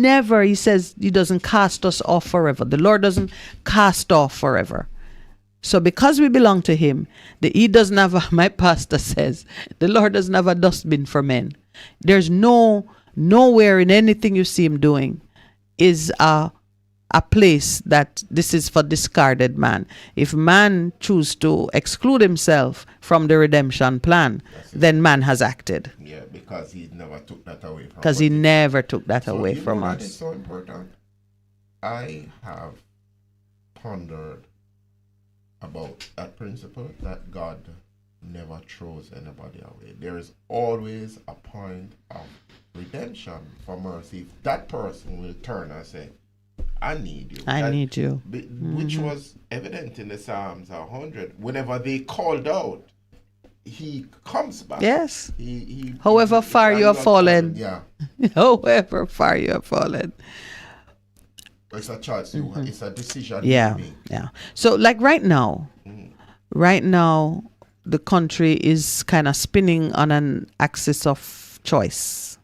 never, he says, he doesn't cast us off forever. The Lord doesn't cast off forever. So because we belong to him, he doesn't have, my pastor says, the Lord doesn't have a dustbin for men. There's nowhere in anything you see him doing is a place that this is for discarded man. If man choose to exclude himself from the redemption plan, then man has acted. Yeah, because he never took that away from us. Because he never took that away from us. It's so important. I have pondered about that principle that God never throws anybody away. There is always a point of redemption for mercy. If that person will turn and say, I need you. I need you. Which was evident in the Psalms 100. Whenever they called out, he comes back. Yes. He however far you have fallen. Yeah. However far you have fallen. It's a choice. It's a decision. Yeah. Yeah. So like right now, the country is kind of spinning on an axis of choice.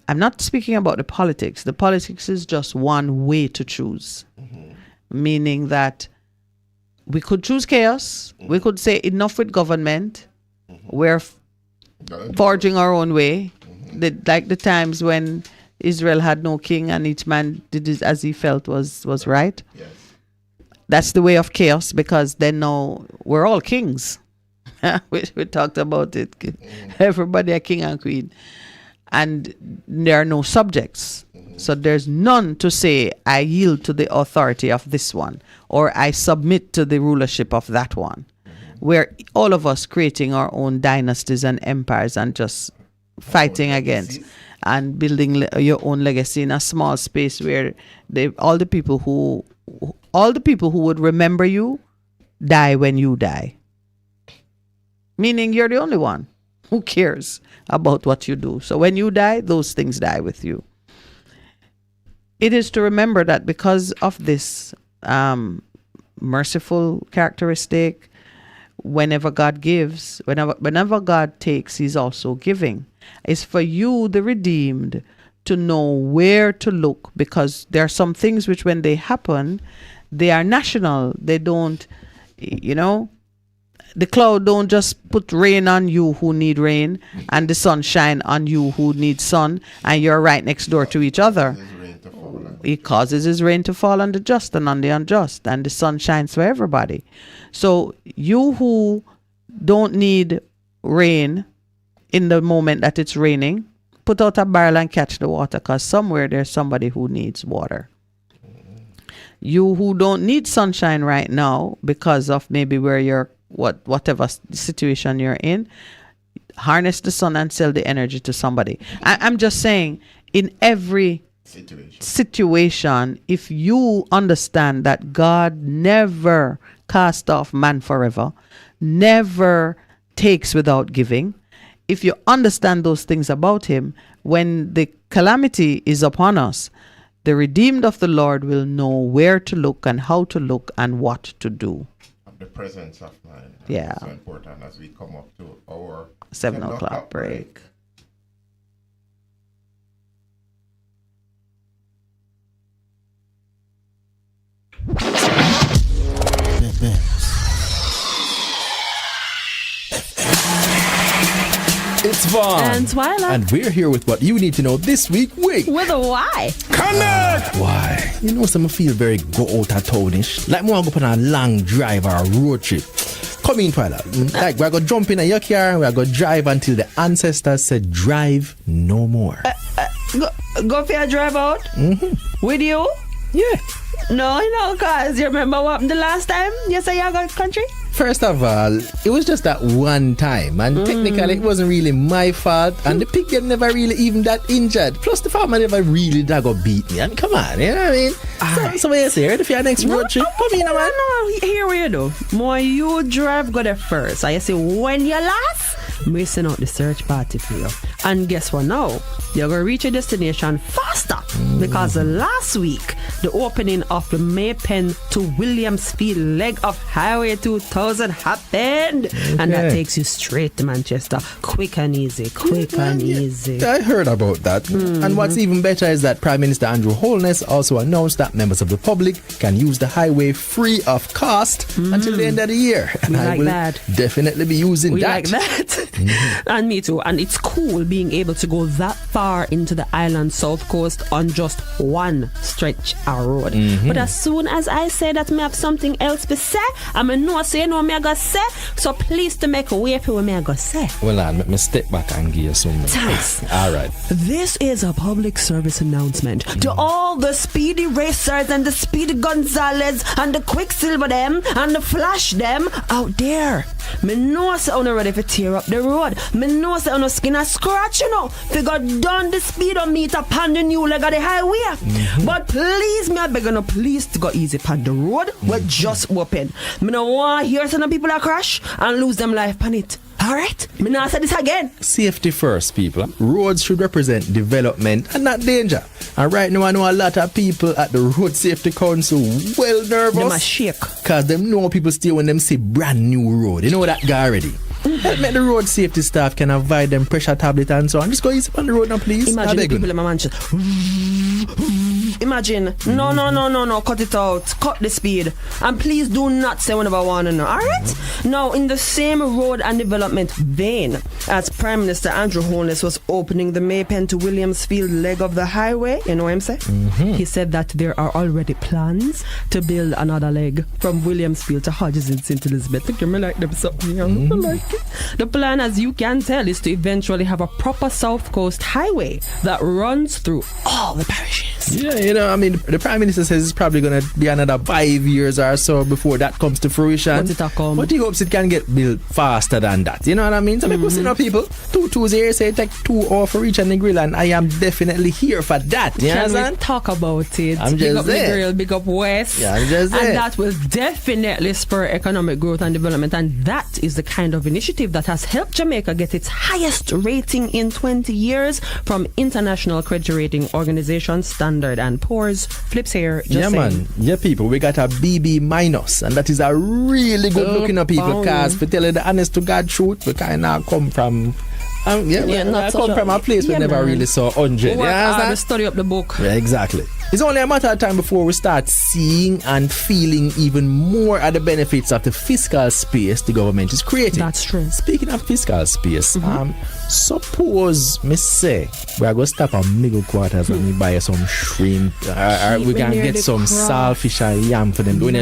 I'm not speaking about the politics. The politics is just one way to choose. Meaning that we could choose chaos. We could say enough with government. We're forging our own way. Like the times when Israel had no king and each man did it as he felt was right. Yes. That's the way of chaos, because then now we're all kings. we talked about it. Everybody a king and queen. And there are no subjects. So there's none to say, I yield to the authority of this one, or I submit to the rulership of that one. We're all of us creating our own dynasties and empires and just fighting against and building your own legacy in a small space where all the people who would remember you die when you die. Meaning you're the only one who cares about what you do. So when you die, those things die with you. It is to remember that because of this merciful characteristic, whenever God gives, whenever God takes, he's also giving. It's for you, the redeemed, to know where to look, because there are some things which when they happen, they are national. They don't, the cloud don't just put rain on you who need rain and the sunshine on you who need sun, and you're right next door to each other. He causes his rain to fall on the just and on the unjust, and the sun shines for everybody. So you who don't need rain in the moment that it's raining, put out a barrel and catch the water, because somewhere there's somebody who needs water. You who don't need sunshine right now because of maybe where you're, whatever situation you're in, harness the sun and sell the energy to somebody. I'm just saying, in every situation, if you understand that God never cast off man forever, never takes without giving, if you understand those things about him, when the calamity is upon us, the redeemed of the Lord will know where to look and how to look and what to do. The presence of mind. Yeah. So important as we come up to our 7 o'clock break. It's Vaughn and Twilight, and we're here with what you need to know this week. With a why? Connect! Why? You know, some feel very go out of townish. Like, more go on a long drive or a road trip. Come in, Twilight. Like, we're going to jump in your car and we're going to drive until the ancestors said, drive no more. Go for a drive out? Mm-hmm. With you? Yeah. No, because you remember what happened the last time you said you got country? First of all, it was just that one time, and technically it wasn't really my fault, and the pig never really even that injured. Plus the farmer never really got beat me, and come on, you know what I mean? So what you say, if you're next road trip, come in, man. No, here we do. More you drive go there first. I say when you last, we send out the search party for you. And guess what now? You're going to reach your destination faster, because last week the opening of the Maypen to Williamsfield leg of Highway 2000 happened. And that takes you straight to Manchester. Quick and easy. I heard about that. And what's even better is that Prime Minister Andrew Holness also announced that members of the public can use the highway free of cost until the end of the year. And I will definitely be using that. Like that. And me too. And it's cool being able to go that far into the island south coast on just one stretch of road. But as soon as I say that me have something else to say, I'm a no say no me I go say. So please to make a way for me I go say. Well, let me step back and give you some. Thanks. All right. This is a public service announcement to all the speedy racers and the speedy Gonzales and the Quicksilver them and the Flash them out there. Me know say on ready for tear up the road. Me know say on skin a scratch, you know. Figure down the speedometer upon the new leg of the highway. But please, me I beg you, please to go easy upon the road. We're just open. Me no want to hear some people a crash and lose them life upon it. Alright? Me now say this again. Safety first, people. Roads should represent development and not danger. And right now I know a lot of people at the Road Safety Council well nervous. Them a shake. Cause them know people stay when them see brand new road. You know that guy already. Help me the road safety staff can avoid them pressure tablet and so on. Just go easy on the road now, please. Imagine the people in my mansion. Imagine. No. Cut it out. Cut the speed. And please do not say whenever I want to know. Alright? Now, in the same road and development vein as Prime Minister Andrew Holness was opening the Maypen to Williamsfield leg of the highway, you know what I'm saying? He said that there are already plans to build another leg from Williamsfield to Hodges in St. Elizabeth. I think you may like them something. I like it. The plan, as you can tell, is to eventually have a proper South Coast highway that runs through all the parishes. Yeah, you know, I mean, the Prime Minister says it's probably going to be another 5 years or so before that comes to fruition. But he hopes it can get built faster than that. You know what I mean? So make us know, people. 2 here say take 2 hours for each and the grill, and I am definitely here for that. You Can we talk about it? I'm big just up there. the grill, big up West. Yeah, I'm just and there. that will definitely spur economic growth and development, and that is the kind of initiative that has helped Jamaica get its highest rating in 20 years from international credit rating organization Standard & Poor's. Flips here. Just saying. Yeah, people, we got a BB minus, and that is a really good looking at people, because for telling the honest to God truth, we kind of come from I come from a place we never really saw 100. I study up the book. Yeah, exactly. It's only a matter of time before we start seeing and feeling even more of the benefits of the fiscal space the government is creating. That's true. Speaking of fiscal space, suppose me say we are going to stop at middle quarters and we buy some shrimp, or we can get some saltfish and yam for them. When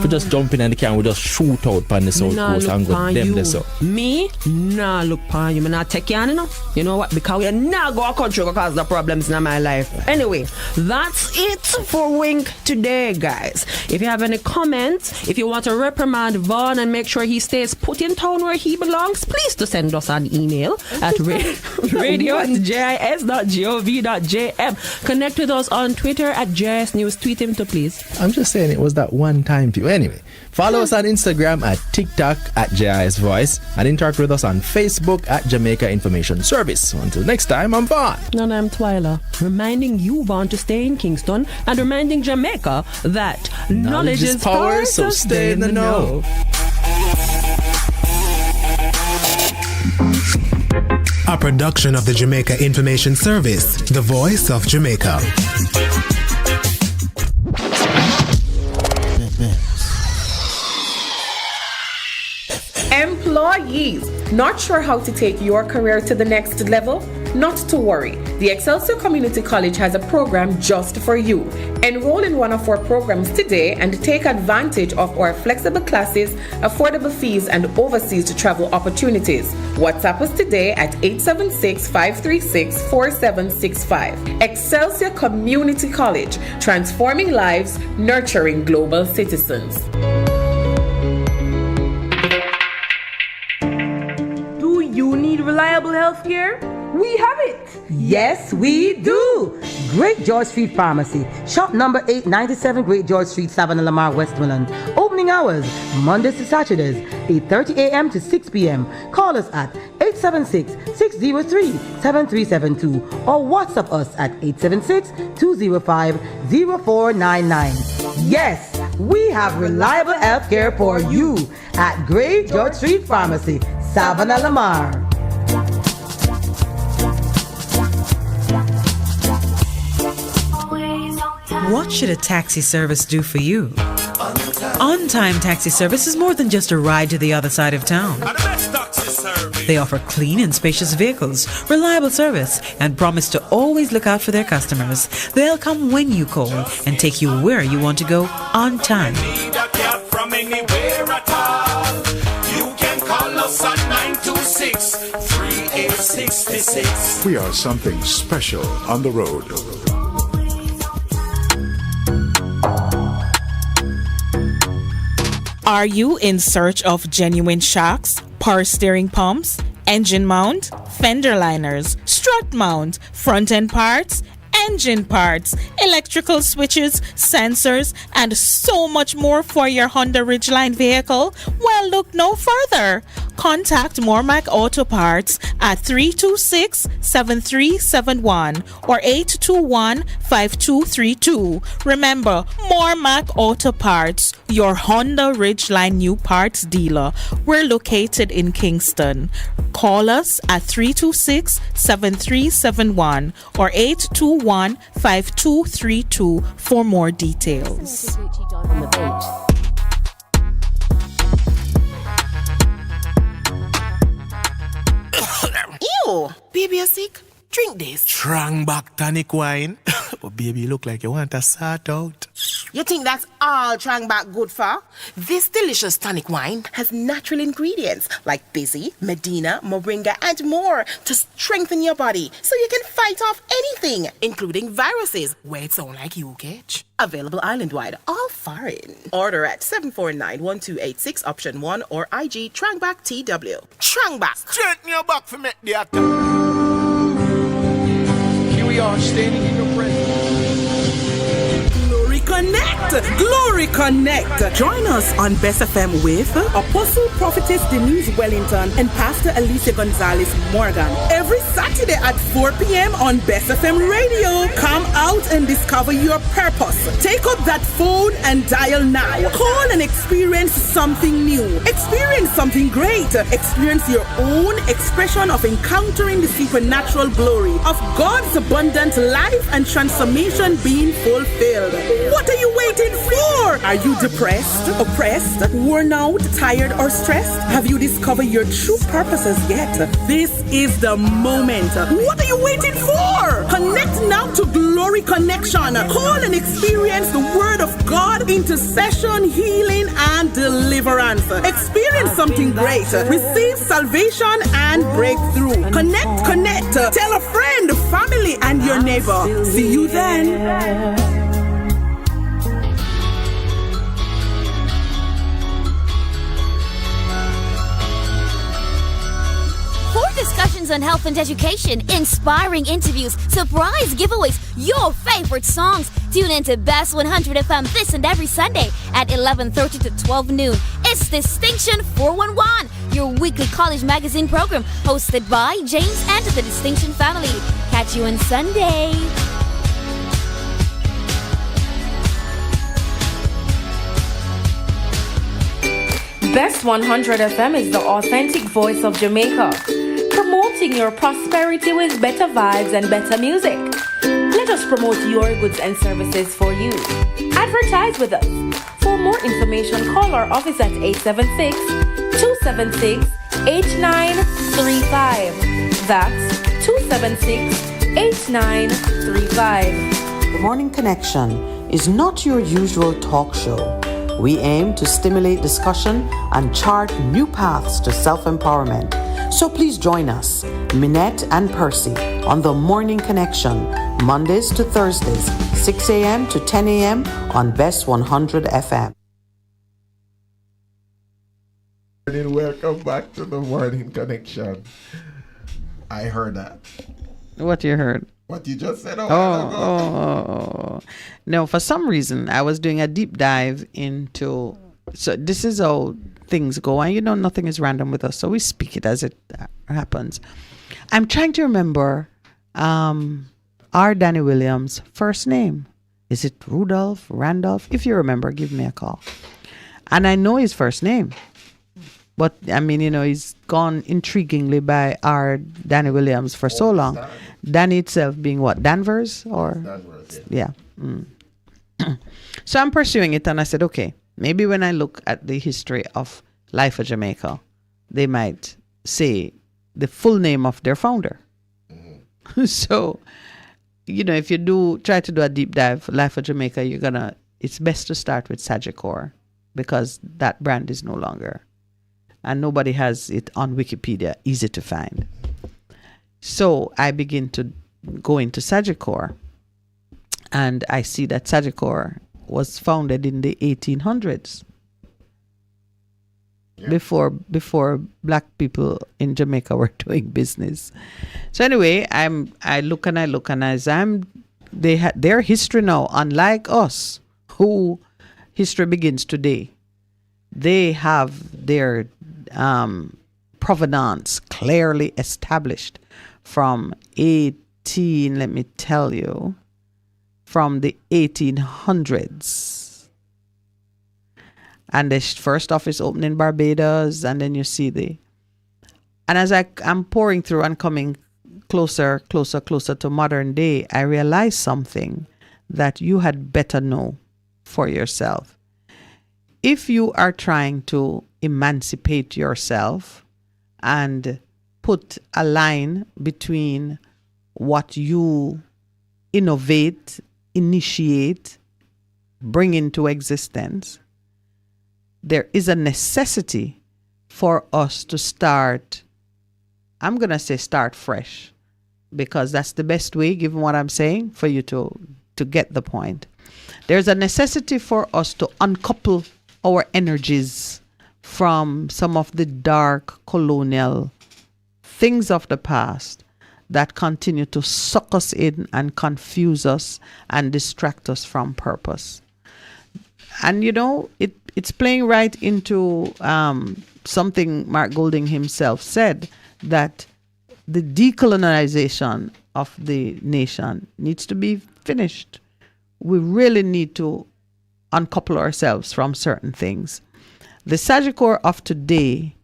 we just jump in the car, we just shoot out on the south coast and go them this up. Me? Nah, look pan you. Me not take you on, you know? You know what? Because we are not go a country because the problems in my life. Anyway, that's it for Wink today, guys. If you have any comments, if you want to reprimand Vaughn and make sure he stays put in town where he belongs, please to send us an email at radio@jis.gov.jm. Connect with us on Twitter at JS News. Tweet him to please. I'm just saying it was that one time people. Anyway, follow us on Instagram at TikTok at JIS Voice and interact with us on Facebook at Jamaica Information Service. Until next time, I'm Vaughn. And I'm Twyla, reminding you, Vaughn, to stay in Kingston and reminding Jamaica that knowledge is power, so stay in the know. A production of the Jamaica Information Service, the voice of Jamaica. Employees, not sure how to take your career to the next level? Not to worry. The Excelsior Community College has a program just for you. Enroll in one of our programs today and take advantage of our flexible classes, affordable fees, and overseas travel opportunities. WhatsApp us today at 876-536-4765. Excelsior Community College, transforming lives, nurturing global citizens. Do you need reliable health care? We have it! Yes, we do! Great George Street Pharmacy. Shop number 897 Great George Street, Savannah, Lamar, Westmoreland. Opening hours, Mondays to Saturdays, 8:30 a.m. to 6 p.m. Call us at 876-603-7372 or WhatsApp us at 876-205-0499. Yes, we have reliable health care for you at Great George Street Pharmacy, Savannah, Lamar. What should a taxi service do for you? On-time taxi service is more than just a ride to the other side of town. They offer clean and spacious vehicles, reliable service, and promise to always look out for their customers. They'll come when you call and take you where you want to go on time. From anywhere at all. You can call us at 926-3866. We are something special on the road. Are you in search of genuine shocks, power steering pumps, engine mount, fender liners, strut mount, front end parts, engine parts, electrical switches, sensors, and so much more for your Honda Ridgeline vehicle? Well, look no further. Contact Mormac Auto Parts at 326-7371 or 821-5232. Remember, Mormac Auto Parts, your Honda Ridgeline new parts dealer. We're located in Kingston. Call us at 326-7371 or 821-5232 for more details. Ew! Baby, you sick? Drink this. Strong back tonic wine. Oh, baby, you look like you want to sort out. You think that's all Trangback good for? This delicious tonic wine has natural ingredients like Busy, Medina, Moringa, and more to strengthen your body so you can fight off anything, including viruses, where it sound like you catch. Available island-wide, all foreign. Order at 749-1286 option 1 or IG Trangback TW. Trangback. Straighten your back for me, the Here we are, standing in your presence. Glory Connect. Join us on Bess FM with Apostle Prophetess Denise Wellington and Pastor Alicia Gonzalez Morgan every Saturday at 4 p.m. on Bess FM Radio. Come out and discover your purpose. Take up that phone and dial now. Call and experience something new. Experience something great. Experience your own expression of encountering the supernatural glory of God's abundant life and transformation being fulfilled. What are you waiting for? Are you depressed, oppressed, worn out, tired, or stressed? Have you discovered your true purposes yet? This is the moment. What are you waiting for? Connect now to Glory Connection. Call and experience the Word of God, intercession, healing, and deliverance. Experience something great. Receive salvation and breakthrough. Connect. Tell a friend, family, and your neighbor. See you then. Discussions on health and education, inspiring interviews, surprise giveaways, your favorite songs. Tune in to Best 100 FM this and every Sunday at 11:30 to 12 noon. It's Distinction 411, your weekly college magazine program hosted by James and the Distinction family. Catch you on Sunday. Best 100 FM is the authentic voice of Jamaica, promoting your prosperity with better vibes and better music. Let us promote your goods and services for you. Advertise with us. For more information, call our office at 876-276-8935. That's 276-8935. The Morning Connection is not your usual talk show. We aim to stimulate discussion and chart new paths to self-empowerment. So please join us, Minett and Percy, on The Morning Connection, Mondays to Thursdays, 6 a.m. to 10 a.m. on Best 100 FM. Welcome back to The Morning Connection. I heard that. What you heard? What you just said a while ago. Oh. No, for some reason, I was doing a deep dive into... So this is how things go. And nothing is random with us, so we speak it as it happens. I'm trying to remember our Danny Williams' first name. Is it Rudolph, Randolph? If you remember, give me a call. And I know his first name. But, I mean, he's gone intriguingly by our Danny Williams for so long. Danny itself being what? Danvers? Or Danvers, yeah. So I'm pursuing it, and I said, okay, maybe when I look at the history of Life of Jamaica, they might say the full name of their founder. So, if you try to do a deep dive, Life of Jamaica, it's best to start with Sagicor, because that brand is no longer. And nobody has it on Wikipedia, easy to find. So I begin to go into Sagicor, and I see that Sagicor was founded in the 1800s. Yeah. Before black people in Jamaica were doing business. So anyway, I look and as they had their history now, unlike us, who history begins today. They have their provenance clearly established from from the 1800s. And the first office opened in Barbados, and then you see and as I'm pouring through and coming closer to modern day, I realized something that you had better know for yourself. If you are trying to emancipate yourself and put a line between what you innovate, initiate, bring into existence, there is a necessity for us to start, I'm going to say start fresh, because that's the best way, given what I'm saying, for you to get the point. There's a necessity for us to uncouple our energies from some of the dark colonial things of the past that continue to suck us in and confuse us and distract us from purpose. And it's playing right into something Mark Golding himself said, that the decolonization of the nation needs to be finished. We really need to uncouple ourselves from certain things. The Sagicor of today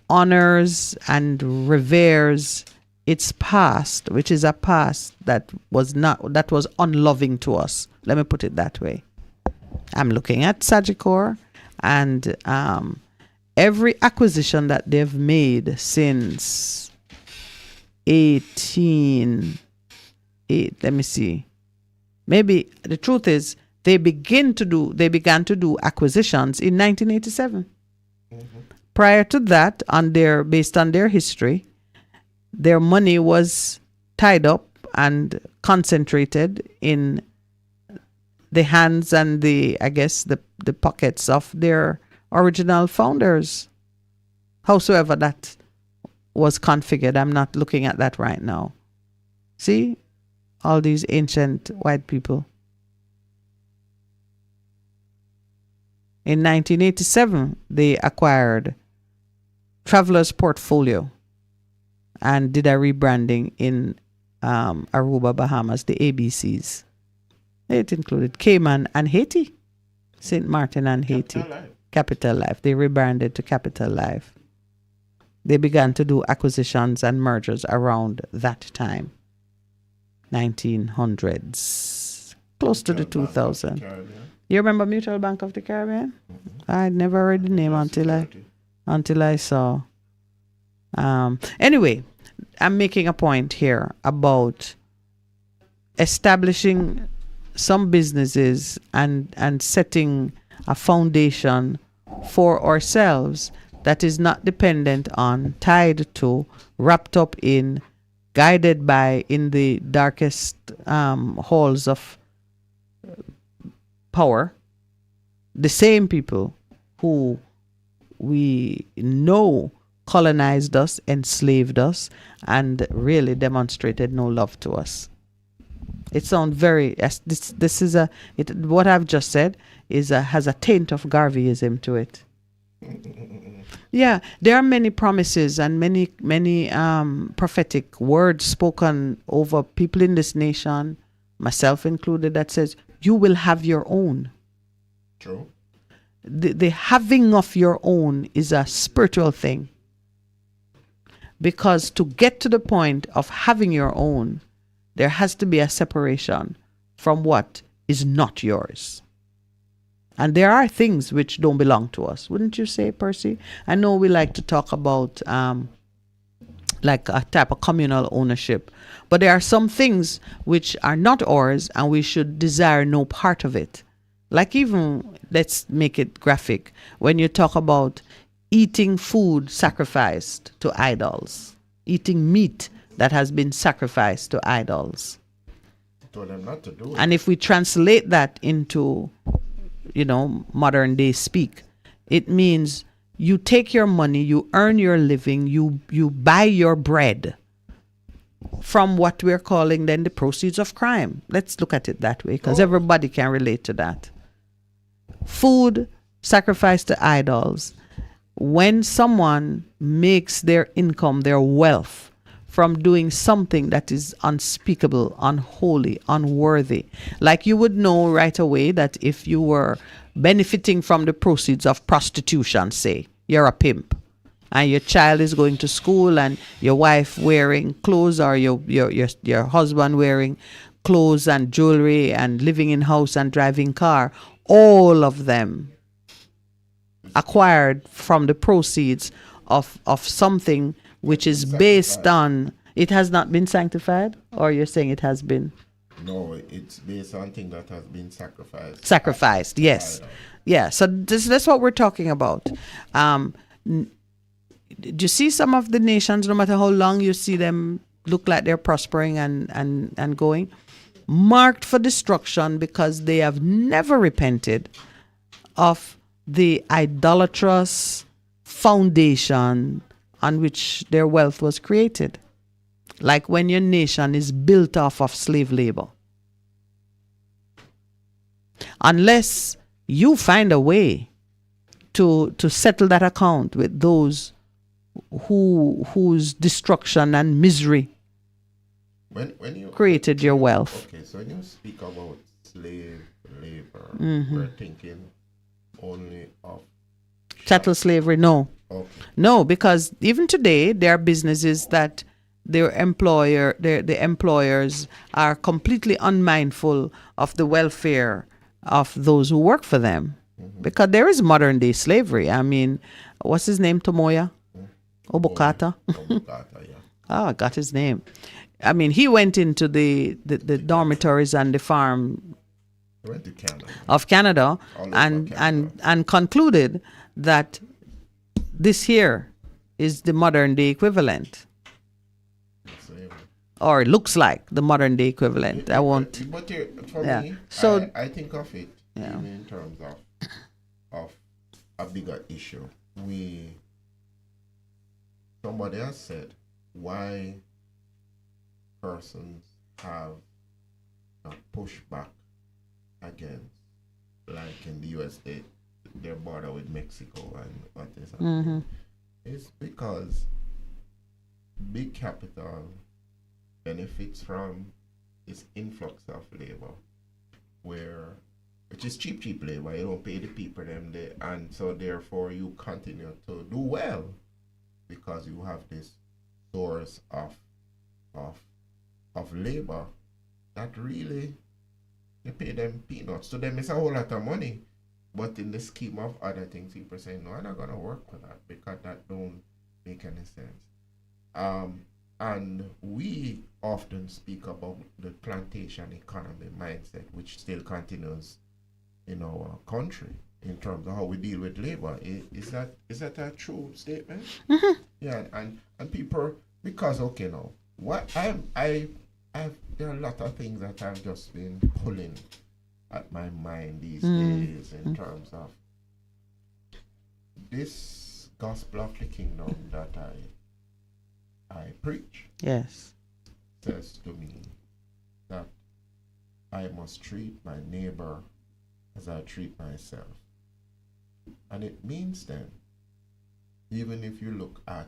honors and reveres its past, which is a past that was unloving to us. Let me put it that way. I'm looking at Sagicor, and every acquisition that they've made since 18, let me see. Maybe the truth is they began to do acquisitions in 1987. Mm-hmm. Prior to that, based on their history, their money was tied up and concentrated in the hands and the pockets of their original founders. Howsoever that was configured, I'm not looking at that right now. See? All these ancient white people. In 1987, they acquired Traveler's Portfolio and did a rebranding in Aruba, Bahamas, the ABCs. It included Cayman and Haiti, St. Martin and Haiti. Capital Life. They rebranded to Capital Life. They began to do acquisitions and mergers around that time. 1900s, close to the 2000. You remember Mutual Bank of the Caribbean? Mm-hmm. I never heard the name until I saw. Anyway, I'm making a point here about establishing some businesses and setting a foundation for ourselves that is not dependent on, tied to, wrapped up in, guided by, in the darkest halls of power, the same people who we know colonized us, enslaved us, and really demonstrated no love to us. It sounds very, what I've just said has a taint of Garveyism to it. Yeah, there are many promises and many prophetic words spoken over people in this nation, myself included, that says you will have your own. True. The having of your own is a spiritual thing. Because to get to the point of having your own, there has to be a separation from what is not yours. And there are things which don't belong to us, wouldn't you say, Percy? I know we like to talk about like a type of communal ownership, but there are some things which are not ours and we should desire no part of it. Like even, let's make it graphic, when you talk about eating food sacrificed to idols, eating meat that has been sacrificed to idols. Told them not to do it. And if we translate that into, modern day speak, it means you take your money, you earn your living, you buy your bread from what we're calling then the proceeds of crime. Let's look at it that way, because everybody can relate to that. Food sacrificed to idols. When someone makes their income, their wealth, from doing something that is unspeakable, unholy, unworthy. Like you would know right away that if you were benefiting from the proceeds of prostitution, say, you're a pimp, and your child is going to school and your wife wearing clothes, or your husband wearing clothes and jewelry and living in house and driving car, all of them acquired from the proceeds of something which is based on, it has not been sanctified, or you're saying it has been? No, it's based on things that has been sacrificed. Sacrificed, yes. Yeah, so that's what we're talking about. Do you see some of the nations, no matter how long you see them look like they're prospering and going, marked for destruction because they have never repented of the idolatrous foundation on which their wealth was created. Like when your nation is built off of slave labor. Unless you find a way to settle that account with those whose destruction and misery when you created your wealth. Okay, so when you speak about slave labor, Mm-hmm. we're thinking only of Chattel slavery, no. Okay. No, because even today there are businesses that the employers are completely unmindful of the welfare of those who work for them. Mm-hmm. Because there is modern day slavery. I mean, what's his name? Tomoya? Obokata? Obokata, yeah. Oh, I got his name. I mean, he went into the dormitories and the farm went to Canada. of Canada and concluded that this here is the modern day equivalent. Or it looks like the modern day equivalent. I won't. But for Yeah. me, So I think of it Yeah. even in terms of a bigger issue. Somebody has said why persons have a pushback against, like in the US, their border with Mexico and what is happening. It's because big capital benefits from this influx of labor, which is cheap labor. You don't pay the people them there, and so therefore you continue to do well because you have this source of labor that really you pay them peanuts. To them it's a whole lot of money, but in the scheme of other things, people say no, I'm not gonna work for that because that don't make any sense. And we often speak about the plantation economy mindset, which still continues in our country in terms of how we deal with labor. Is that a true statement? Mm-hmm. Yeah, and people, because okay now, what there are a lot of things that I've just been pulling at my mind these days in terms of this gospel of the kingdom that I preach. Yes. Says to me that I must treat my neighbor as I treat myself. And it means then even if you look at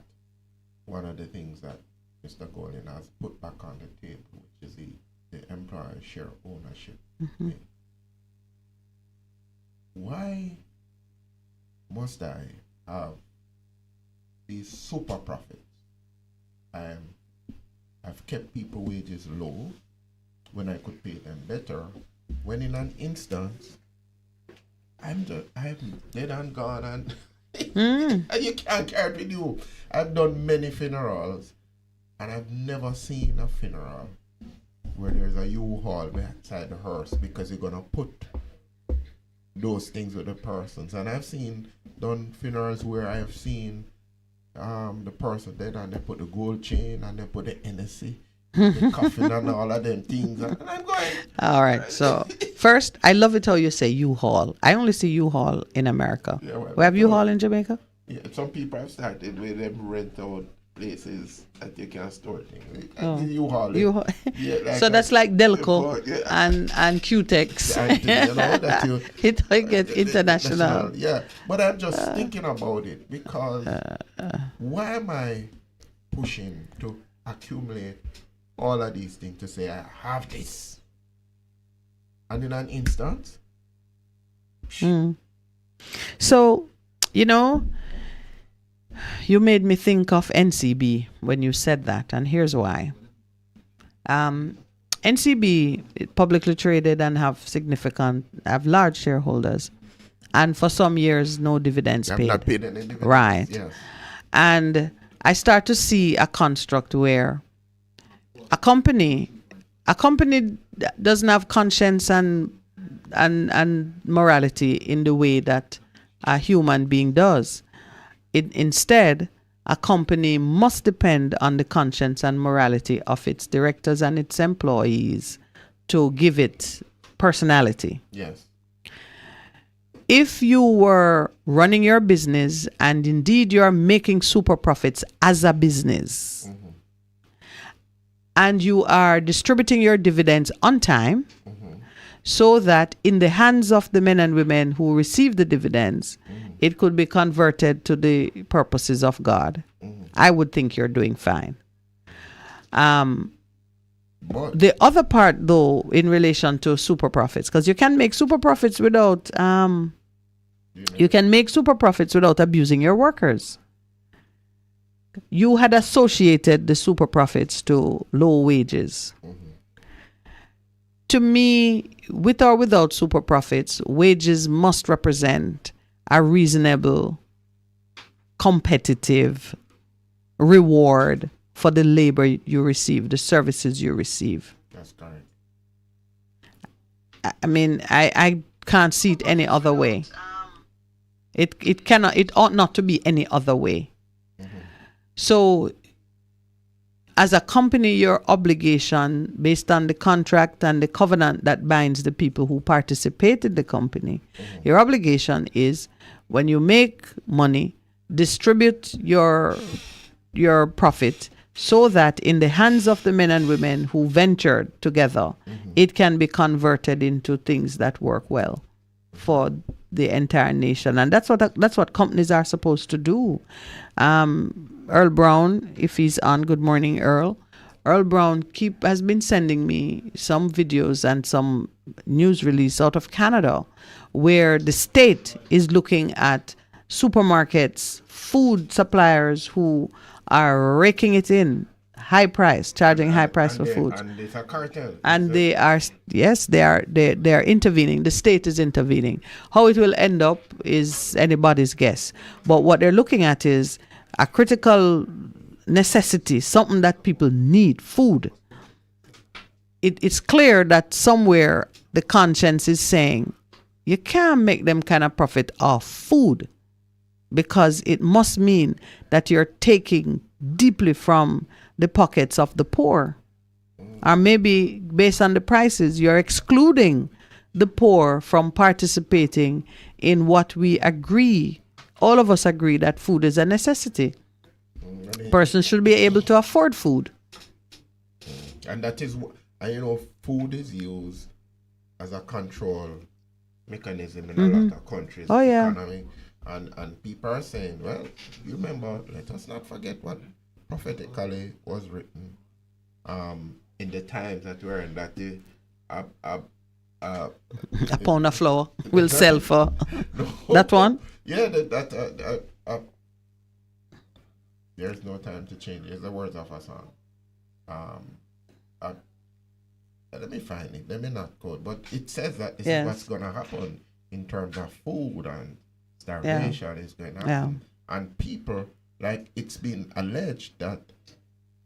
one of the things that Mr. Golden has put back on the table, which is the employer share ownership. Mm-hmm. Why must I have these super profits? I've kept people wages low when I could pay them better, when in an instance I'm dead and gone, and and you can't carry it with you. I've done many funerals, and I've never seen a funeral where there's a U-Haul beside the hearse because you're gonna put those things with the persons. And I've done funerals where I've seen the person dead and they put the gold chain and they put the NSC, the coffin and all of them things. And I'm going. All right. So first, I love it how you say U-Haul. I only see U-Haul in America. Yeah, well, we have U-Haul in Jamaica? Yeah, some people have started with them rent out places that you can store things. Oh. U-Haul. Yeah, like so that's like Delco yeah. and Q-Tex. It gets international. Yeah, but I'm just thinking about it because why am I pushing to accumulate all of these things to say I have this, and in an instant? So, you made me think of NCB when you said that, and here's why. NCB publicly traded and have large shareholders, and for some years no dividends paid. Not paid any dividends. Right. Yes. And I start to see a construct where a company doesn't have conscience and morality in the way that a human being does. Instead, a company must depend on the conscience and morality of its directors and its employees to give it personality. Yes. If you were running your business and indeed you are making super profits as a business, and you are distributing your dividends on time, so that in the hands of the men and women who receive the dividends, it could be converted to the purposes of God, I would think you're doing fine. The other part, though, in relation to super profits, because you can make super profits without abusing your workers. You had associated the super profits to low wages. To me, with or without super profits, wages must represent a reasonable, competitive reward for the labor you receive, the services you receive. That's correct. I mean, I can't see it any other way. It ought not to be any other way. So, as a company, your obligation, based on the contract and the covenant that binds the people who participate in the company, your obligation is, when you make money, distribute your profit so that in the hands of the men and women who ventured together, it can be converted into things that work well for the entire nation. And that's what companies are supposed to do. Earl Brown, if he's on, good morning, Earl. Earl Brown has been sending me some videos and some news release out of Canada where the state is looking at supermarkets, food suppliers who are raking it in charging high price for food. And it's a cartel. And they are intervening. The state is intervening. How it will end up is anybody's guess. But what they're looking at is a critical necessity, something that people need, food. It's clear that somewhere the conscience is saying you can't make them kind of profit off food, because it must mean that you're taking deeply from the pockets of the poor. Or maybe based on the prices, you're excluding the poor from participating in what we agree. All of us agree that food is a necessity. Persons should be able to afford food. And that is, food is used as a control mechanism in a lot of countries' economy. And people are saying, well, you remember, let us not forget what prophetically was written in the times that we're in, that the a pound of flour will sell for that one. Yeah, there's no time to change. It's the words of a song. Let me find it. Let me not quote, but it says that this is what's going to happen in terms of food and starvation is going to happen. And people, like it's been alleged that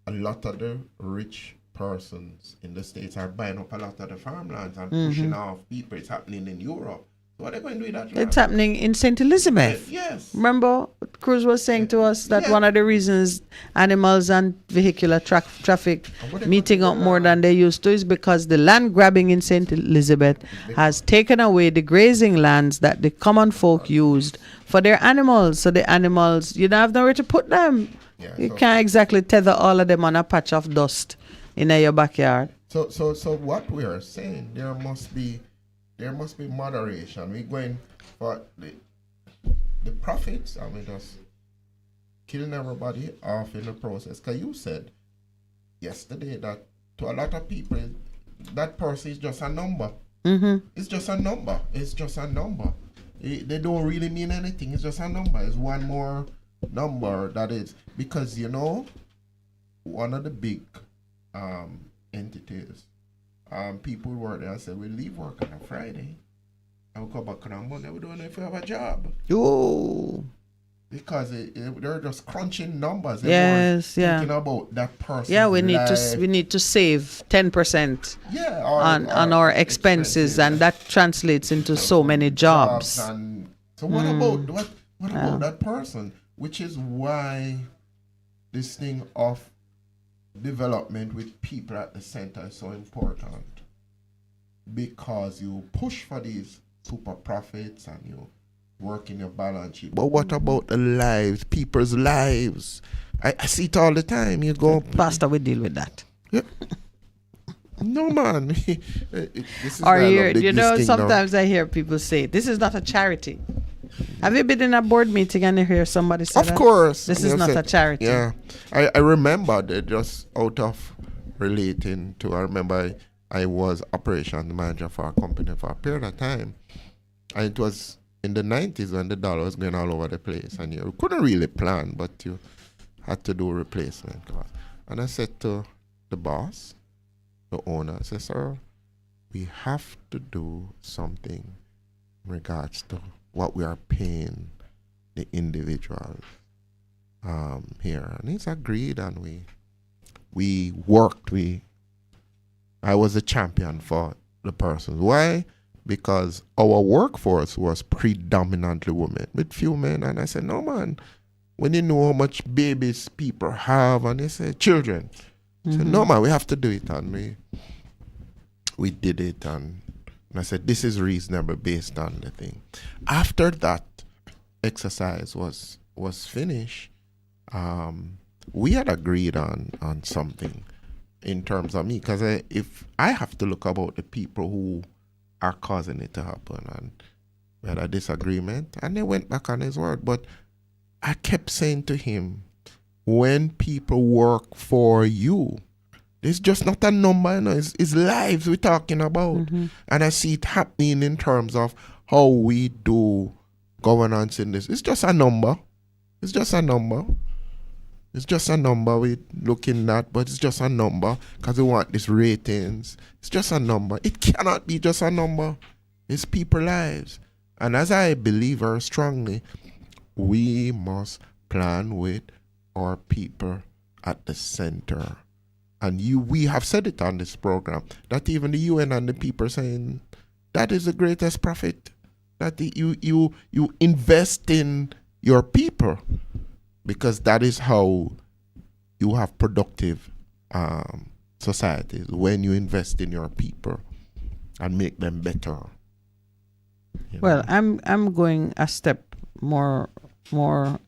a lot of the rich persons in the States are buying up a lot of the farmlands and pushing off people. It's happening in Europe. So what are they going to do with that land? It's happening in St. Elizabeth. Yes. Remember, Cruz was saying to us that one of the reasons animals and vehicular traffic meeting up more than they used to is because the land grabbing in St. Elizabeth has taken away the grazing lands that the common folk used for their animals. So the animals, you don't have nowhere to put them. Yeah, you can't exactly tether all of them on a patch of dust in your backyard. So what we are saying, there must be moderation. We're going for the profits, and we're just killing everybody off in the process. Because you said yesterday that to a lot of people, that person is just a number. It's just a number. It's just a number. They don't really mean anything. It's just a number. It's one more number that is. Because, one of the big entities, people work there and say, we leave work on a Friday and we come back on a Monday. We don't know if we have a job. Oh. Because they're just crunching numbers. Thinking about that person. Yeah, we need to save 10% on our expenses, and that translates into so many jobs. So what about that person? Which is why this thing of development with people at the center is so important, because you push for these super profits and you work in your balance sheet. But what about the lives, people's lives? I see it all the time. You go, Pastor, we deal with that. Yeah. No, man. This is sometimes I hear people say, this is not a charity. Have you been in a board meeting and you hear somebody say that? Of course. This is not a charity. Yeah. I remember that, just out of relating to, I remember I was operations manager for a company for a period of time. And it was in the 90s when the dollar was going all over the place. And you couldn't really plan, but you had to do a replacement cost. And I said to the boss, the owner, I said, sir, we have to do something in regards to what we are paying the individuals here. And he's agreed, and we worked. I was a champion for the person. Why? Because our workforce was predominantly women, with few men. And I said, no, man, when you know how much babies people have, and they say children, I said, no, man, we have to do it. And we did it, and I said, this is reasonable based on the thing. After that exercise was finished, we had agreed on something in terms of me, because if I have to look about the people who are causing it to happen, and we had a disagreement, and they went back on his word. But I kept saying to him, when people work for you, it's just not a number, it's lives we're talking about. And I see it happening in terms of how we do governance in this. It's just a number. It's just a number. It's just a number we're looking at, but it's just a number because we want these ratings. It's just a number. It cannot be just a number. It's people's lives. And as I believe very strongly, we must plan with our people at the center. And we have said it on this program, that even the UN and the people are saying that is the greatest profit, that you invest in your people, because that is how you have productive societies, when you invest in your people and make them better. Well, I'm going a step more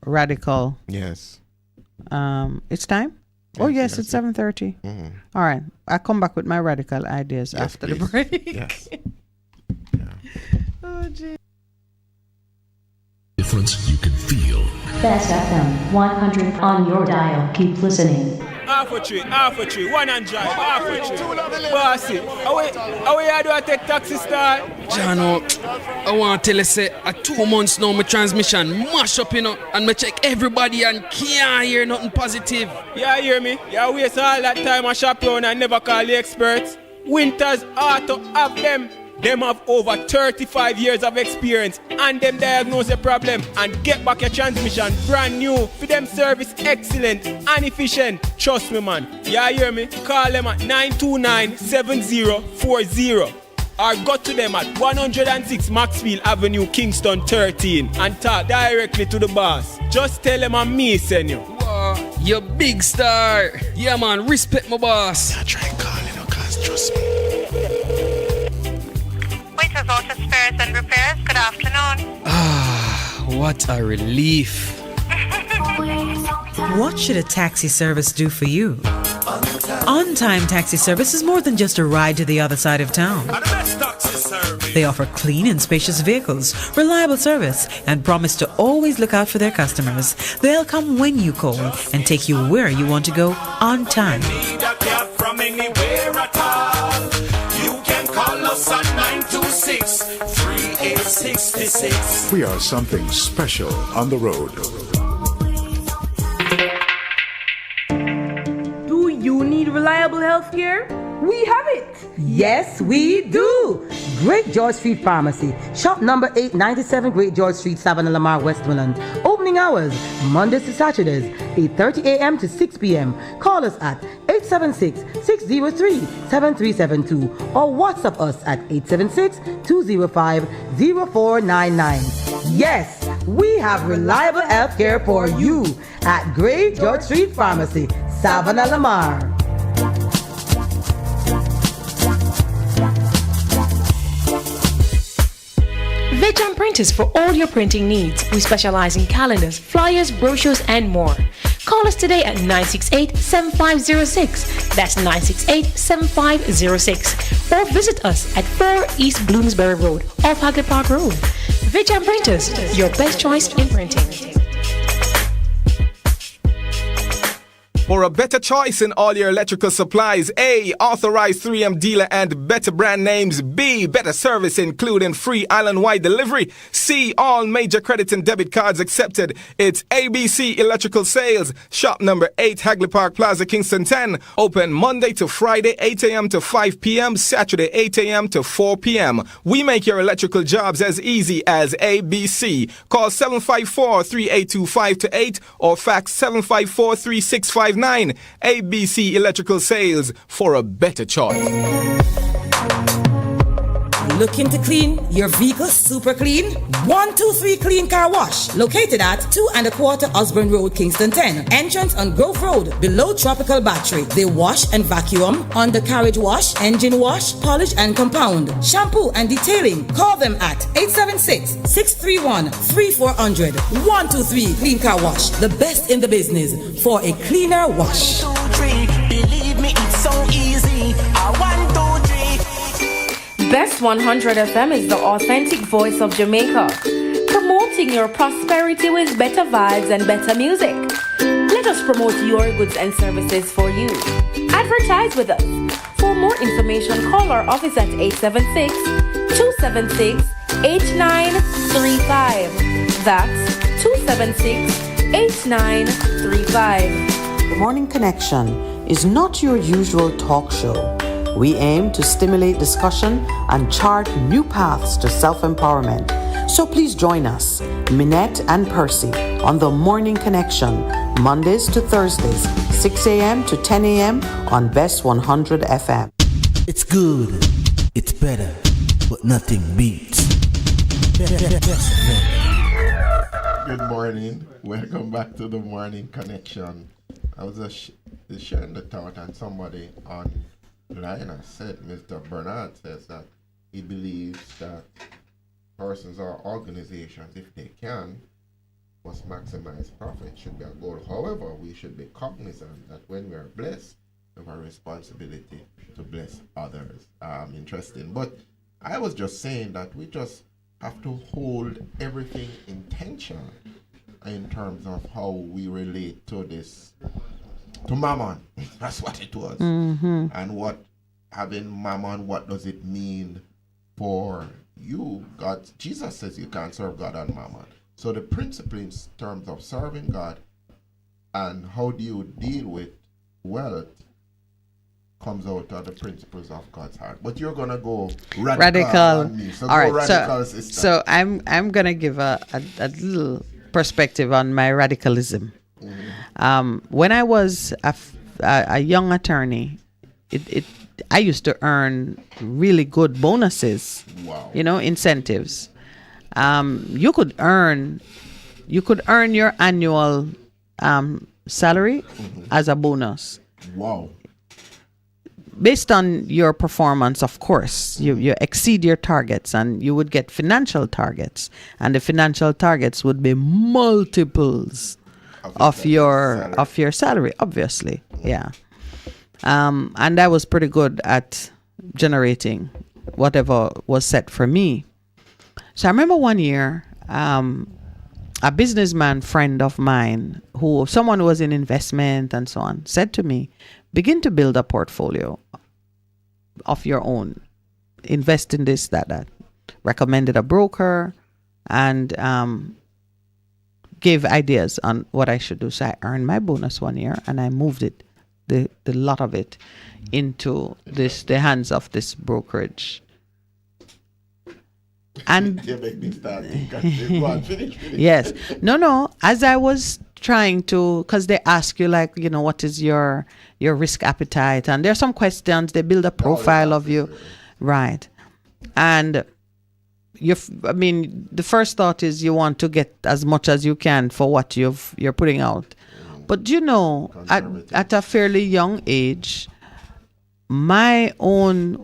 radical. Yes. It's time? Oh, yes, it's 7:30. All right. I'll come back with my radical ideas after the break. Yes. Oh, gee. difference you can feel. Bess FM 100 on your dial. Keep listening. Half a tree, one and drive, half a tree. Bossy, how you do I take taxi star? Jano, I want to tell you, say, 2 months now, my transmission mash up, you know, and I check everybody and can't hear nothing positive. Yeah, hear me? You waste all that time I shop around and never call the experts. Winters Auto have them. Them have over 35 years of experience and them diagnose the problem and get back your transmission brand new. For them service excellent and efficient. Trust me, man. You hear me? Call them at 929-7040 or go to them at 106 Maxfield Avenue, Kingston 13 and talk directly to the boss. Just tell them I'm me send you. Wow, you big star. Yeah, man, respect my boss. I try and call you, know, cause trust me. Waiters Auto Spares and Repairs, good afternoon. What a relief. What should a taxi service do for you? On-time taxi service is more than just a ride to the other side of town. They offer clean and spacious vehicles, reliable service, and promise to always look out for their customers. They'll come when you call and take you where you want to go on time. From anywhere at all. You can call us at 926-3866. We are something special on the road. Do you need reliable health care? We have it! Yes, we do! Great George Street Pharmacy, shop number 897 Great George Street, Savannah, Lamar, Westmoreland. Opening hours, Mondays to Saturdays, 8:30 a.m. to 6 p.m. Call us at 876-603-7372 or WhatsApp us at 876-205-0499. Yes, we have reliable health care for you at Great George Street Pharmacy, Savannah, Lamar. Veg Printers for all your printing needs. We specialize in calendars, flyers, brochures, and more. Call us today at 968-7506. That's 968-7506. Or visit us at 4 East Bloomsbury Road, off Hagley Park Road. Veg Printers, your best choice in printing. For a better choice in all your electrical supplies, A, authorized 3M dealer and better brand names. B, better service including free island-wide delivery. C, all major credit and debit cards accepted. It's ABC Electrical Sales. Shop number 8, Hagley Park Plaza, Kingston 10. Open Monday to Friday, 8 a.m. to 5 p.m. Saturday, 8 a.m. to 4 p.m. We make your electrical jobs as easy as ABC. Call 754-3825-8 or fax 754-3659. ABC Electrical Sales, for a better choice. Looking to clean your vehicle super clean? 123 Clean Car Wash, located at 2 1/4 Osborne Road, Kingston 10. Entrance on Grove Road, below Tropical Battery. They wash and vacuum, undercarriage wash, engine wash, polish and compound, shampoo and detailing. Call them at 876-631-3400. 123 Clean Car Wash, the best in the business for a cleaner wash. 1, 2, 3, believe me, it's so easy. 1, 2, 3. Best 100 FM is the authentic voice of Jamaica, promoting your prosperity with better vibes and better music. Let us promote your goods and services for you. Advertise with us. For more information, call our office at 876-276-8935. That's 276-8935. The Morning Connection is not your usual talk show. We aim to stimulate discussion and chart new paths to self-empowerment. So please join us, Minett and Percy, on The Morning Connection, Mondays to Thursdays, 6 a.m. to 10 a.m. on Best 100 FM. It's good, it's better, but nothing beats. Good morning. Welcome back to The Morning Connection. I was just sharing the thought, and somebody on Liner said, Mr. Bernard says that he believes that persons or organizations, if they can, must maximize profit, should be a goal. However, we should be cognizant that when we are blessed, we have a responsibility to bless others. Interesting. But I was just saying that we just have to hold everything in tension in terms of how we relate to this, to mammon. That's what it was. Mm-hmm. And what having mammon, what does it mean for you? God, Jesus says you can't serve God and mammon. So the principle in terms of serving God and how do you deal with wealth comes out of the principles of God's heart. But you're gonna go radical on me. So all right, radical, so I'm gonna give a little perspective on my radicalism. When I was a young attorney, I used to earn really good bonuses. Wow. You know, incentives. You could earn your annual salary as a bonus. Wow. Based on your performance, of course, you exceed your targets, and you would get financial targets, and the financial targets would be multiples of your salary, obviously. Yeah. And I was pretty good at generating whatever was set for me. So I remember one year, a businessman friend of mine, someone who was in investment and so on, said to me, begin to build a portfolio of your own. Invest in this, that. Recommended a broker and gave ideas on what I should do. So I earned my bonus one year and I moved it, the lot of it, into the hands of this brokerage. And yes, no. As I was trying to, because they ask you like, you know, what is your risk appetite, and there are some questions. They build a profile of you, right? And the first thought is you want to get as much as you can for what you're putting out. But you know, at a fairly young age, my own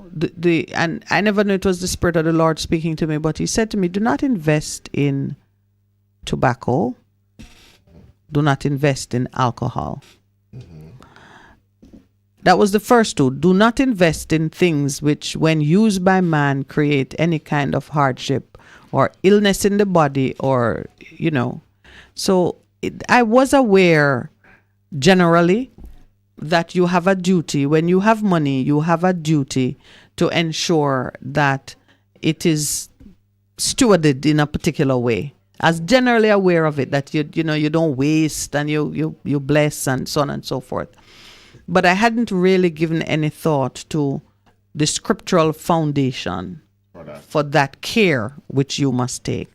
and I never knew it was the Spirit of the Lord speaking to me, but He said to me, do not invest in tobacco, do not invest in alcohol. That was the first two. Do not invest in things which, when used by man, create any kind of hardship or illness in the body, or, you know. So I was aware generally that you have a duty. When you have money, you have a duty to ensure that it is stewarded in a particular way. As generally aware of it, that you don't waste and you bless and so on and so forth. But I hadn't really given any thought to the scriptural foundation for that care which you must take.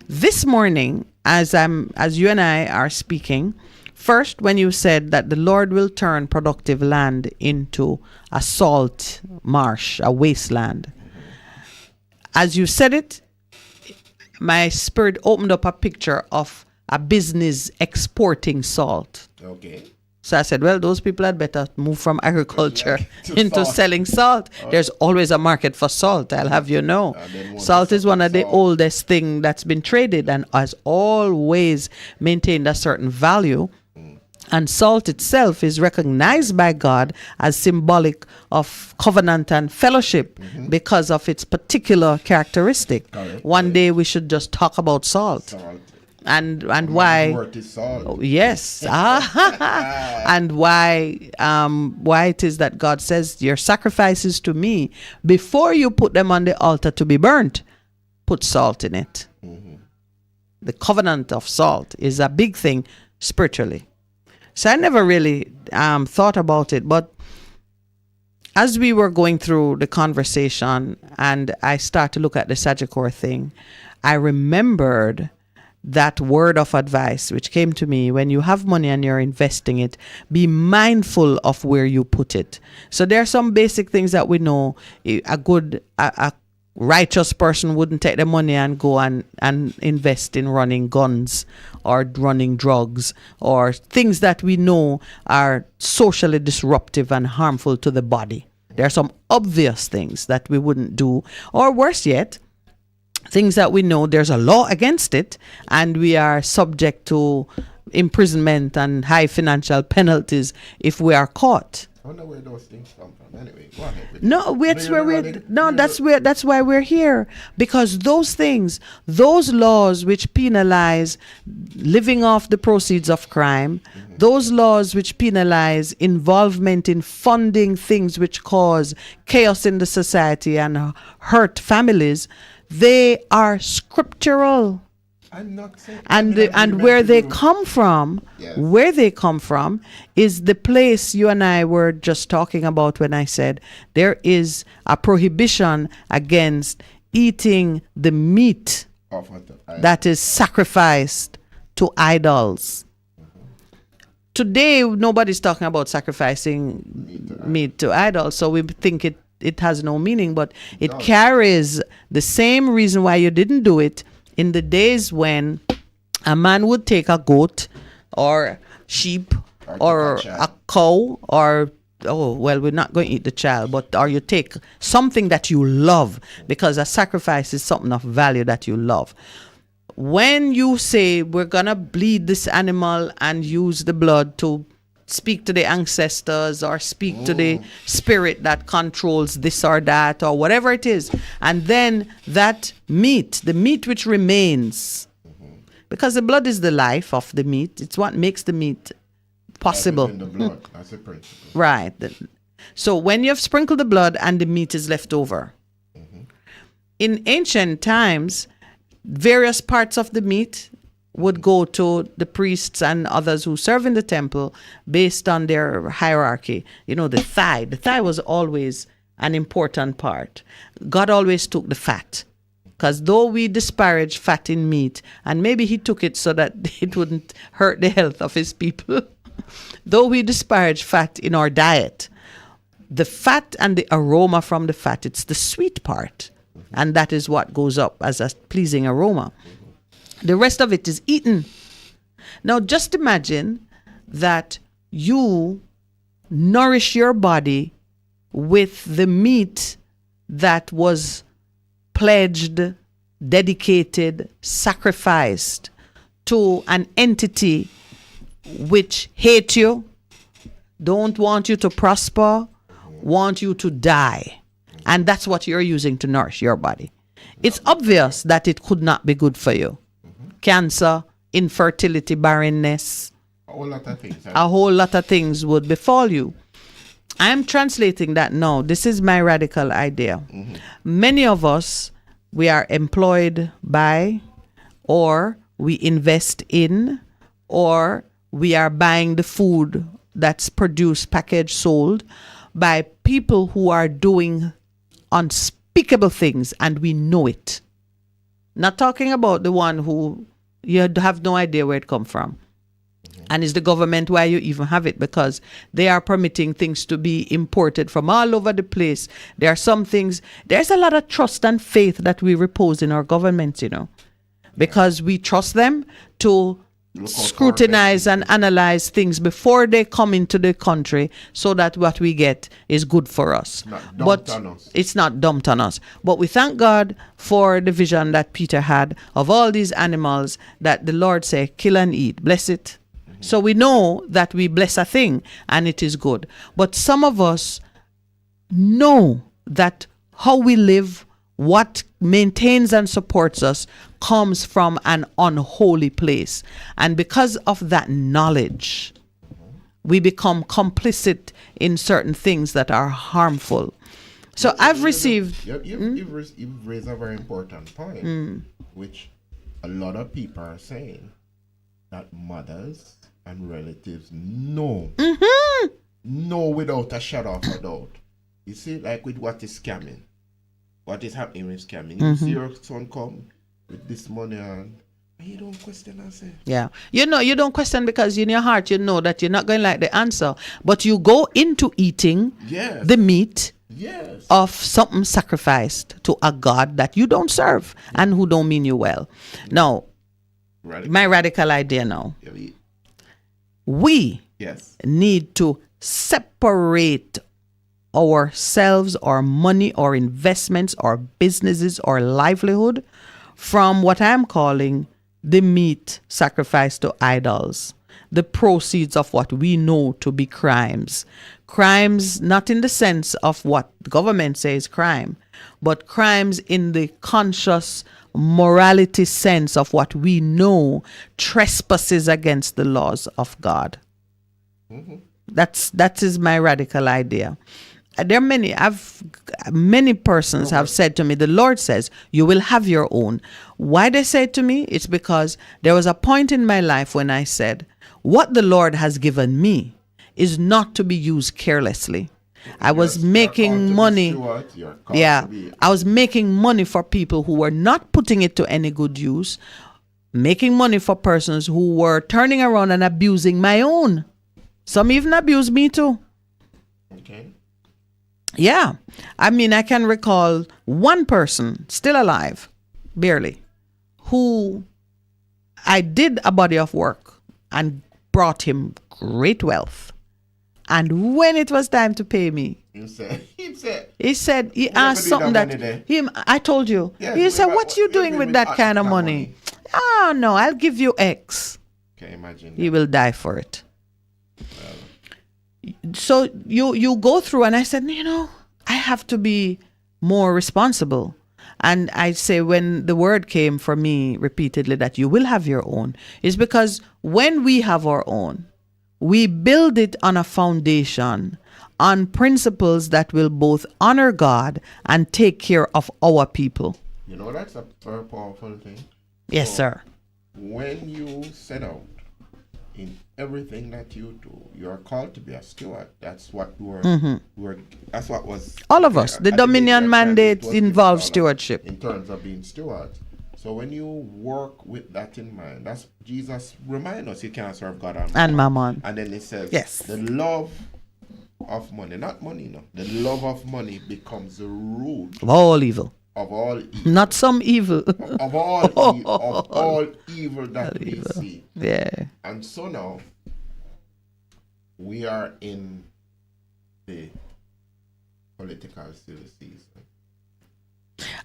This morning, as you and I are speaking, first, when you said that the Lord will turn productive land into a salt marsh, a wasteland, as you said it, my spirit opened up a picture of a business exporting salt. Okay. So I said, well, those people had better move from agriculture into selling salt. There's always a market for salt, I'll have you know. Salt is one of the oldest things that's been traded and has always maintained a certain value. And salt itself is recognized by God as symbolic of covenant and fellowship because of its particular characteristic. One day we should just talk about salt. And why? Yes. And why it is that God says your sacrifices to me, before you put them on the altar to be burnt, put salt in it. The covenant of salt is a big thing spiritually. So I never really thought about it, but as we were going through the conversation and I started to look at the Sagicor thing, I remembered that word of advice which came to me: when you have money and you're investing it, be mindful of where you put it. So there are some basic things that we know. A righteous person wouldn't take the money and go and invest in running guns or running drugs or things that we know are socially disruptive and harmful to the body. There are some obvious things that we wouldn't do, or worse yet, things that we know there's a law against it and we are subject to imprisonment and high financial penalties if we are caught. wonder where those things come from. Anyway, go ahead. No, that's why we're here. Because those things, those laws which penalize living off the proceeds of crime, those laws which penalize involvement in funding things which cause chaos in the society and hurt families, they are scriptural. I'm not saying. And where they come from, is the place you and I were just talking about when I said there is a prohibition against eating the meat that is sacrificed to idols. Today, nobody's talking about sacrificing meat to idols, so we think it has no meaning, but it carries the same reason why you didn't do it in the days when a man would take a goat or sheep or a cow or, we're not going to eat the child, or you take something that you love, because a sacrifice is something of value that you love. When you say we're going to bleed this animal and use the blood to speak to the ancestors or speak to the spirit that controls this or that or whatever it is, and then that meat, the meat which remains, because the blood is the life of the meat, it's what makes the meat possible. The blood, that's a principle. Right. So when you have sprinkled the blood and the meat is left over, in ancient times, various parts of the meat would go to the priests and others who serve in the temple based on their hierarchy. You know, the thigh. The thigh was always an important part. God always took the fat, because though we disparage fat in meat, and maybe he took it so that it wouldn't hurt the health of his people, though we disparage fat in our diet, the fat and the aroma from the fat, it's the sweet part. And that is what goes up as a pleasing aroma. The rest of it is eaten. Now, just imagine that you nourish your body with the meat that was pledged, dedicated, sacrificed to an entity which hate you, don't want you to prosper, want you to die. And that's what you're using to nourish your body. It's obvious that it could not be good for you. Cancer, infertility, barrenness, a whole lot of things would befall you. I am translating that now. This is my radical idea. Many of us, we are employed by, or we invest in, or we are buying the food that's produced, packaged, sold by people who are doing unspeakable things, and we know it. Not talking about the one who you have no idea where it come from. And it's the government why you even have it, because they are permitting things to be imported from all over the place. There are some things, there's a lot of trust and faith that we repose in our government, you know, because we trust them to scrutinize and analyze things before they come into the country, so that what we get is good for us. It's not dumped on us. But we thank God for the vision that Peter had of all these animals that the Lord said, kill and eat, bless it. So we know that we bless a thing and it is good. But some of us know that how we live, what maintains and supports us, comes from an unholy place. And because of that knowledge, we become complicit in certain things that are harmful. So I've received... You've raised a very important point, which a lot of people are saying, that mothers and relatives know without a shadow of a doubt. You see, like with what is scamming. What is happening with scamming? You see your son come with this money and you don't question and say. Yeah. You know, you don't question because in your heart you know that you're not going to like the answer. But you go into eating the meat of something sacrificed to a God that you don't serve and who don't mean you well. Now, my radical idea now. We need to separate ourselves, our money, our investments, our businesses, our livelihood from what I'm calling the meat sacrificed to idols. the proceeds of what we know to be crimes. Crimes not in the sense of what the government says crime, but crimes in the conscious morality sense of what we know trespasses against the laws of God. That is my radical idea. There are many persons have said to me, the Lord says, you will have your own. Why they say it to me? It's because there was a point in my life when I said, what the Lord has given me is not to be used carelessly. I was making money. I was making money for people who were not putting it to any good use, making money for persons who were turning around and abusing my own. Some even abused me too. Okay. Yeah. I mean, I can recall one person still alive, barely, who I did a body of work and brought him great wealth. And when it was time to pay me, he asked something that I told you. Yes, he said, what you doing with that kind of money? Oh, no, I'll give you X. Okay, imagine He will die for it. So you go through, and I said, I have to be more responsible. And I say, when the word came for me repeatedly that you will have your own, is because when we have our own, we build it on a foundation, on principles that will both honor God and take care of our people. That's a very powerful thing. Yes, sir. When you set out in everything that you do, you are called to be a steward. That's what that's what was all of us. The Dominion mandate involves stewardship. In terms of being stewards. So when you work with that in mind, that's Jesus remind us you can't serve God and mammon. And then it says, yes, the love of money, not money, no. The love of money becomes the root of all evil. Of all evil. Not some evil. Of all evil that we see. Yeah. And so now we are in the political season.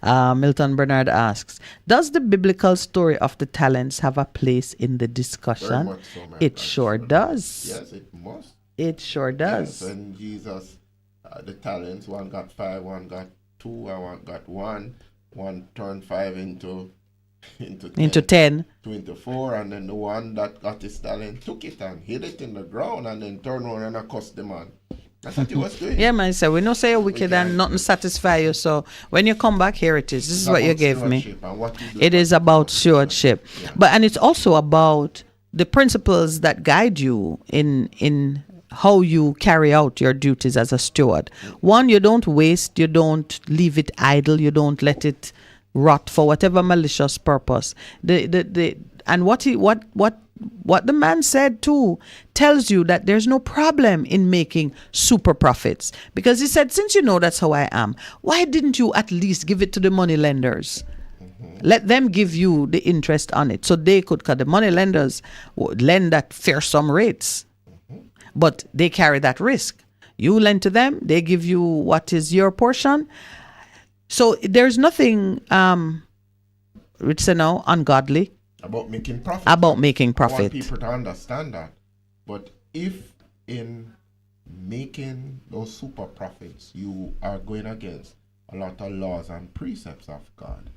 Milton Bernard asks, does the biblical story of the talents have a place in the discussion? Very much so, it sure does. Yes, it must. It sure does. Yes, when Jesus, the talents, one got 5, one got 2, and one got 1. One turned 5 into 10. 2 into 4, and then the one that got his talent took it and hid it in the ground and then turned around and accosted the man. That's what he was doing. Yeah, man. So we don't say you're wicked and nothing satisfy you. So when you come back, here it is. This is what you gave me. It is about stewardship. Yeah. And it's also about the principles that guide you in how you carry out your duties as a steward. One, you don't waste, you don't leave it idle, you don't let it rot for whatever malicious purpose. And what the man said too tells you that there's no problem in making super profits, because he said, since you know that's how I am, why didn't you at least give it to the money lenders? Let them give you the interest on it, so they could, because the money lenders would lend at fearsome rates, but they carry that risk. You lend to them, they give you what is your portion. So there's nothing ungodly about making profit. I want people to understand that. But if in making those super profits you are going against a lot of laws and precepts of God,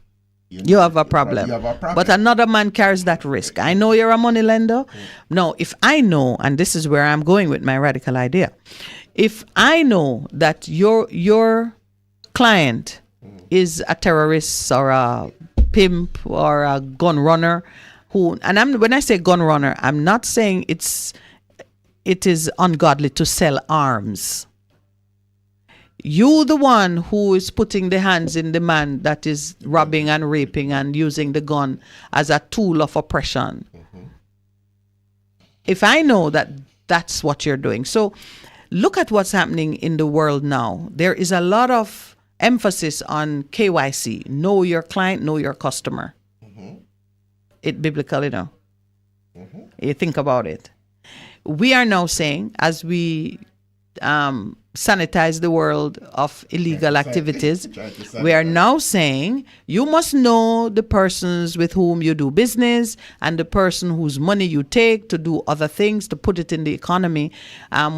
you have a problem. But another man carries that risk. I know you're a money lender. No, if I know, and this is where I'm going with my radical idea, if I know that your client is a terrorist or a pimp or a gun runner, when I say gun runner, I'm not saying it is ungodly to sell arms. You, the one who is putting the hands in the man that is robbing and raping and using the gun as a tool of oppression. If I know that that's what you're doing. So look at what's happening in the world now. There is a lot of emphasis on KYC. Know your client, know your customer. It biblical, You think about it. We are now saying, as we sanitize the world of illegal activities. We are now saying you must know the persons with whom you do business and the person whose money you take to do other things, to put it in the economy.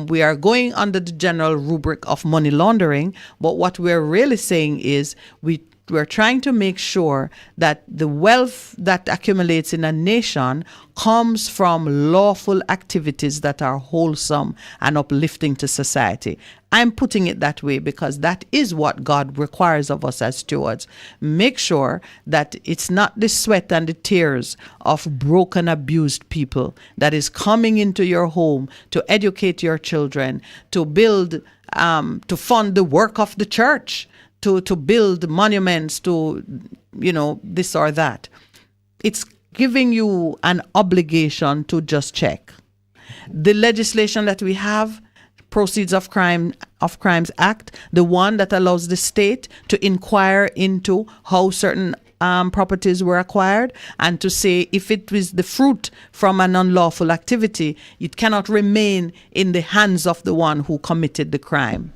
We are going under the general rubric of money laundering, but what we're really saying is we're trying to make sure that the wealth that accumulates in a nation comes from lawful activities that are wholesome and uplifting to society. I'm putting it that way because that is what God requires of us as stewards. Make sure that it's not the sweat and the tears of broken, abused people that is coming into your home to educate your children, to build, to fund the work of the church, to build monuments, to, this or that. It's giving you an obligation to just check. The legislation that we have, Proceeds of Crimes Act, the one that allows the state to inquire into how certain properties were acquired and to say if it was the fruit from an unlawful activity, it cannot remain in the hands of the one who committed the crime.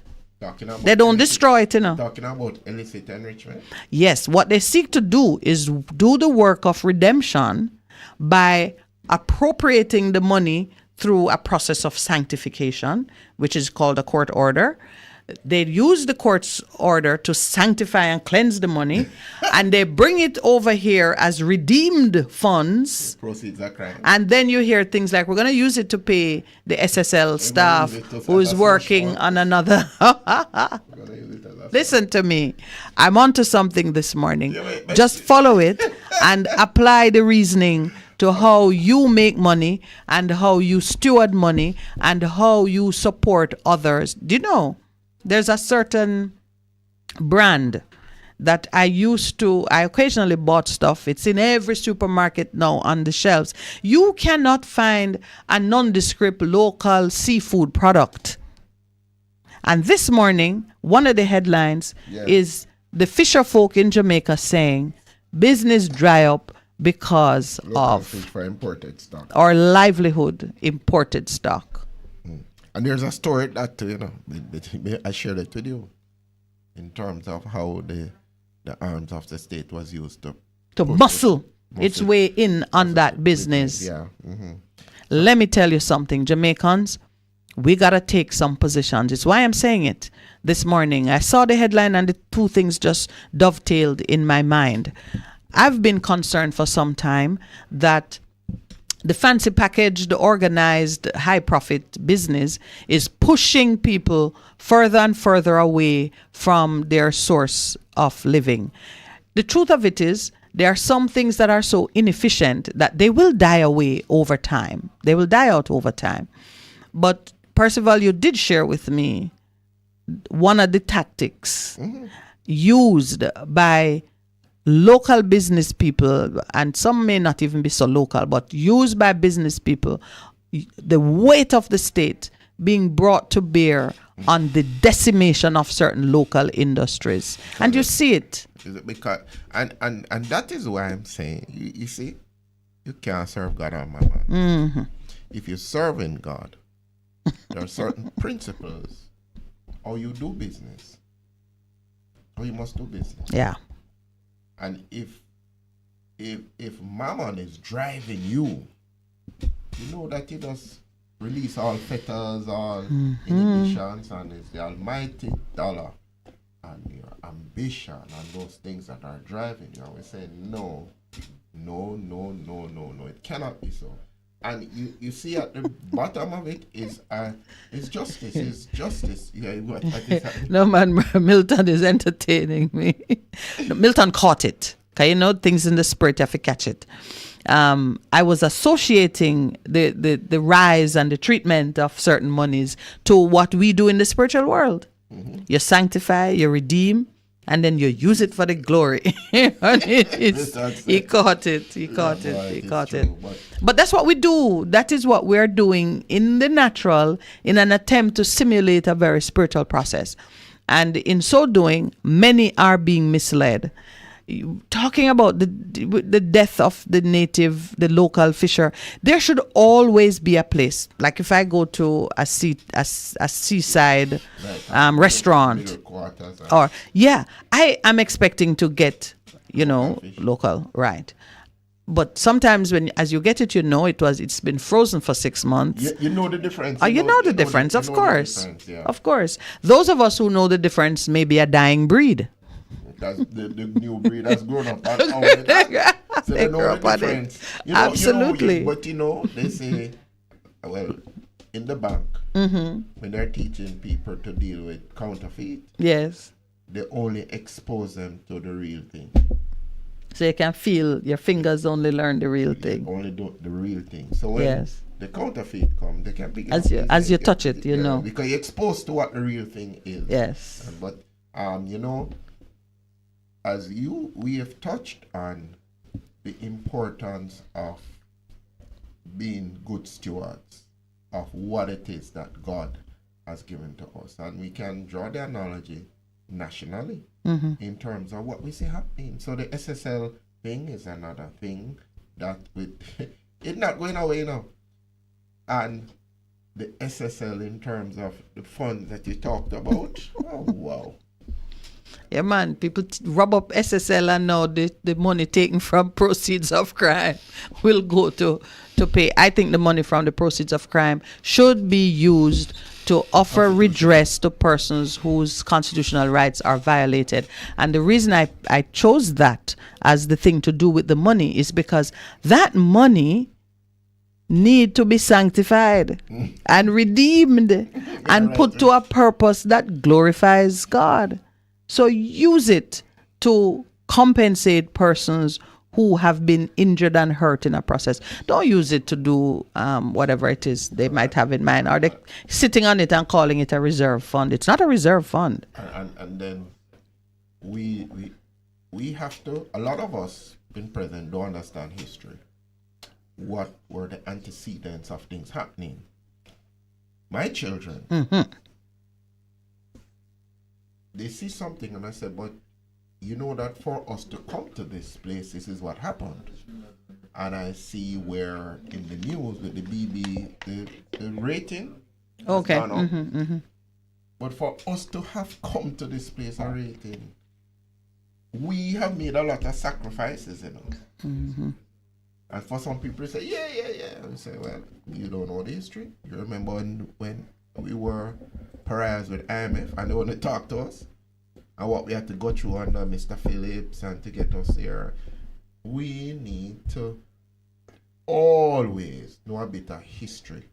They don't destroy it, Talking about illicit enrichment? Yes, what they seek to do is do the work of redemption by appropriating the money through a process of sanctification, which is called a court order. They use the court's order to sanctify and cleanse the money, and they bring it over here as redeemed funds. Proceeds of crime. And then you hear things like, we're going to use it to pay the SSL staff who is working on another. Listen to me. I'm onto something this morning. Just follow it and apply the reasoning to how you make money and how you steward money and how you support others. Do you know? There's a certain brand that I occasionally bought stuff. It's in every supermarket now on the shelves. You cannot find a nondescript local seafood product. And this morning, one of the headlines is the fisher folk in Jamaica saying, business dry up because of for imported stock. Our livelihood, imported stock. And there's a story that, I shared it with you in terms of how the arms of the state was used to muscle its way in on that business. Yeah. Mm-hmm. Let me tell you something, Jamaicans, we got to take some positions. It's why I'm saying it this morning. I saw the headline and the two things just dovetailed in my mind. I've been concerned for some time that the fancy package, the organized high profit business is pushing people further and further away from their source of living. The truth of it is, there are some things that are so inefficient that they will die away over time. They will die out over time. But Percival, you did share with me one of the tactics used by local business people, and some may not even be so local, but used by business people, the weight of the state being brought to bear on the decimation of certain local industries. And you see it. Because, and that is why I'm saying, you see, you can't serve God on mammon. Mm-hmm. If you're serving God, there are certain principles how you do business, how you must do business. Yeah. And if mammon is driving you, you know that he does release all fetters, all inhibitions, and it's the almighty dollar and your ambition and those things that are driving you. And we say no, it cannot be so. And you see at the bottom of it is justice. Is justice. Yeah, no man, Milton is entertaining me. Milton caught it. Okay, you know things in the spirit, you have to catch it. I was associating the rise and the treatment of certain monies to what we do in the spiritual world. Mm-hmm. You sanctify, you redeem, and then you use it for the glory. He caught it. But that's what we do. That is what we're doing in the natural in an attempt to simulate a very spiritual process. And in so doing, many are being misled. talking about the death of the local fisher, there should always be a place. Like if I go to a seaside restaurant, or I am expecting to get, local, right? But sometimes as you get it, it's been frozen for 6 months. You know the difference. You know the difference, of course. Of course. Those of us who know the difference may be a dying breed. That's the new breed has grown up on that. So they know the difference. Absolutely. But they say, well, in the bank, when they're teaching people to deal with counterfeit, yes, they only expose them to the real thing. So you can feel your fingers only learn the real thing. Only do the real thing. So when the counterfeit come, they can begin as you touch it, because you're exposed to what the real thing is. Yes. But as we have touched on the importance of being good stewards of what it is that God has given to us, and we can draw the analogy nationally in terms of what we see happening. So the SSL thing is another thing that it's not going away now. And the SSL in terms of the funds that you talked about, oh wow. Yeah, man, people rub up SSL and now the money taken from proceeds of crime will go to pay. I think the money from the proceeds of crime should be used to offer redress to persons whose constitutional rights are violated. And the reason I chose that as the thing to do with the money is because that money need to be sanctified and redeemed and put to a purpose that glorifies God. So use it to compensate persons who have been injured and hurt in a process. Don't use it to do whatever it is they might have in mind. Or they sitting on it and calling it a reserve fund. It's not a reserve fund. And then we have to, a lot of us in present don't understand history. What were the antecedents of things happening? My children, they see something and I said, but you know that for us to come to this place, this is what happened. And I see where in the news with the the rating has gone up. But for us to have come to this place of rating, we have made a lot of sacrifices, And for some people say, yeah. And say, well, you don't know the history. You remember when we were pariahs with IMF and they want to talk to us? And what we had to go through under Mr. Phillips and to get us there. We need to always know a bit of history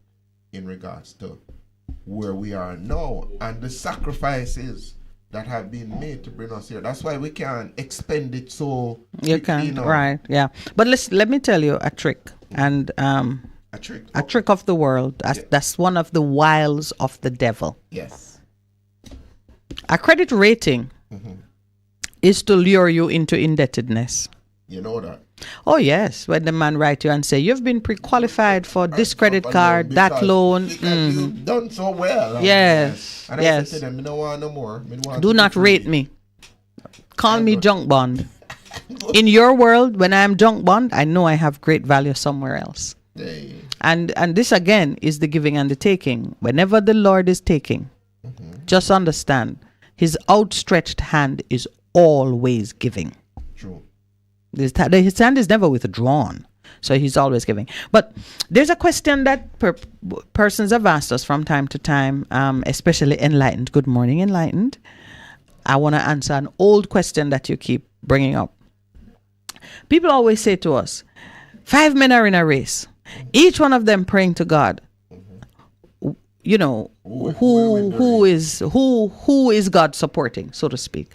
in regards to where we are now and the sacrifices that have been made to bring us here. That's why we can't expend it so you can't, right? Yeah. But let me tell you a trick, and a trick of the world. That's one of the wiles of the devil. Yes. A credit rating is to lure you into indebtedness. You know that? Oh, yes. When the man write you and say, you've been pre-qualified for this credit card, that loan. You've done so well. Yes. And I said to them, I don't want no more. Do not rate me. Call me junk bond. In your world, when I am junk bond, I know I have great value somewhere else. Hey. And this again is the giving and the taking. Whenever the Lord is taking, just understand, his outstretched hand is always giving. True. His hand is never withdrawn. So he's always giving. But there's a question that persons have asked us from time to time, especially Enlightened. Good morning, Enlightened. I want to answer an old question that you keep bringing up. People always say to us, 5 men are in a race, each one of them praying to God. You know, who is God supporting, so to speak.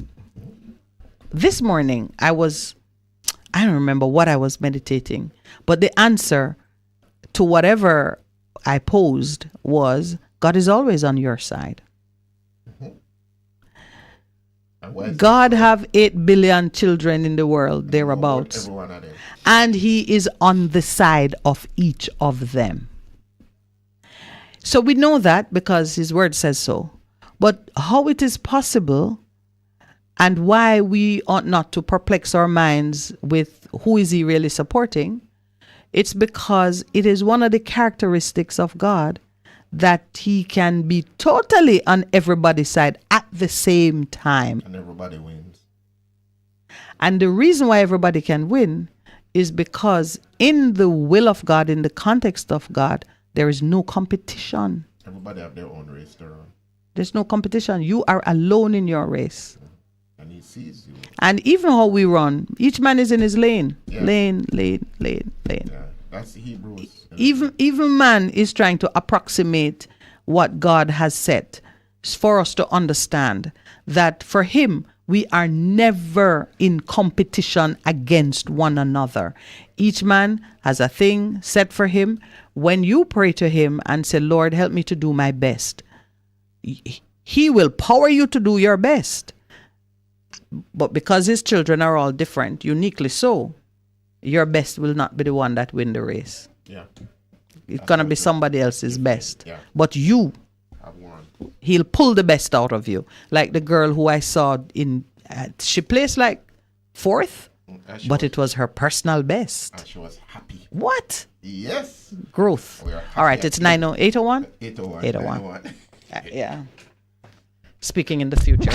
This morning, I don't remember what I was meditating, but the answer to whatever I posed was, God is always on your side. God have 8 billion children in the world, thereabouts. And he is on the side of each of them. So we know that because his word says so. But how it is possible And why we ought not to perplex our minds with who is he really supporting, it's because it is one of the characteristics of God that he can be totally on everybody's side at the same time. And everybody wins. And the reason why everybody can win is because in the will of God, in the context of God, there is no competition. Everybody have their own race to run. There's no competition. You are alone in your race. And he sees you. And even how we run, each man is in his lane. Yeah. Lane. Yeah, that's the Hebrews. Even man is trying to approximate what God has set for us to understand that for him, we are never in competition against one another. Each man has a thing set for him. When you pray to him and say, Lord, help me to do my best, he will power you to do your best. But because his children are all different, uniquely so, your best will not be the one that win the race. Yeah. It's going to be somebody else's best. Yeah. But you, he'll pull the best out of you. Like the girl who I saw she placed like 4th, but it was her personal best. And she was happy. What? Yes. Growth. All right, it's 801? 801. 801. Yeah. Speaking in the future.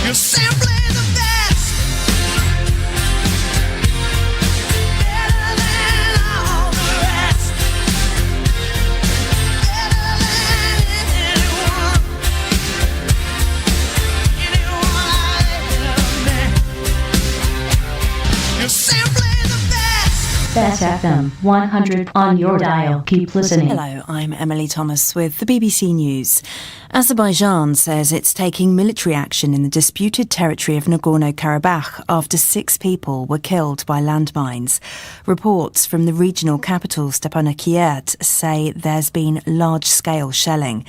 You're simply the best. Better than all the rest. Better than anyone. Anyone I've ever met. You're simply the best. Bess FM 100 on your dial. Keep listening. Hello, I'm Emily Thomas with the BBC News. Azerbaijan says it's taking military action in the disputed territory of Nagorno-Karabakh after 6 people were killed by landmines. Reports from the regional capital Stepanakert say there's been large-scale shelling.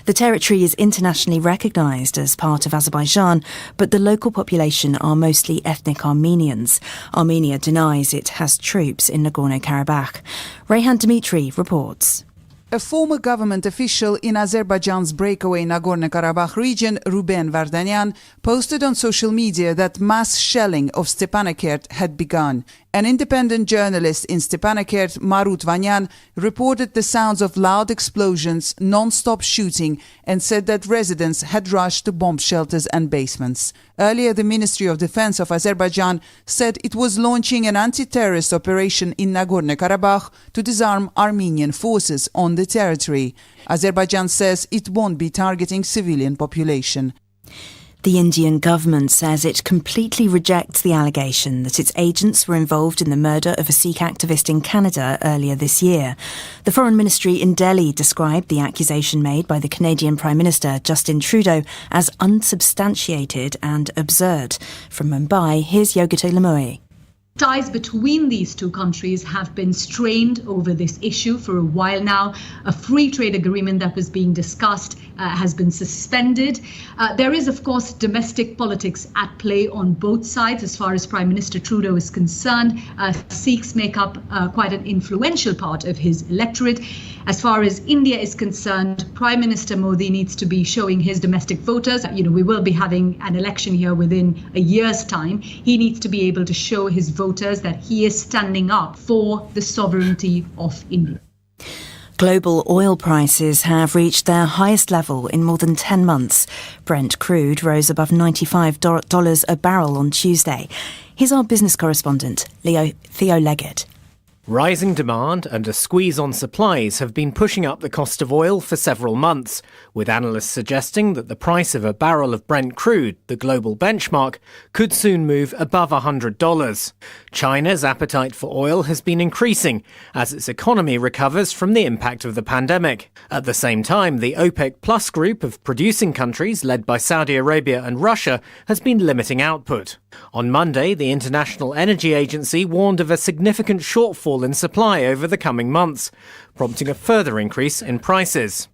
The territory is internationally recognised as part of Azerbaijan, but the local population are mostly ethnic Armenians. Armenia denies it has troops in Nagorno-Karabakh. Rayhan Dmitry reports. A former government official in Azerbaijan's breakaway Nagorno-Karabakh region, Ruben Vardanyan, posted on social media that mass shelling of Stepanakert had begun. An independent journalist in Stepanakert, Marut Vanyan, reported the sounds of loud explosions, non-stop shooting, and said that residents had rushed to bomb shelters and basements. Earlier, the Ministry of Defense of Azerbaijan said it was launching an anti-terrorist operation in Nagorno-Karabakh to disarm Armenian forces on the territory. Azerbaijan says it won't be targeting civilian population. The Indian government says it completely rejects the allegation that its agents were involved in the murder of a Sikh activist in Canada earlier this year. The Foreign Ministry in Delhi described the accusation made by the Canadian Prime Minister Justin Trudeau as unsubstantiated and absurd. From Mumbai, here's Yogita Lamoe. Ties between these two countries have been strained over this issue for a while now. A free trade agreement that was being discussed has been suspended. There is, of course, domestic politics at play on both sides as far as Prime Minister Trudeau is concerned. Sikhs make up quite an influential part of his electorate. As far as India is concerned, Prime Minister Modi needs to be showing his domestic voters. We will be having an election here within a year's time. He needs to be able to show his voters that he is standing up for the sovereignty of India. Global oil prices have reached their highest level in more than 10 months. Brent crude rose above $95 a barrel on Tuesday. Here's our business correspondent, Theo Leggett. Rising demand and a squeeze on supplies have been pushing up the cost of oil for several months, with analysts suggesting that the price of a barrel of Brent crude, the global benchmark, could soon move above $100. China's appetite for oil has been increasing as its economy recovers from the impact of the pandemic. At the same time, the OPEC Plus group of producing countries, led by Saudi Arabia and Russia, has been limiting output. On Monday, the International Energy Agency warned of a significant shortfall in supply over the coming months, prompting a further increase in prices.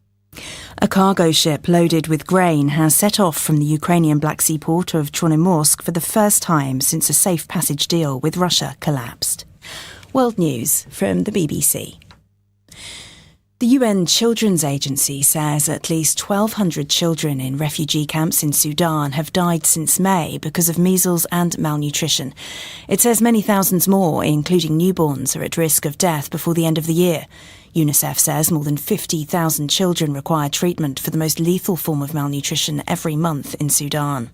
A cargo ship loaded with grain has set off from the Ukrainian Black Sea port of Chornomorsk for the first time since a safe passage deal with Russia collapsed. World News from the BBC. The UN Children's Agency says at least 1,200 children in refugee camps in Sudan have died since May because of measles and malnutrition. It says many thousands more, including newborns, are at risk of death before the end of the year. UNICEF says more than 50,000 children require treatment for the most lethal form of malnutrition every month in Sudan.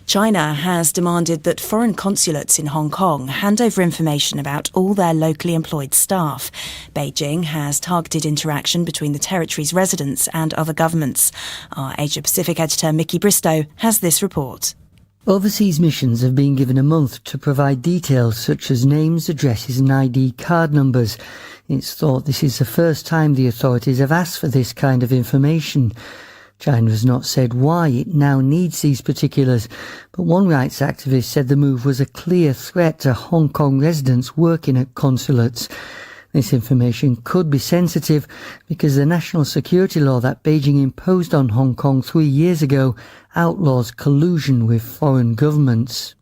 China has demanded that foreign consulates in Hong Kong hand over information about all their locally employed staff. Beijing has targeted interaction between the territory's residents and other governments. Our Asia-Pacific editor Mickey Bristow has this report. Overseas missions have been given a month to provide details such as names, addresses and ID card numbers. It's thought this is the first time the authorities have asked for this kind of information. China has not said why it now needs these particulars, but one rights activist said the move was a clear threat to Hong Kong residents working at consulates. This information could be sensitive because the national security law that Beijing imposed on Hong Kong 3 years ago outlaws collusion with foreign governments.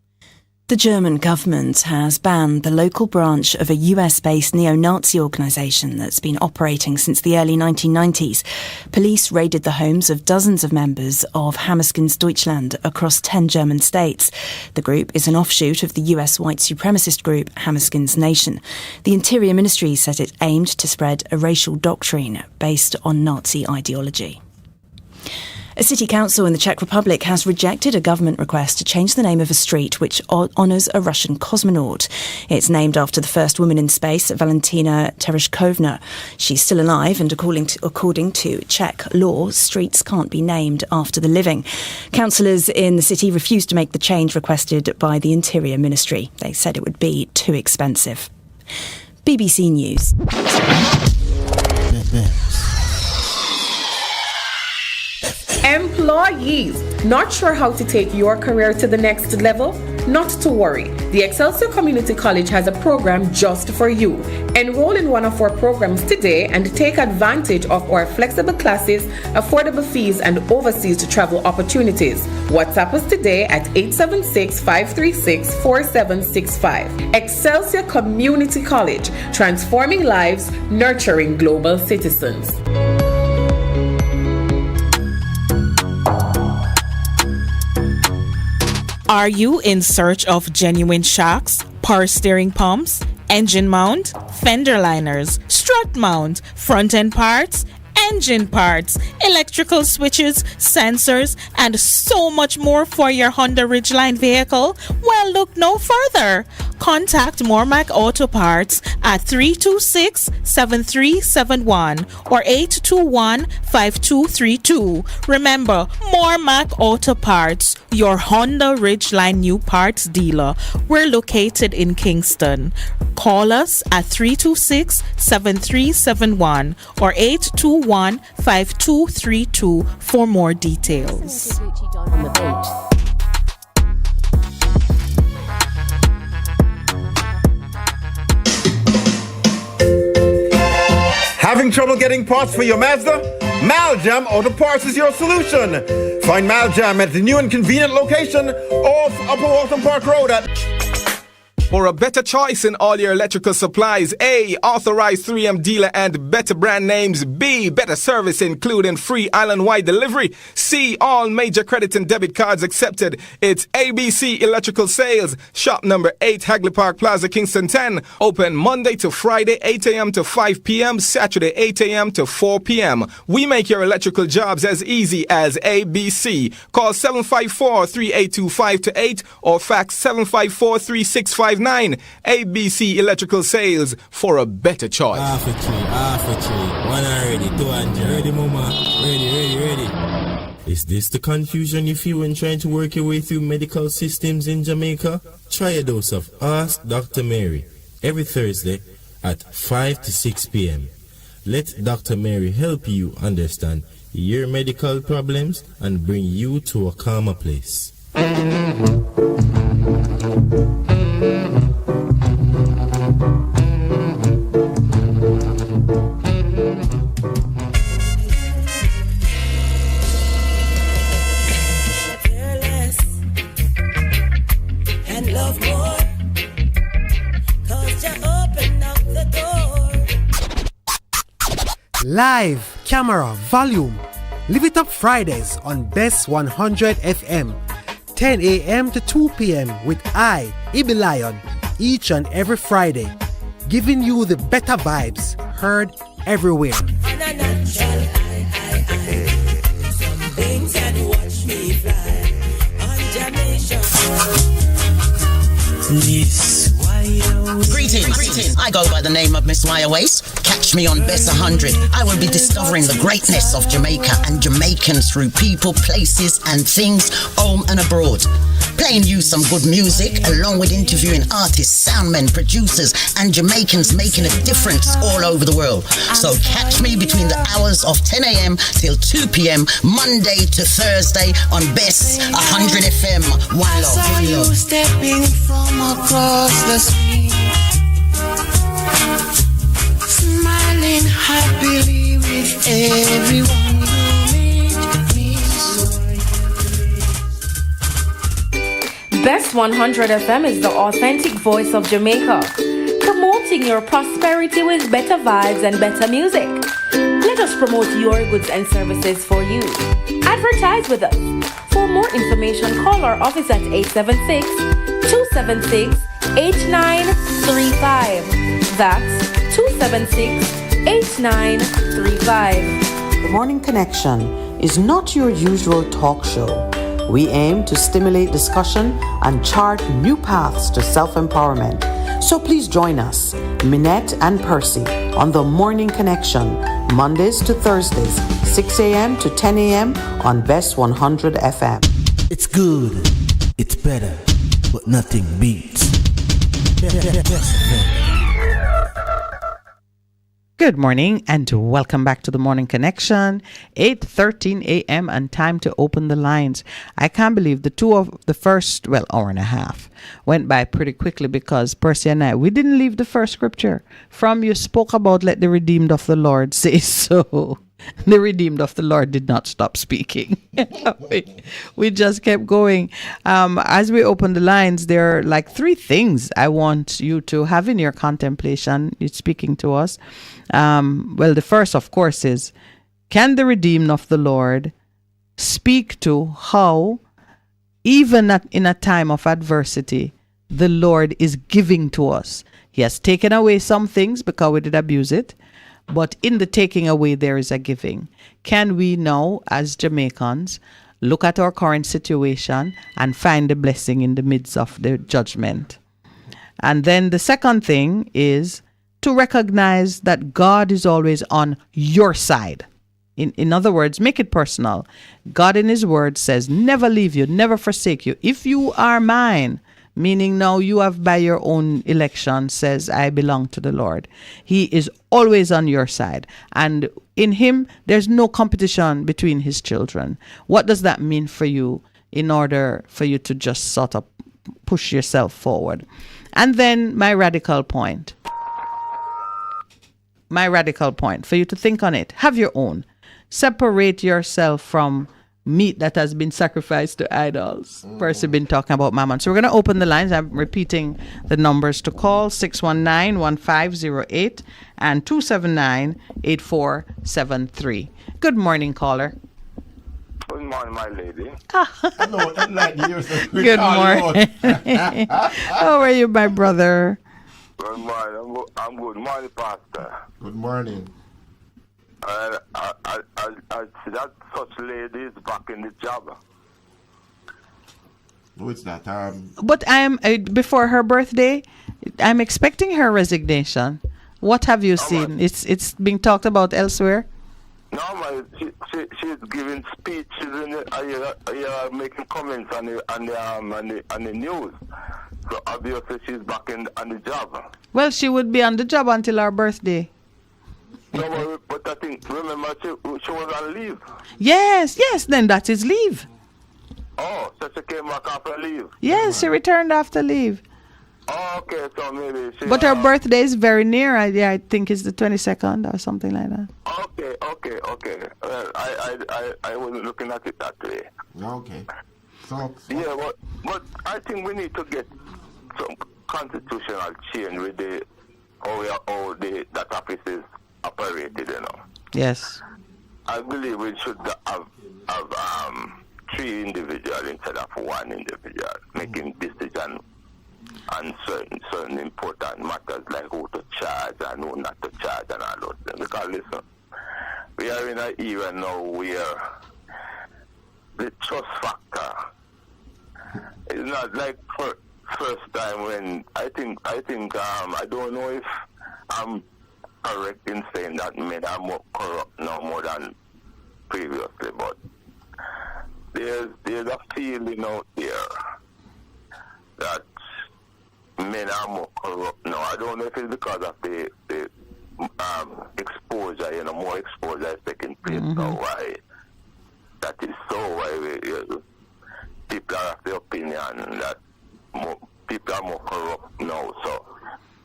The German government has banned the local branch of a US-based neo-Nazi organisation that's been operating since the early 1990s. Police raided the homes of dozens of members of Hammerskins Deutschland across 10 German states. The group is an offshoot of the US white supremacist group Hammerskins Nation. The Interior Ministry said it aimed to spread a racial doctrine based on Nazi ideology. A city council in the Czech Republic has rejected a government request to change the name of a street which honours a Russian cosmonaut. It's named after the first woman in space, Valentina Tereshkovna. She's still alive, and according to Czech law, streets can't be named after the living. Councillors in the city refused to make the change requested by the Interior Ministry. They said it would be too expensive. BBC News. Employees, not sure how to take your career to the next level? Not to worry. The Excelsior Community College has a program just for you. Enroll in one of our programs today and take advantage of our flexible classes, affordable fees and overseas travel opportunities. WhatsApp us today at 876-536-4765. Excelsior Community College, transforming lives, nurturing global citizens. Are you in search of genuine shocks, power steering pumps, engine mount, fender liners, strut mount, front end parts, engine parts, electrical switches, sensors, and so much more for your Honda Ridgeline vehicle? Well, look no further. Contact Mormac Auto Parts at 326-7371 or 821-5232. Remember, Mormac Auto Parts, your Honda Ridgeline new parts dealer. We're located in Kingston. Call us at 326-7371 or 821-5232 for more details. Having trouble getting parts for your Mazda? Maljam Auto Parts is your solution. Find Maljam at the new and convenient location off Upper Waltham Park Road at... For a better choice in all your electrical supplies, A, authorized 3M dealer and better brand names. B, better service including free island-wide delivery. C, all major credit and debit cards accepted. It's ABC Electrical Sales. Shop number 8, Hagley Park Plaza, Kingston 10. Open Monday to Friday, 8 a.m. to 5 p.m. Saturday, 8 a.m. to 4 p.m. We make your electrical jobs as easy as ABC. Call 754-3825-8 or fax 754-3659. ABC Electrical Sales, for a better choice. Half a tree. One already, 200. Ready, mama? Ready. Is this the confusion you feel when trying to work your way through medical systems in Jamaica? Try a dose of Ask Dr. Mary every Thursday at 5 to 6 p.m. Let Dr. Mary help you understand your medical problems and bring you to a calmer place. Live, camera, volume. Live it up Fridays on Bess 100 FM. 10 a.m. to 2 p.m. with I, Ibi Lion, each and every Friday. Giving you the better vibes, heard everywhere. Greetings. I go by the name of Miss Wire Waste. Catch me on Bess 100. I will be discovering the greatness of Jamaica and Jamaicans through people, places and things home and abroad. Playing you some good music along with interviewing artists, soundmen, producers and Jamaicans making a difference all over the world. So catch me between the hours of 10 a.m. till 2 p.m. Monday to Thursday on Bess 100 FM. One love. I saw you stepping from across the street, smiling happily with everyone you meet. Best 100 FM is the authentic voice of Jamaica, promoting your prosperity with better vibes and better music. Let us promote your goods and services for you. Advertise with us. For more information, call our office at 876-276-8935. That's 276-8935. The Morning Connection is not your usual talk show. We aim to stimulate discussion and chart new paths to self-empowerment. So please join us, Minett and Percy, on The Morning Connection, Mondays to Thursdays, 6 a.m. to 10 a.m. on Bess 100 FM. It's good, it's better, but nothing beats. Good morning and welcome back to the Morning Connection, 8:13 a.m. and time to open the lines. I can't believe the first hour and a half went by pretty quickly because Percy and we didn't leave the first scripture. From you spoke about let the redeemed of the Lord say so. The redeemed of the Lord did not stop speaking. we just kept going. As we open the lines, there are like three things I want you to have in your contemplation. It's speaking to us. The first, of course, is can the redeemed of the Lord speak to how, even in a time of adversity, the Lord is giving to us. He has taken away some things because we did abuse it. But in the taking away, there is a giving. Can we now, as Jamaicans, look at our current situation and find the blessing in the midst of the judgment? And then the second thing is to recognize that God is always on your side. In other words, make it personal. God in his word says, never leave you, never forsake you. If you are mine, meaning now you have by your own election says, I belong to the Lord. He is always on your side. And in him, there's no competition between his children. What does that mean for you in order for you to just sort of push yourself forward? And then my radical point for you to think on it. Have your own. Separate yourself from meat that has been sacrificed to idols. Percy been talking about mammon. So we're going to open the lines. I'm repeating the numbers to call: 619-1508 and 279-8473. Good morning, caller. Good morning, my lady. Good morning. How are you, my brother? Good morning. I'm good morning, Pastor. Good morning. I see that such lady is back in the job. No, it's not. But I'm before her birthday, I'm expecting her resignation. What have you seen? It's being talked about elsewhere. No, she's giving speeches and making comments on the news. So obviously she's back on the job. Well, she would be on the job until our birthday. No, but I think, remember, she was on leave. Yes, then that is leave. Oh, so she came back after leave? Yes, she returned after leave. Oh, okay, so maybe she... But her birthday is very near. I think it's the 22nd or something like that. Okay. Well, I wasn't looking at it that way. Okay. So yeah, but I think we need to get some constitutional change with how that office is operated, Yes. I believe we should have 3 individuals instead of 1 individual making decisions on certain important matters like who to charge and who not to charge and all those things. Because listen, we are in an era now where the trust factor is not like first time when I think I don't know if I'm correct in saying that men are more corrupt now more than previously, but there's a feeling out there that men are more corrupt now. I don't know if it's because of the exposure, more exposure is taking place now. Why that is so? Why people are of the opinion that people are more corrupt now. So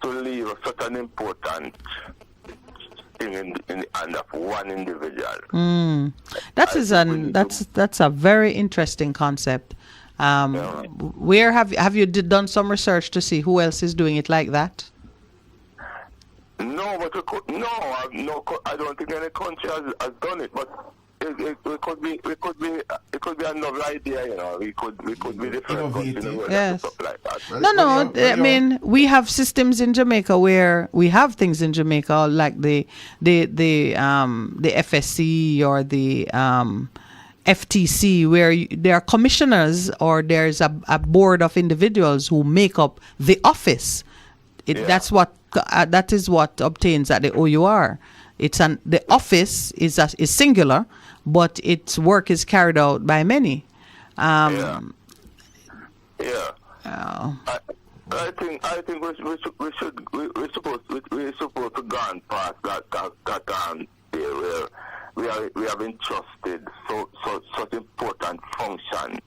to leave such an important thing in the hand of one individual. That's a very interesting concept. Where have you done some research to see who else is doing it like that? No, but I don't think any country has done it. But it could be another idea. We could be different countries. Yes. Like that. I mean, we have systems in Jamaica where we have things in Jamaica like the FSC or the FTC, where there are commissioners or there's a board of individuals who make up the office. That is what obtains at the OUR. The office is singular, but its work is carried out by many. I think we're supposed to go on past that where we have entrusted such important function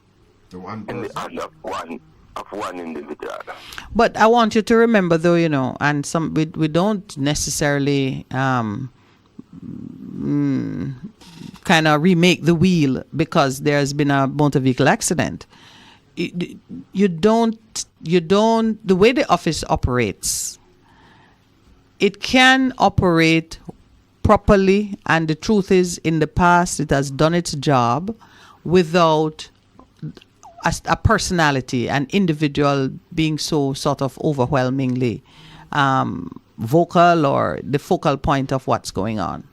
in the hand of one individual. But I want you to remember, though, and we don't necessarily kind of remake the wheel because there's been a motor vehicle accident. You don't. The way the office operates, it can operate properly, and the truth is, in the past, it has done its job without a personality, an individual being so sort of overwhelmingly vocal or the focal point of what's going on.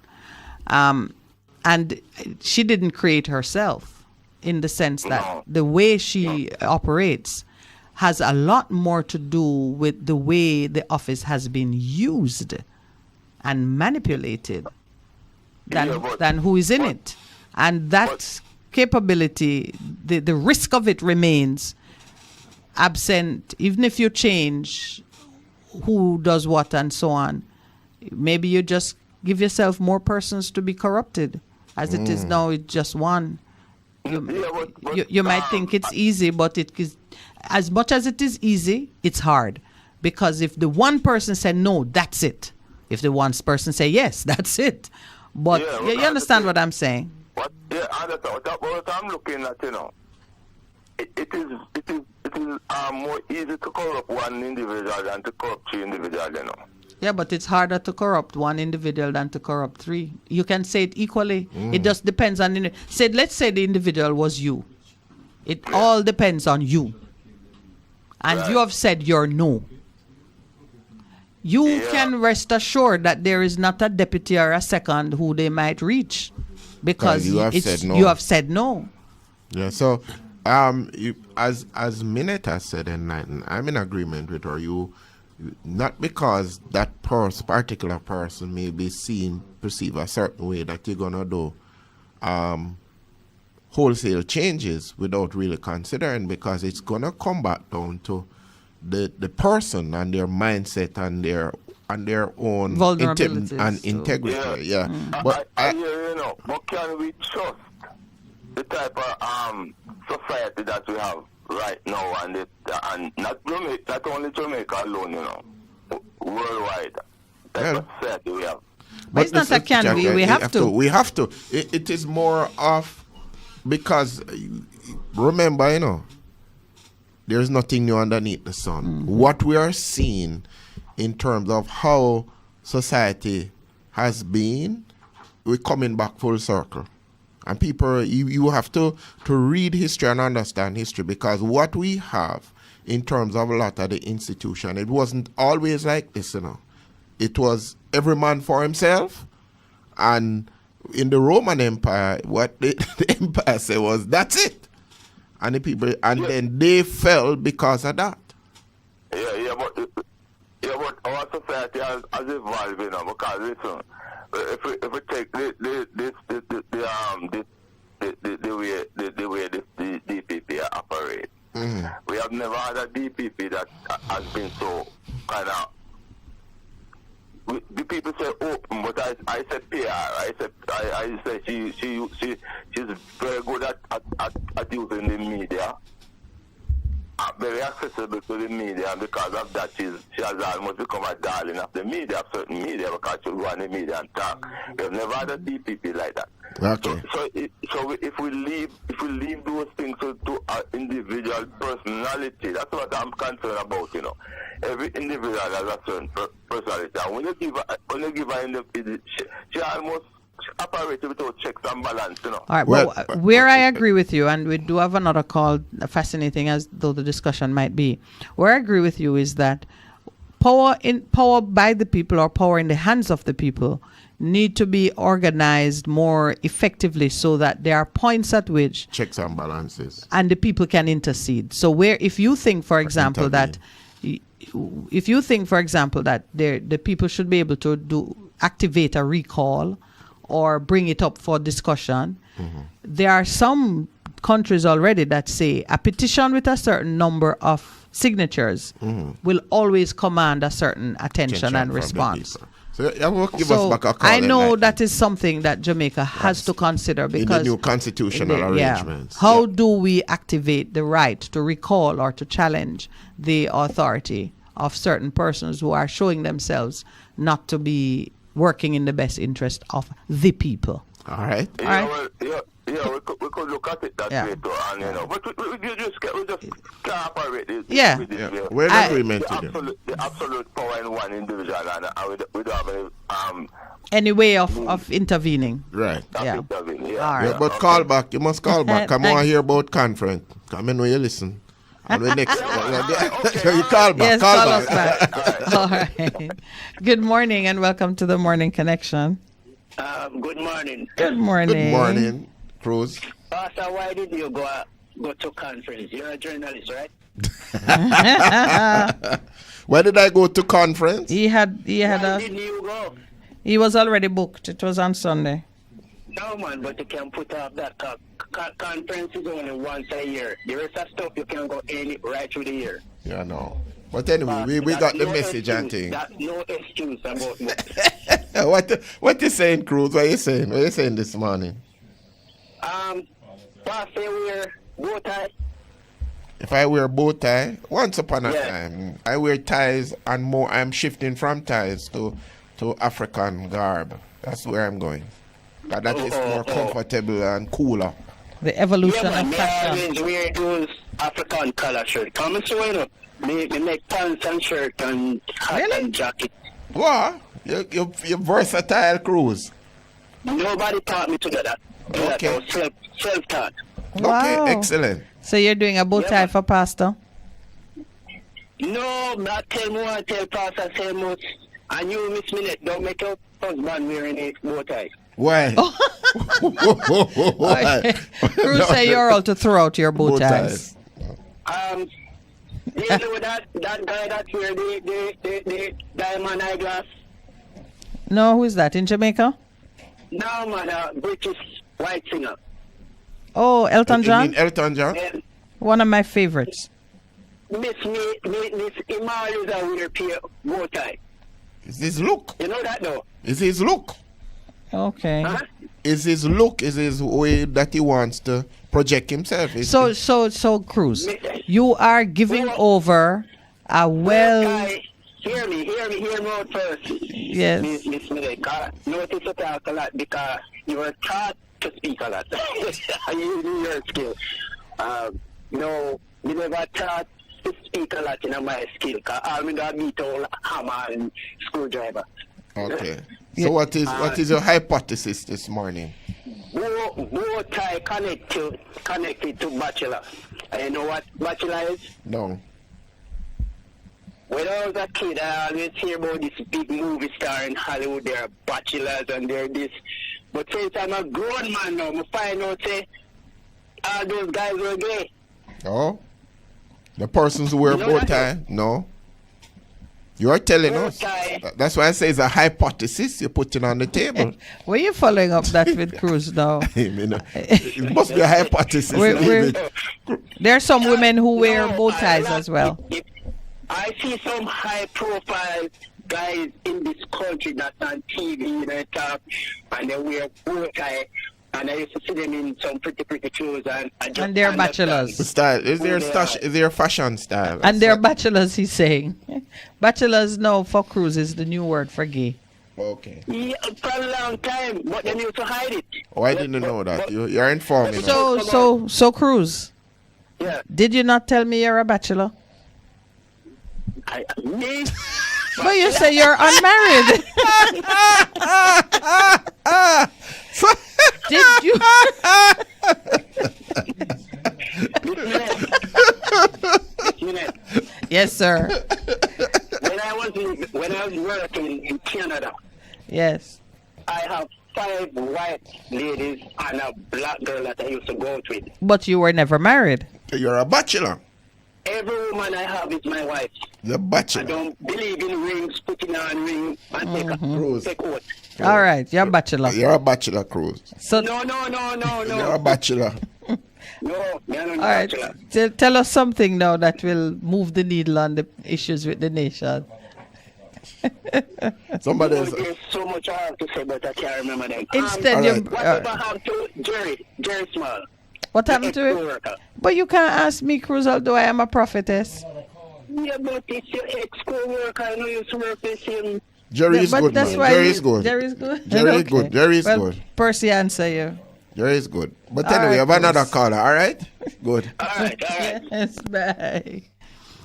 And she didn't create herself, in the sense that the way she operates has a lot more to do with the way the office has been used and manipulated than who is in it. And that capability, the risk of it remains absent, even if you change who does what and so on. Maybe you just give yourself more persons to be corrupted. As it is now, it's just one. You might think it's easy, but it is, as much as it is easy, it's hard. Because if the one person said no, that's it. If the one person say yes, that's it. But you understand what I'm saying? I understand. What I'm looking at, it is more easy to corrupt one individual than to corrupt 3 individuals, Yeah, but it's harder to corrupt one individual than to corrupt 3. You can say it equally. It just depends on. Let's say the individual was you. It all depends on you, and you have said your no. You can rest assured that there is not a deputy or a second who they might reach, because you have said no. Yeah. So, as Minett has said, and I'm in agreement with her. Not because that particular person may be perceive a certain way that you're gonna do wholesale changes without really considering, because it's gonna come back down to the person and their mindset and their own vulnerabilities integrity. Yeah. But but can we trust the type of society that we have right now, and not only Jamaica alone, worldwide? That's what society we have. But it's not that can be. We have to. We have to. It is more of, because remember, there's nothing new underneath the sun. What we are seeing in terms of how society has been we're coming back full circle. And people, you have to read history and understand history, because what we have in terms of a lot of the institution, it wasn't always like this, you know. It was every man for himself. And in the Roman Empire, what the empire said was, that's it. And the people, and then they fell because of that. But our society has evolved, you know, because listen, if we take the way the DPP operate, we have never had a DPP that has been so kind of. The people say open, but I say PR. I say she's very good at using the media. Very accessible to the media, and because of that, she has almost become a darling of the media, of certain media, because she run the media and talk. We've never had a DPP like that. Okay. So if we leave those things to our individual personality, that's what I'm concerned about. You know, every individual has a certain personality, and when you give her she almost operates without checks and balance, you know. All right, well, where I agree with you, and we do have another call, fascinating as though the discussion might be, where I agree with you is that power by the people, or power in the hands of the people, need to be organized more effectively, so that there are points at which checks and balances, and the people can intercede. So where, if you think, for example, that the people should be able to activate a recall or bring it up for discussion, there are some countries already that say a petition with a certain number of signatures will always command a certain attention and response. So give us back a call. I know that is something that Jamaica has to consider, because in the new constitutional arrangements. How do we activate the right to recall or to challenge the authority of certain persons who are showing themselves not to be working in the best interest of the people? All right. We could look at it that way too, and you know, but we just can't operate this. We're in agreement with you. The absolute power in one individual, and we don't have any way of intervening. Right. Yeah. All right. But call back. You must call back. Come on, hear about conference. Come in when you listen. And the next you call back. Yes, call us back. All right. Good morning and welcome to the Morning Connection. Good morning. Good morning. Good morning, Cruz. Pastor, why did you go to conference? You're a journalist, right? Where did I go to conference? He had Why didn't you go? He was already booked. It was on Sunday. No, man, but you can put up that conference is only once a year. The rest of stuff you can go right through the year. Yeah, no. But anyway, we got the message and things. No excuse about what you saying, Cruz? What you saying? What you saying this morning? Pastor, wear bow tie. If I wear bow tie, once upon a time, I wear ties, and more. I'm shifting from ties to African garb. That's where I'm going. But that is more comfortable and cooler. The evolution of fashion. I always wear those African color shirt. Come and show it. They make pants and shirt and hat and jacket. What? You're versatile, Cruz. Nobody taught me to do that. Okay. Self-taught. Wow. Okay, excellent. So you're doing a bow tie for Pastor? No, not tell me what I tell Pastor say much. And you, Miss Minett, don't make your husband wearing a bow tie. Why? Why? Cruz say you're all to throw out your bow ties. You know that guy that wear the diamond eyeglass? No, who is that? In Jamaica? No, man, British white singer. Oh, Elton John? You mean Elton John? One of my favorites. Miss Imal is a wear bow tie. Is his look? You know that though? Is his look? Okay. Huh? Is his look? Is his way that he wants to project himself? So, Cruz, you are giving over a Hear me out first. Yes. Miss Minett, notice you talk a lot because you were taught to speak a lot. You do your skill. No, you never taught to speak a lot in my skill because I'm going to beat all hammer and screwdriver. Okay. So what is your hypothesis this morning? Bow tie connected to bachelor. And you know what bachelor is? No. When I was a kid, I always hear about this big movie star in Hollywood. They're bachelors and they're this. But since I'm a grown man now, I find out say all those guys were gay. Oh? The persons who wear bow tie? No. You're telling us. That's why I say it's a hypothesis you're putting on the table. Were you following up that with Cruz now? It must be a hypothesis. There are some women who wear bow ties as well. I see some high-profile guys in this country that's on TV, they talk, and they wear bow tie, and I used to see them in some pretty clothes, and they're bachelors. The style is their fashion style. And they're bachelors, he's saying. Bachelors now for Cruz is the new word for gay. Okay. Yeah, for a long time, but they used to hide it. Oh, I didn't know that. You're informing. So Cruz. Yeah. Did you not tell me you're a bachelor? Me? But you say you're unmarried. Did you? Yes, sir. When I was working in Canada. Yes. I have 5 white ladies and a black girl that I used to go out with. But you were never married. You're a bachelor. Every woman I have is my wife. The bachelor. I don't believe in rings, putting on ring and take oath. All right, you're a bachelor. You're a bachelor, Cruz. So no. You're a bachelor. No, all right, tell us something now that will move the needle on the issues with the nation. Somebody else. There's so much I have to say, but I can't remember them. Instead, whatever happened to Jerry Small? What happened to it? But you can't ask me, Cruz, although I am a prophetess. Yeah, but it's your ex-co-worker. I know you used to work with him. Jerry is good, man. Jerry is good. Jerry is good? Jerry is good. Jerry is good. Percy answer you. Jerry is good. But anyway, we have another caller, all right? Good. All right. Yes, bye.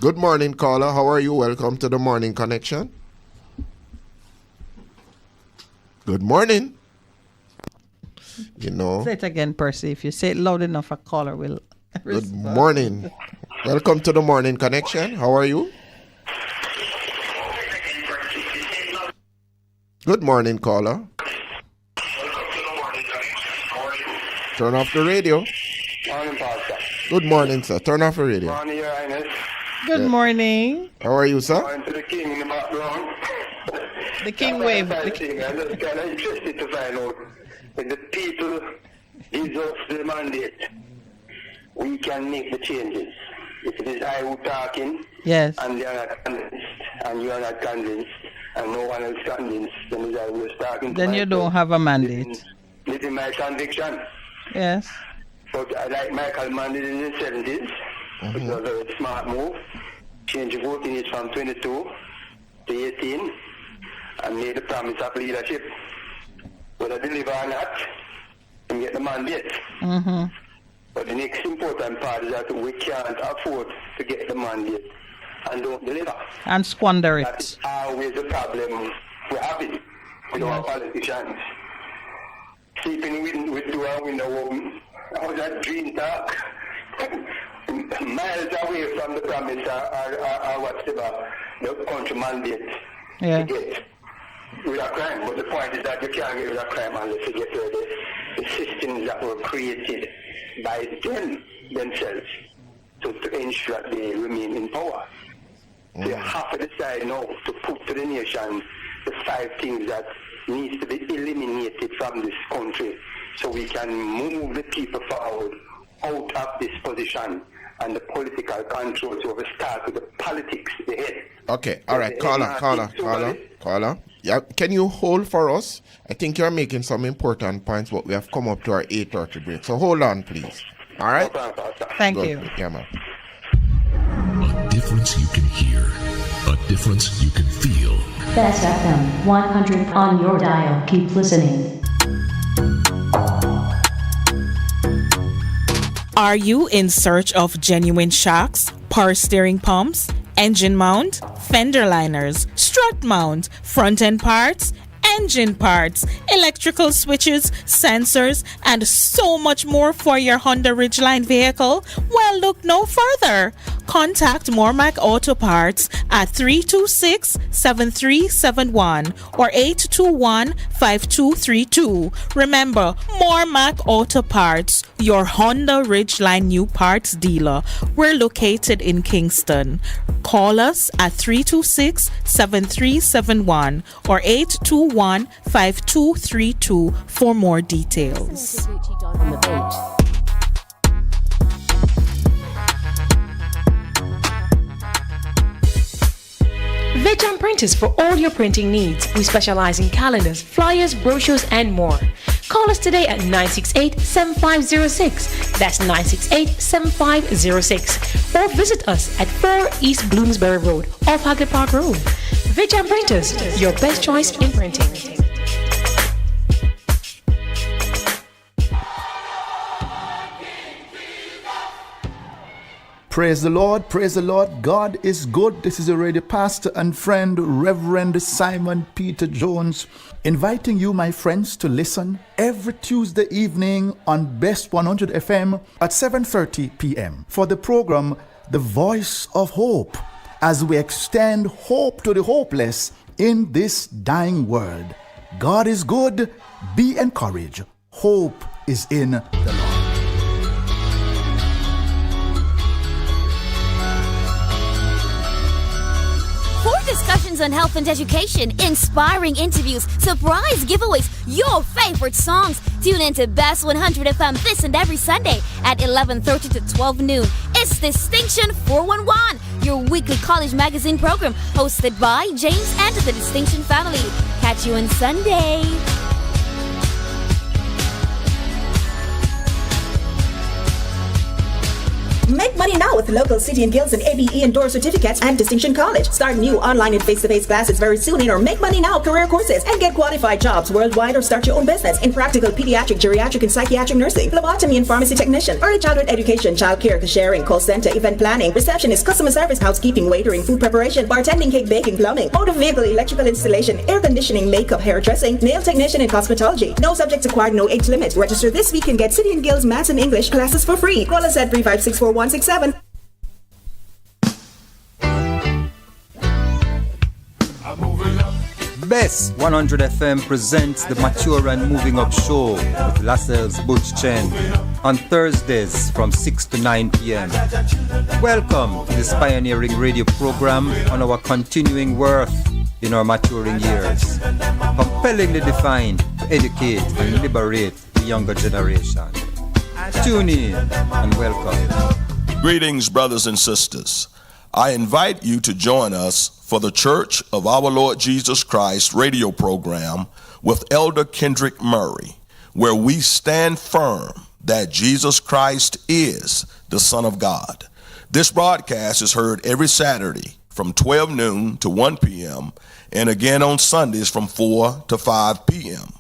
Good morning, caller. How are you? Welcome to the Morning Connection. Good morning. You know. Say it again, Percy. If you say it loud enough, a caller will Good morning. Welcome to the Morning Connection. How are you? Good morning, caller. Turn off the radio. Morning, Pastor. Good morning, sir. Turn off the radio. Morning, Your Highness. Good morning. How are you, sir? Morning to the king in the background. The king wave. I'm just kind of interested to find out if the people gives us the mandate, we can make the changes. If it is I who talking, yes, and they are not convinced, and you are not convinced, and no one else convinced, then it is I who is talking. Then you don't have a mandate. Living my conviction. Yes. But I like Michael Mann in the 70s. It was a very smart move. Change the voting age from 22 to 18 and made the promise of leadership. Whether deliver or not, and get the mandate. But the next important part is that we can't afford to get the mandate and don't deliver. And squander it. That's always the problem we're having with our politicians. Sleeping with door window open. How that dream talk? Miles away from the promise or whatever the country mandate to get with a crime. But the point is that you can't get rid of crime unless you get rid of the systems that were created by them themselves to ensure that they remain in power. So you have to decide now to put to the nation the 5 things that needs to be eliminated from this country so we can move the people forward out of this position and the political control. So we start with the politics, the head. Okay, all right, caller. Yeah, can you hold for us? I think you're making some important points, but we have come up to our 8:30 break. So hold on, please. All right? Thank you. Yeah, man. A difference you can hear. A difference you can feel. Best FM 100 on your dial. Keep listening. Are you in search of genuine shocks, power steering pumps, engine mount, fender liners, strut mount, front end parts, engine parts, electrical switches, sensors, and so much more for your Honda Ridgeline vehicle? Well, look no further. Contact Mormac Auto Parts at 326-7371 or 821-5232. Remember, Mormac Auto Parts, your Honda Ridgeline new parts dealer. We're located in Kingston. Call us at 326-7371 or 821-5232 for more details. Vejan Printers for all your printing needs. We specialize in calendars, flyers, brochures, and more. Call us today at 968-7506. That's 968-7506. Or visit us at 4 East Bloomsbury Road, off Hagley Park Road. Vejan Printers, your best choice in printing. Praise the Lord, praise the Lord. God is good. This is your radio pastor and friend, Reverend Simon Peter Jones, inviting you, my friends, to listen every Tuesday evening on Best 100 FM at 7:30 p.m. for the program, The Voice of Hope, as we extend hope to the hopeless in this dying world. God is good. Be encouraged. Hope is in the Lord. Discussions on health and education, inspiring interviews, surprise giveaways, your favorite songs. Tune in to Best 100 FM this and every Sunday at 11:30 to 12 noon. It's Distinction 411, your weekly college magazine program hosted by James and the Distinction family. Catch you on Sunday. Make money now with local City and Guilds and ABE endorsed certificates and Distinction College. Start new online and face-to-face classes very soon in our Make Money Now career courses and get qualified jobs worldwide or start your own business in practical pediatric, geriatric, and psychiatric nursing, phlebotomy and pharmacy technician, early childhood education, child care, cashiering, call center, event planning, receptionist, customer service, housekeeping, waitering, food preparation, bartending, cake baking, plumbing, motor vehicle, electrical installation, air conditioning, makeup, hairdressing, nail technician, and cosmetology. No subjects required, no age limit. Register this week and get City and Guilds Maths and English classes for free. Call us at 3564167. Best 100 FM presents the Mature and Moving Up Show with Lascelles Butch Chen on Thursdays from 6 to 9 p.m. Welcome to this pioneering radio program on our continuing worth in our maturing years, compellingly defined to educate and liberate the younger generation. Tune in and welcome. Greetings, brothers and sisters. I invite you to join us for the Church of Our Lord Jesus Christ radio program with Elder Kendrick Murray, where we stand firm that Jesus Christ is the Son of God. This broadcast is heard every Saturday from 12 noon to 1 p.m. and again on Sundays from 4 to 5 p.m.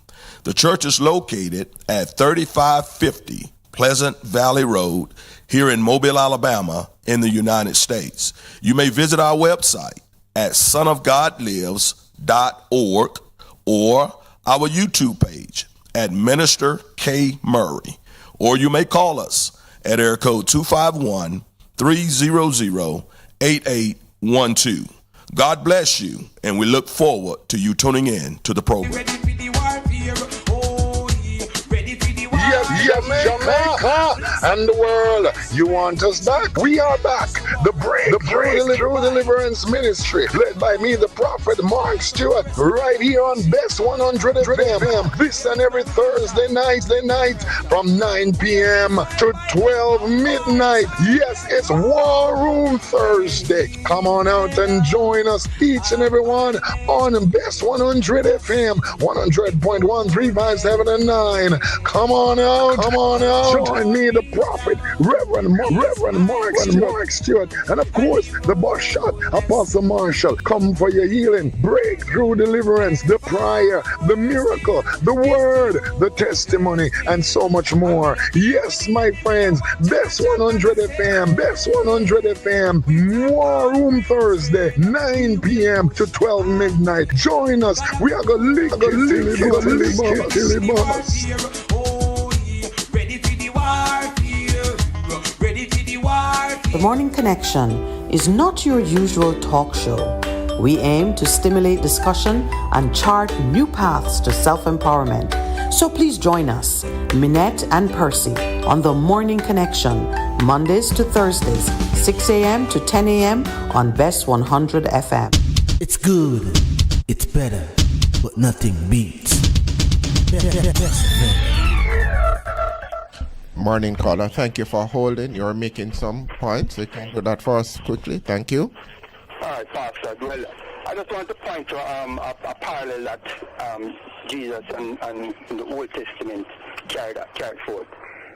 The church is located at 3550 Pleasant Valley Road here in Mobile, Alabama in the United States. You may visit our website at sonofgodlives.org or our YouTube page at Minister K. Murray. Or you may call us at area code 251-300-8812. God bless you, and we look forward to you tuning in to the program. Yes, Jamaica and the world, you want us back? We are back. The Breakthrough Deliverance Ministry, led by me, the prophet Mark Stewart, right here on Best 100 FM. This and every Thursday night from 9 p.m. to 12 midnight. Yes, it's War Room Thursday. Come on out and join us, each and every one, on Best 100 FM, 100.1, 357 and 9. Come on out. Come on out. Join me, the prophet, Reverend Mark Stewart, and of course, the boss shot, Apostle Marshall. Come for your healing, breakthrough, deliverance, the prayer, the miracle, the word, the testimony, and so much more. Yes, my friends, Best 100 FM, Best 100 FM, War Room Thursday, 9 p.m. to 12 midnight. Join us. We are going to lick it. The Morning Connection is not your usual talk show. We aim to stimulate discussion and chart new paths to self-empowerment. So please join us, Minett and Percy, on The Morning Connection, Mondays to Thursdays, 6 a.m. to 10 a.m. on Best 100 FM. It's good, it's better, but nothing beats. Morning caller, thank you for holding. You're making some points. You can do that for us quickly. Thank you. All right, Pastor. Well, I just want to point to a parallel that Jesus and the Old Testament carried forth.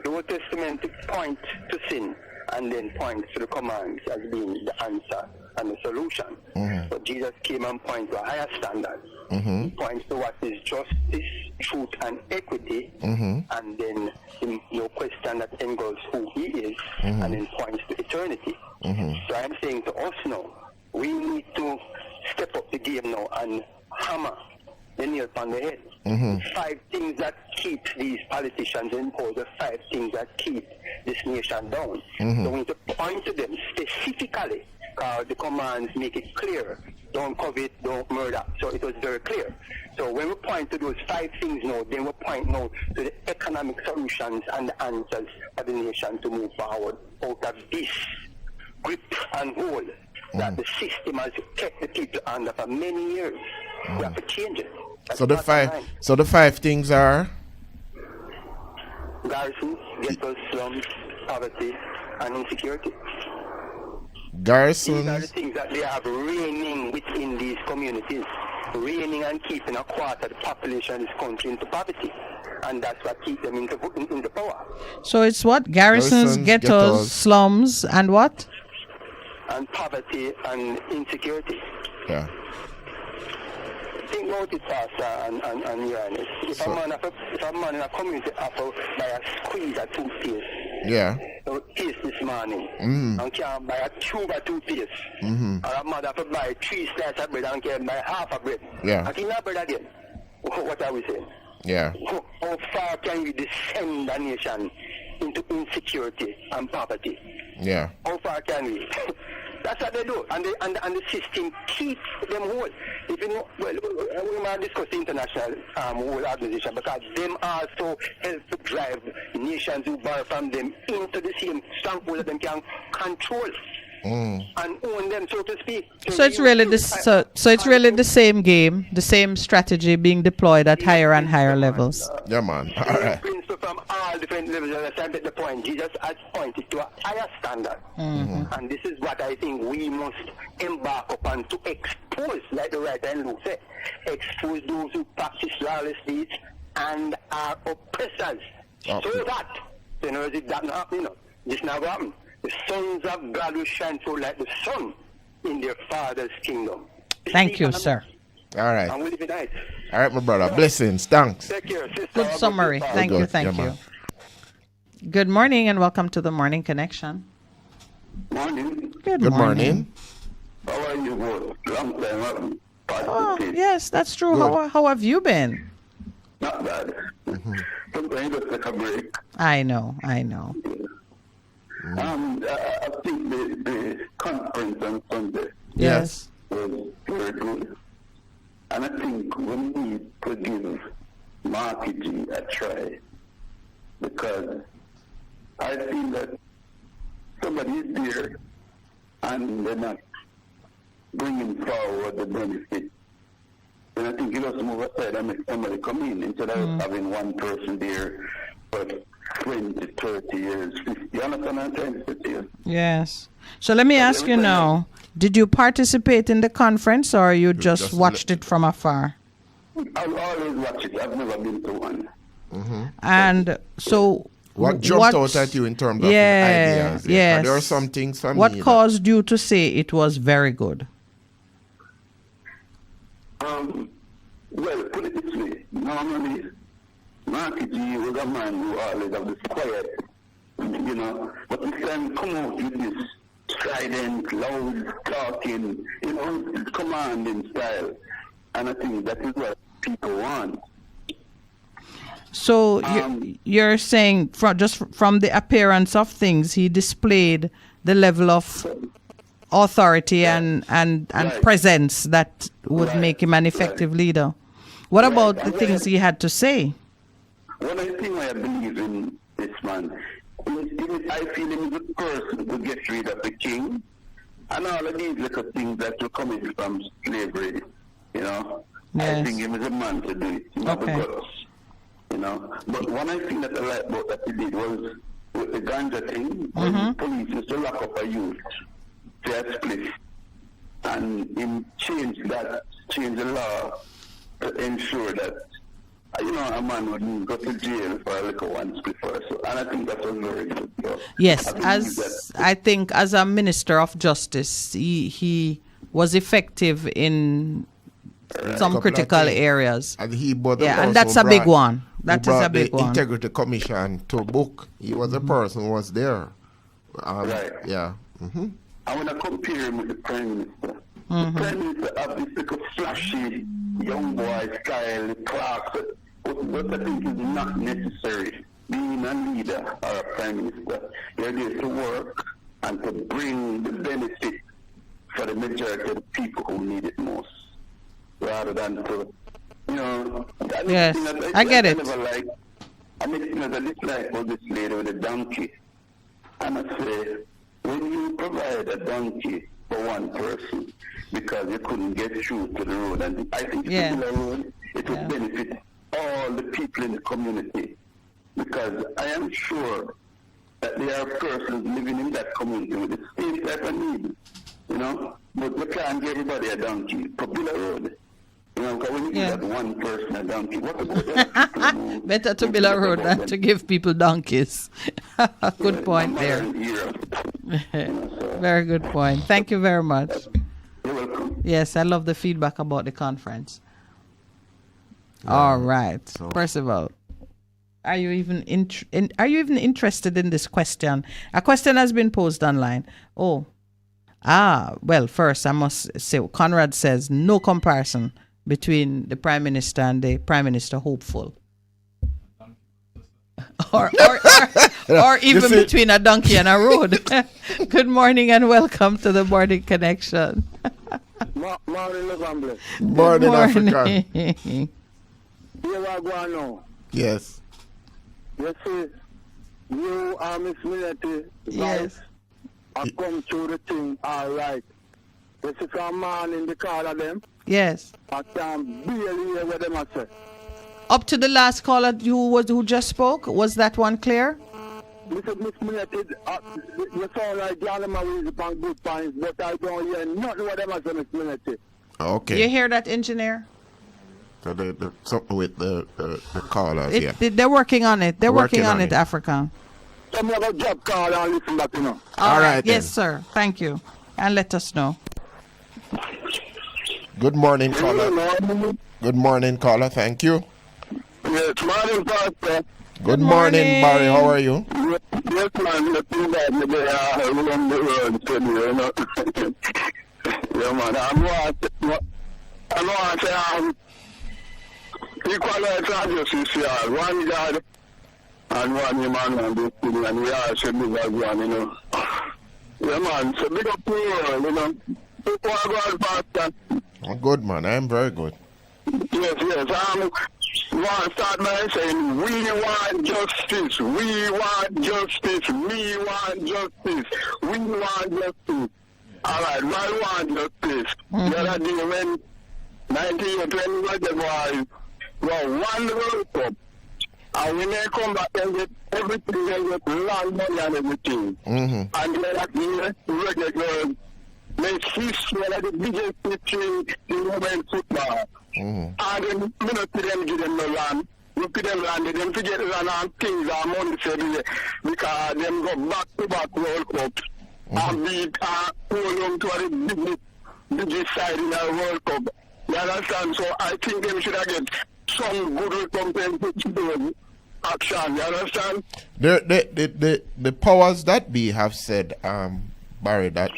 The Old Testament points to sin and then points to the commands as being the answer and the solution. Mm-hmm. But Jesus came and pointed to a higher standard. Mm-hmm. He points to what is justice, truth, and equity, and then the question that engulfs who he is, and then points to eternity. So I'm saying to us now, we need to step up the game now and hammer the nail upon the head. 5 things that keep these politicians in power, the 5 things that keep this nation down. So we need to point to them specifically, because the commands make it clear. Don't covet, don't murder. So it was very clear. So when we point to those 5 things now, then we point now to the economic solutions and the answers for the nation to move forward out of this grip and hold that the system has kept the people under for many years. We have to change it. So the 5 things are garrisons, ghettos, slums, poverty, and insecurity. Garrisons. These are the things that they have reigning within these communities, reigning and keeping a quarter of the population of this country into poverty, and that's what keeps them into power. So it's what? Garrisons, ghettos, slums, and what? And poverty and insecurity. Yeah. Think about it, Pastor and Uranus. If a man in a community offer buy a squeeze of toothpaste, paste this morning, and can buy a tube of toothpaste, or a mother for buy 3 slices of bread and can buy half a bread, and he not bread again. What are we saying? Yeah. How far can we descend the nation into insecurity and poverty? Yeah. How far can we? That's what they do, and the system keeps them whole. If you know, well, we might discuss the international world organization, because them also help to drive nations who borrow from them into the same stronghold that them can control and own them, so to speak. So it's really it's really the same game, the same strategy being deployed at higher and higher levels. Yeah, man. All right. From all different levels, I get the point. Jesus has pointed to a higher standard, and this is what I think we must embark upon to expose, like the writer in Luke said, expose those who practice lawless deeds and are oppressors, so that if that not happen, this not happen. The sons of God will shine forth like the sun in their Father's kingdom. Thank you, sir. All right. And we'll be nice. All right, my brother. Blessings. Thanks. Take care, sister. Good summary. Thank you. Good morning and welcome to the Morning Connection. Morning. Good morning. How are you both? Long time. Oh, yes, that's true. How have you been? Not bad. Sometimes just take a break. I know. I think the conference on Sunday was very good. And I think we need to give marketing a try, because I feel that somebody is there and they're not bringing forward the benefit. And I think you just move aside and make somebody come in instead of having one person there for 20, 30 years, 50. You understand what I'm trying to say? Yes. So let me ask you now, did you participate in the conference or you just watched it from afar? I've always watched it. I've never been to one. And so What jumped out at you in terms of ideas? Yes. There are some things for what me. What caused you to say it was very good? Well, put it this way. Normally, Marky G was a man who always have this quiet, but this time come out with this strident, loud talking, commanding style. And I think that is what people want. So you're saying from the appearance of things, he displayed the level of authority and presence that would make him an effective leader. What about the things he had to say? One of the things I believe in this man, I feel him as a person to get rid of the king and all of these little things that were coming from slavery, Yes. I think him as a man to do it, not the guts, But one of the things that I like about that he did was with the ganja thing, when the police used to lock up a youth to a split, and him change the law to ensure that a man wouldn't go to jail for a little one split first. And I think that was very good. Yes, I think as a minister of justice, he was effective in some critical areas. And and that's a big one. That is a big one. Integrity Commission to book. He was a person who was there. Right. Yeah. I want to compare him with the Prime Minister. The Prime Minister have this little flashy young boy style, clerks, what I think is not necessary. Being a leader or a Prime Minister, you're there to work and to bring the benefit for the majority of the people who need it most, rather than to, Yes, I get it. I dislike all this lady with a donkey. And I say, when you provide a donkey for one person because you couldn't get through to the road, and I think if you road, it would benefit all the people in the community, because I am sure that there are persons living in that community with the same type of need, but we can't give everybody a donkey. Popular road. Because when you give that one person a donkey, what about that? Better to build a road than to give people donkeys. Good point there. Very good point. Thank you very much. You're welcome. Yes, I love the feedback about the conference. All right, Percival. Are you even interested in this question? A question has been posed online. Well, first I must say, Conrad says no comparison between the Prime Minister and the Prime Minister hopeful. or even between a donkey and a road. Good morning and welcome to the Morning Connection. Morning, Africa. Yes. You see, you are Miss Minett. Yes. I come through the thing, all right. You see some man in the car of them? Yes. I can barely hear what them say. Up to the last caller who just spoke, was that one clear? Listen, Miss Minett, you sound like the animal with on good points, but I don't hear nothing what them say, Miss Minett. Okay. You hear that, engineer? So something with the callers, They're working on it. They're working on it, Africa. Some other job call and listen back, All right. Yes, sir. Thank you. And let us know. Good morning, caller. Good morning, caller. Thank you. Yes, morning, Pastor. Good morning, Barry. How are you? Yes, man. The thing that you run the road, yeah, man. I'm watching equal charges, one God and one man and this thing, and we all should be that one, Yeah, man. So big up to you, People are going faster. I'm good, man. I'm very good. Yes. Want to start by saying, we want justice. We want justice. We want justice. We want justice. All right, I want justice. The other day when 1920 the boys won the World Cup, and when they come back and get everything, they get land money and everything. And then at the reggae girls make history like the biggest history in women's football. And then, see them give them the land. look at them land, them forget land and things and money said because them go back to back World Cup and beat hold on to the biggest side in the World Cup. You understand? So I think them should have get some good recompense to action. You understand? The powers that be have said, Barry, that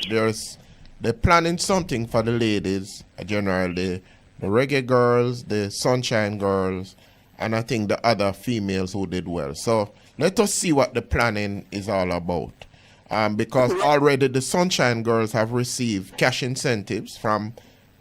they're planning something for the ladies, generally the reggae girls, the sunshine girls, and I think the other females who did well. So let us see what the planning is all about. Because already the sunshine girls have received cash incentives from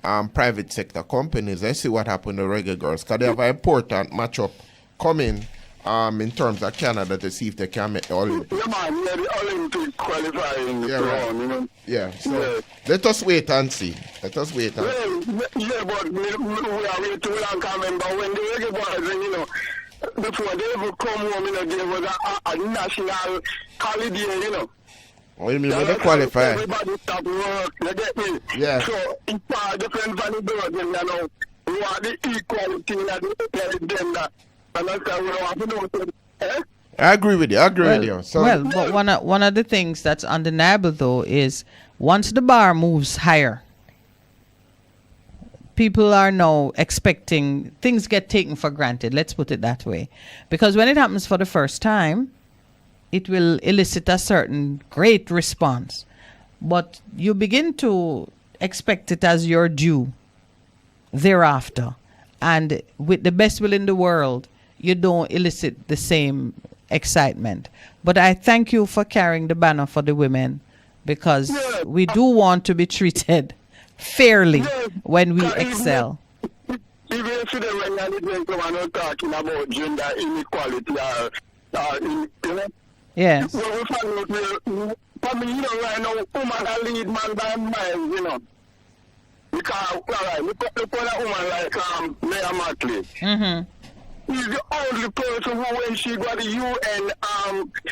private sector companies. Let's see what happened to reggae girls, because they have an important matchup coming in terms of Canada to see if they can make the Olympics. Yeah, man, the Olympic qualifying round, you know. Yeah, so let us wait and see. Let us wait and see. Yeah, but we are waiting too long. I remember when the reggae boys, you know, before they ever come home, you know, there was a national holiday, you know. What do you mean when they qualify? Everybody stop work, you get me? Yeah. So it's far different from the girls, you know. We want the equality that the gender. And that's how we want to know. I agree with you. So, but one of the things that's undeniable though is once the bar moves higher, people are now expecting things get taken for granted. Let's put it that way, because when it happens for the first time, it will elicit a certain great response, but you begin to expect it as your due thereafter, and with the best will in the world, you don't elicit the same excitement. But I thank you for carrying the banner for the women, because we do want to be treated fairly when we excel. Even today when you're talking about gender inequality, you know? Yes. Well, we find out for me, you know, right now, woman are lead man by miles, you know. Because, all right, we put a woman like Mayor Matley. Mm-hmm. He's the only person who, when she got the UN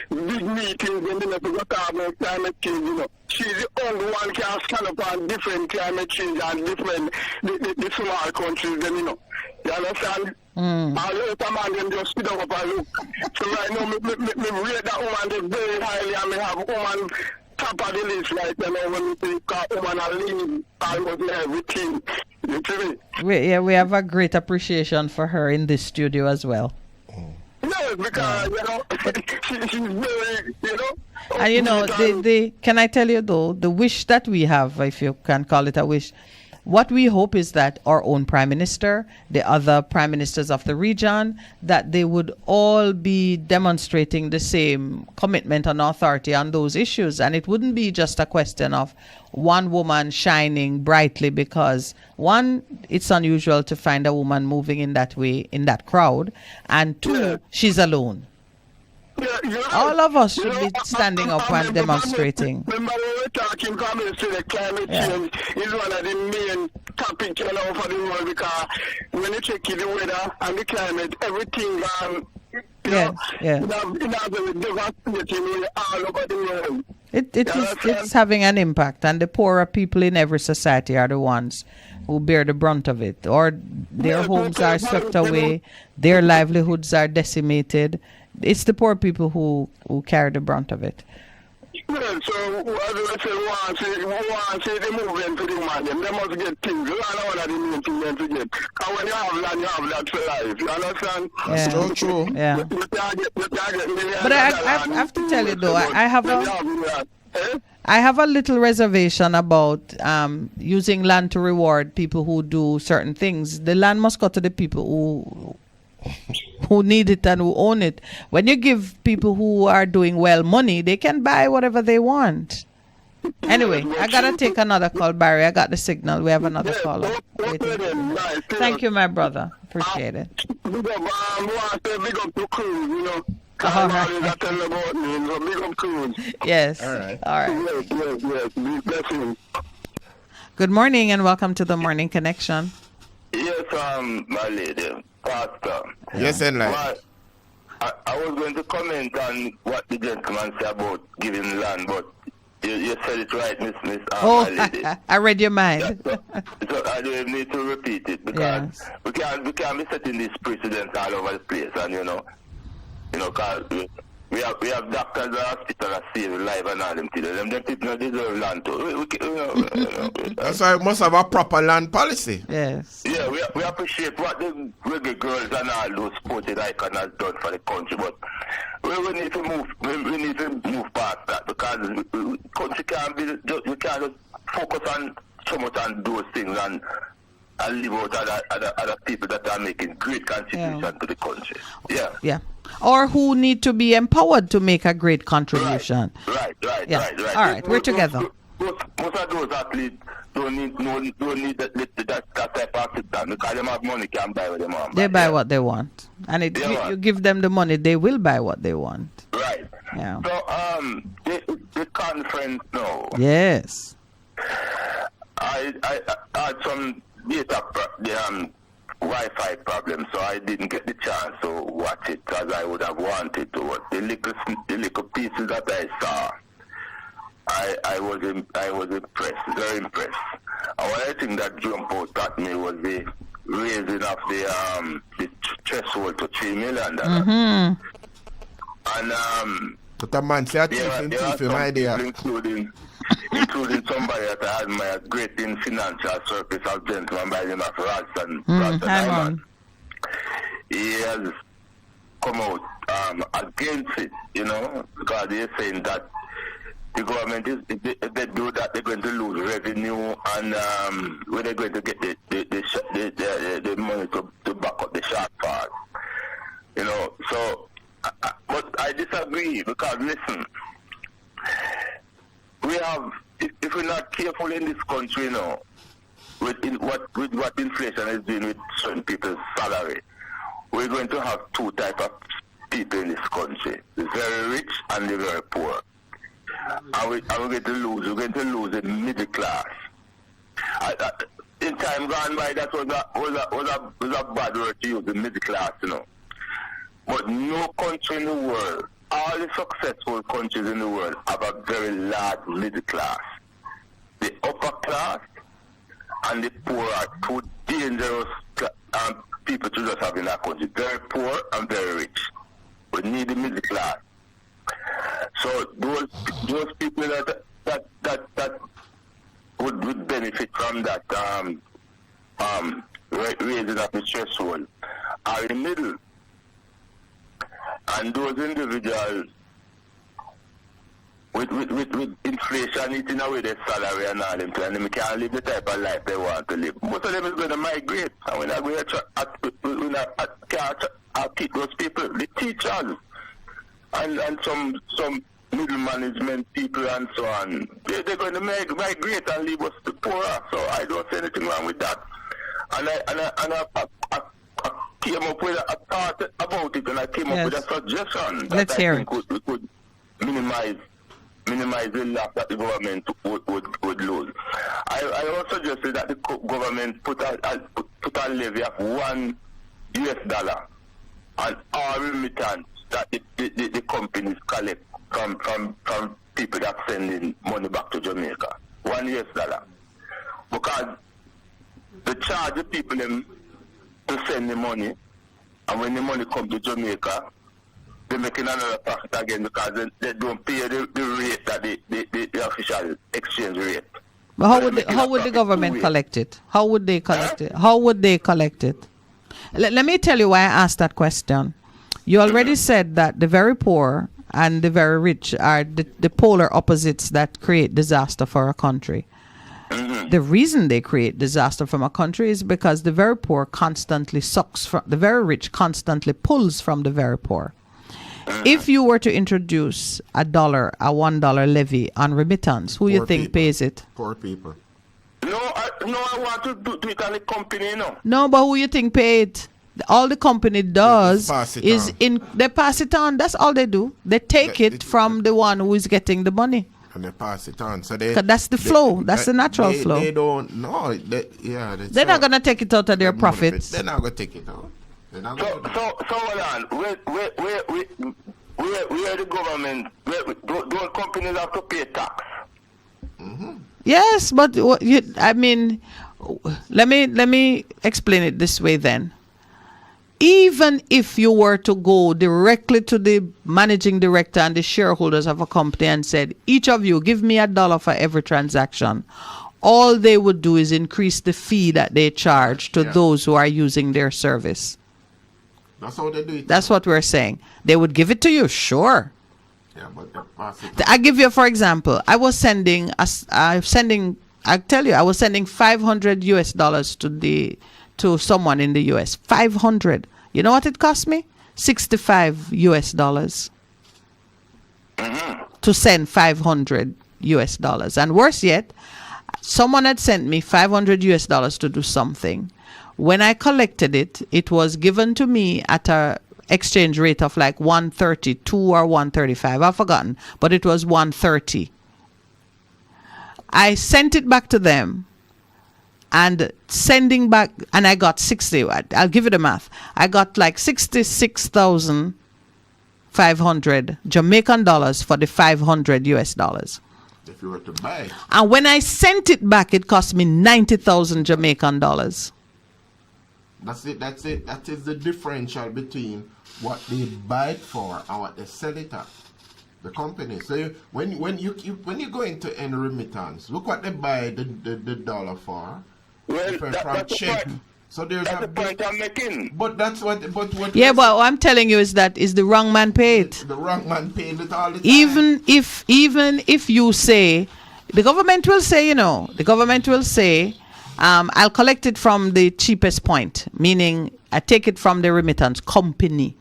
big meetings and then to talk about climate change, you know, she's the only one can stand up on different climate change and different the small countries, then, you know. You understand? All the other man them just sit up and look. So right now, me rate that woman very highly, and me have woman top of the list, like, you know, when we think woman are leading almost everything. You see me? We have a great appreciation for her in this studio as well. No, because, you know, she's very, you know. And you know, can I tell you though, the wish that we have, if you can call it a wish, what we hope is that our own Prime Minister, the other Prime Ministers of the region, that they would all be demonstrating the same commitment and authority on those issues. And it wouldn't be just a question of one woman shining brightly, because one, it's unusual to find a woman moving in that way in that crowd, and two, she's alone. All of us should be standing up and demonstrating. Remember we were talking comments to the climate change is one of the main topics, you know, for the world, because when you check the weather and the climate, everything devastating all over the world. It's having an impact, and the poorer people in every society are the ones who bear the brunt of it, or their homes are swept away, their livelihoods are decimated. It's the poor people who carry the brunt of it. Yeah, so what do I say? Once they move into the man, they must get things. You know what the main thing them to get. And when you have land, you have that for life. You understand? Yeah. So true. Yeah. You can't get but I have to tell you though, I have a little reservation about using land to reward people who do certain things. The land must go to the people who need it and who own it. When you give people who are doing well money, they can buy whatever they want. Anyway, I gotta take another call, Barry. I got the signal. We have another caller. Thank you, my brother. Appreciate it. Big up to Cruz, you know. All right. Big up Cruz. Yes. All right. Yes. Blessing. Good morning and welcome to the Morning Connection. Yes, my lady, Pastor. Yes, and like. I was going to comment on what the gentleman said about giving land, but You said it right, Miss. Oh, lady. I read your mind. So I don't even need to repeat it because we can't be setting these precedents all over the place, and cause we have doctors in the hospital that save life and all them things. Them people don't deserve land too. That's why we must have a proper land policy. Yes. Yeah, we appreciate what the reggae girls and all those sported icons has done for the country, but we need to move. We need to move past that because the country can't be. We can't just focus on so much on those things and leave out other people that are making great contribution to the country. Yeah. Yeah. Or who need to be empowered to make a great contribution. Right. All right, we're together. Most of those athletes don't need that type of system because they have money, can buy what they want. They buy what they want, and you give them the money, they will buy what they want. Right. Yeah. So the conference now. Yes. I had some data Wi-Fi problem, so I didn't get the chance to watch it as I would have wanted to. The little pieces that I saw, I was impressed, very impressed. And one thing that jumped out at me was the raising of the threshold to $3 million. Mm-hmm. And but a man say there are some idea. Including somebody that I admire great in financial service, a gentleman by the name of Ralston. He has come out against it, because they're saying that the government if they do that, they're going to lose revenue, and where they're going to get the money to back up the shortfall. So, but I disagree because listen. We have, if we're not careful in this country now, with what inflation is doing with certain people's salary, we're going to have two types of people in this country: the very rich and the very poor. And we're going to lose. We're going to lose the middle class. In time gone by, that was a bad word to use, the middle class, But no country in the world. All the successful countries in the world have a very large middle class. The upper class and the poor are two dangerous people to just have in that country. Very poor and very rich. We need the middle class. So those people that would benefit from that raising of the threshold are in the middle. And those individuals with inflation eating away their salary and all them, and they can't live the type of life they want to live. Most of them is going to migrate, and we're not going to keep those people, the teachers, and some middle management people and so on. They're going to migrate and leave us the poorer. So I don't see anything wrong with that. And I came up with a thought about it, and I came up with a suggestion that we could minimize the loss that the government would lose. I also suggested that the government put a levy of $1 on all remittance that the companies collect from people that sending money back to Jamaica. $1. Because they charge the people them to send the money, and when the money comes to Jamaica, they're making another profit again because they don't pay the rate that the official exchange rate. But how would the government collect it? How would they collect it? How would they collect it? Let me tell you why I asked that question. You already said that the very poor and the very rich are the polar opposites that create disaster for a country. The reason they create disaster from a country is because the very poor constantly sucks from the very rich, constantly pulls from the very poor. If you were to introduce a $1 levy on remittance, who you think pays it? Poor people. No, I want to do it on the company, No, but who you think pay it? All the company does is they pass it on. That's all they do. They take it from the one who is getting the money. And they pass it on. So that's the flow. That's the natural flow. They don't know. They're not going to take it out of their profits. They're not going to take it out. So hold on. Where the government, don't companies have to pay tax? Yes, but I mean, let me explain it this way then. Even if you were to go directly to the managing director and the shareholders of a company and said, each of you give me $1 for every transaction, all they would do is increase the fee that they charge to those who are using their service. That's how they do it. That's what we're saying. They would give it to you, sure. Yeah, but I give you, for example, I was sending $500 to someone in the US. 500. You know what it cost me? $65 to send $500. And worse yet, someone had sent me $500 to do something. When I collected it, it was given to me at a exchange rate of like 132 or 135. I've forgotten, but it was 130. I sent it back to them, and sending back, and I got 60. I'll give you the math. I got like 66,500 Jamaican dollars for the $500. If you were to buy it. And when I sent it back, it cost me 90,000 Jamaican dollars. That's it. That is the differential between what they buy it for and what they sell it at. The company. So when you go into any remittance, look what they buy the dollar for. Well, that's check. The point. So there's that's the point I'm making. But that's what. But what I'm telling you is that is the wrong man paid. The wrong man paid it all the time. Even if you say, the government will say, I'll collect it from the cheapest point, meaning I take it from the remittance company.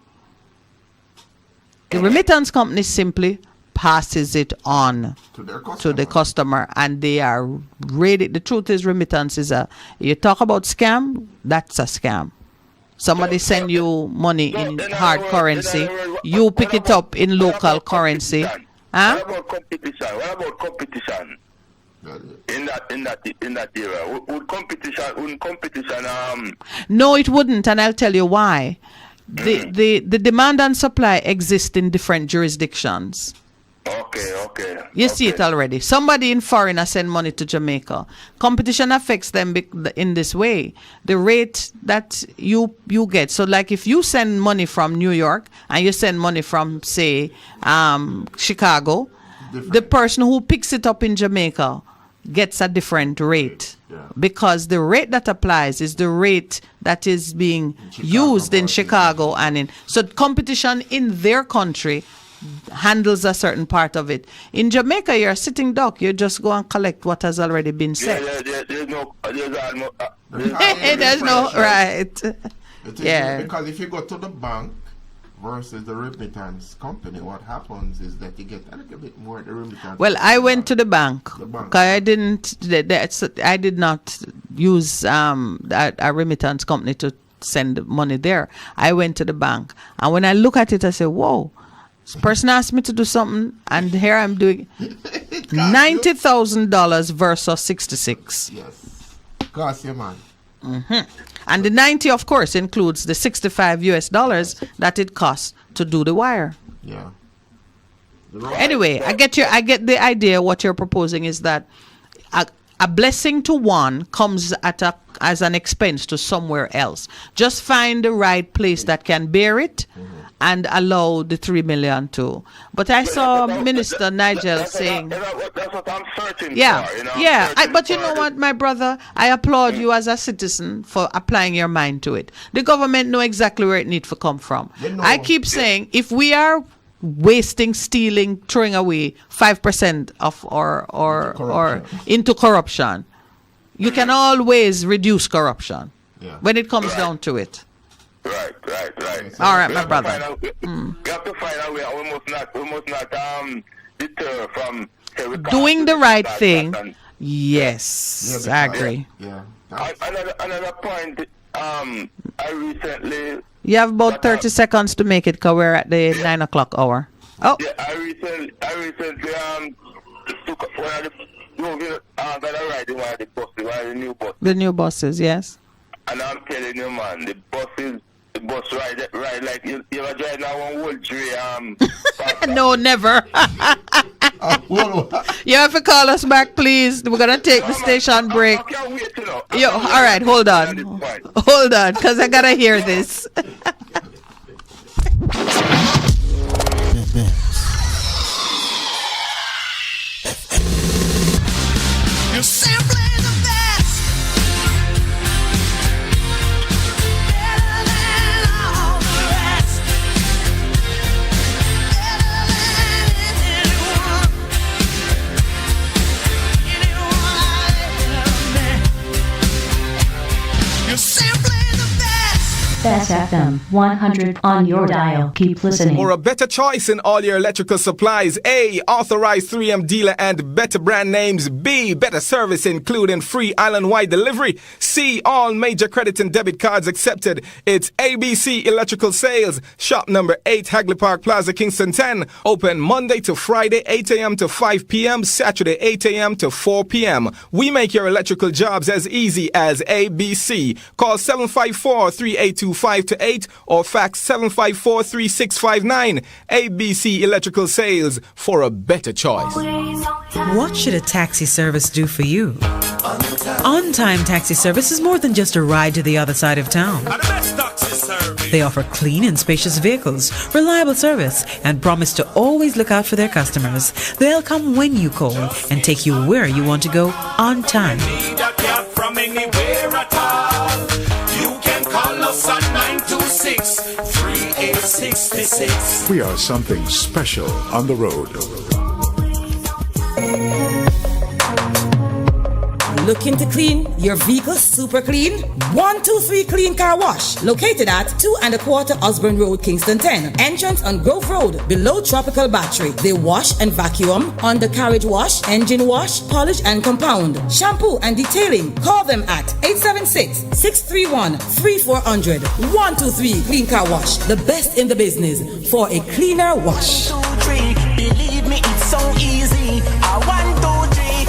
The remittance company simply passes it on to the customer, and they are rated. The truth is, remittance is you talk about scam, that's a scam. Somebody send you money in hard currency, you pick it up in local currency. What about competition? In that era, would competition No, it wouldn't, and I'll tell you why. The demand and supply exist in different jurisdictions. Okay. You see it already. Somebody in foreign send money to Jamaica. Competition affects them in this way. The rate that you get. So like if you send money from New York and you send money from, say, Chicago, the person who picks it up in Jamaica gets a different rate. Because the rate that applies is the rate that is being used in Chicago so competition in their country handles a certain part of it. In Jamaica, you're a sitting duck. You just go and collect what has already been set. There's no right. Because if you go to the bank versus the remittance company, what happens is that you get a little bit more the remittance. Well, I went to the bank. I did not use a remittance company to send money there. I went to the bank, and when I look at it, I say, "Whoa." This person asked me to do something, and here I'm doing $90,000 versus 66. Yes, cost you, man. And the 90, of course, includes the $65 that it costs to do the wire. Yeah. Anyway, I get the idea. What you're proposing is that a blessing to one comes as an expense to somewhere else. Just find the right place that can bear it. And allow the 3 million too. But I saw Minister Nigel saying, that's what I'm searching for. But you know what, my brother, I applaud you as a citizen for applying your mind to it. The government know exactly where it needs to come from. I keep saying, if we are wasting, stealing, throwing away 5% of or into corruption, you can always reduce corruption when it comes down to it. Right. All right, my brother. We have to find a way. We must not deter from doing the right thing. Yes, I agree. Yeah. Another point. I recently. You have about 30 seconds to make it, because we're at the 9 o'clock hour. Oh. Yeah, I recently took one of the the new buses, yes. And I'm telling you, man, the bus ride like you ever drive now one whole tree No, never. You have to call us back, please. We're gonna take the station break. Yo, all right, hold on, because I gotta hear this. You're simply the best. Better than all the rest. Better than anyone. Anyone I've ever met. You're simply the best. Best FM 100 on your dial. Keep listening. For a better choice in all your electrical supplies, A, authorized 3M dealer and better brand names. B, better service including free island-wide delivery. C, all major credit and debit cards accepted. It's ABC Electrical Sales. Shop number 8, Hagley Park Plaza, Kingston 10. Open Monday to Friday, 8 a.m. to 5 p.m. Saturday, 8 a.m. to 4 p.m. We make your electrical jobs as easy as ABC. Call 754-382-528 or fax 754-3659. ABC Electrical Sales, for a better choice. What should a taxi service do for you? On-Time Taxi Service is more than just a ride to the other side of town. They offer clean and spacious vehicles, reliable service, and promise to always look out for their customers. They'll come when you call and take you where you want to go on time. From anywhere at all. You can call us at 926-3866. We are something special on the road. Looking to clean your vehicle super clean? 123 Clean Car Wash, located at 2 1/4 Osborne Road, Kingston 10. Entrance on Grove Road, below Tropical Battery. They wash and vacuum, undercarriage wash, engine wash, polish and compound, shampoo and detailing. Call them at 876-631-3400. 123 Clean Car Wash, the best in the business for a cleaner wash. 1, 2, 3, believe me, it's so easy. 1, 2, 3.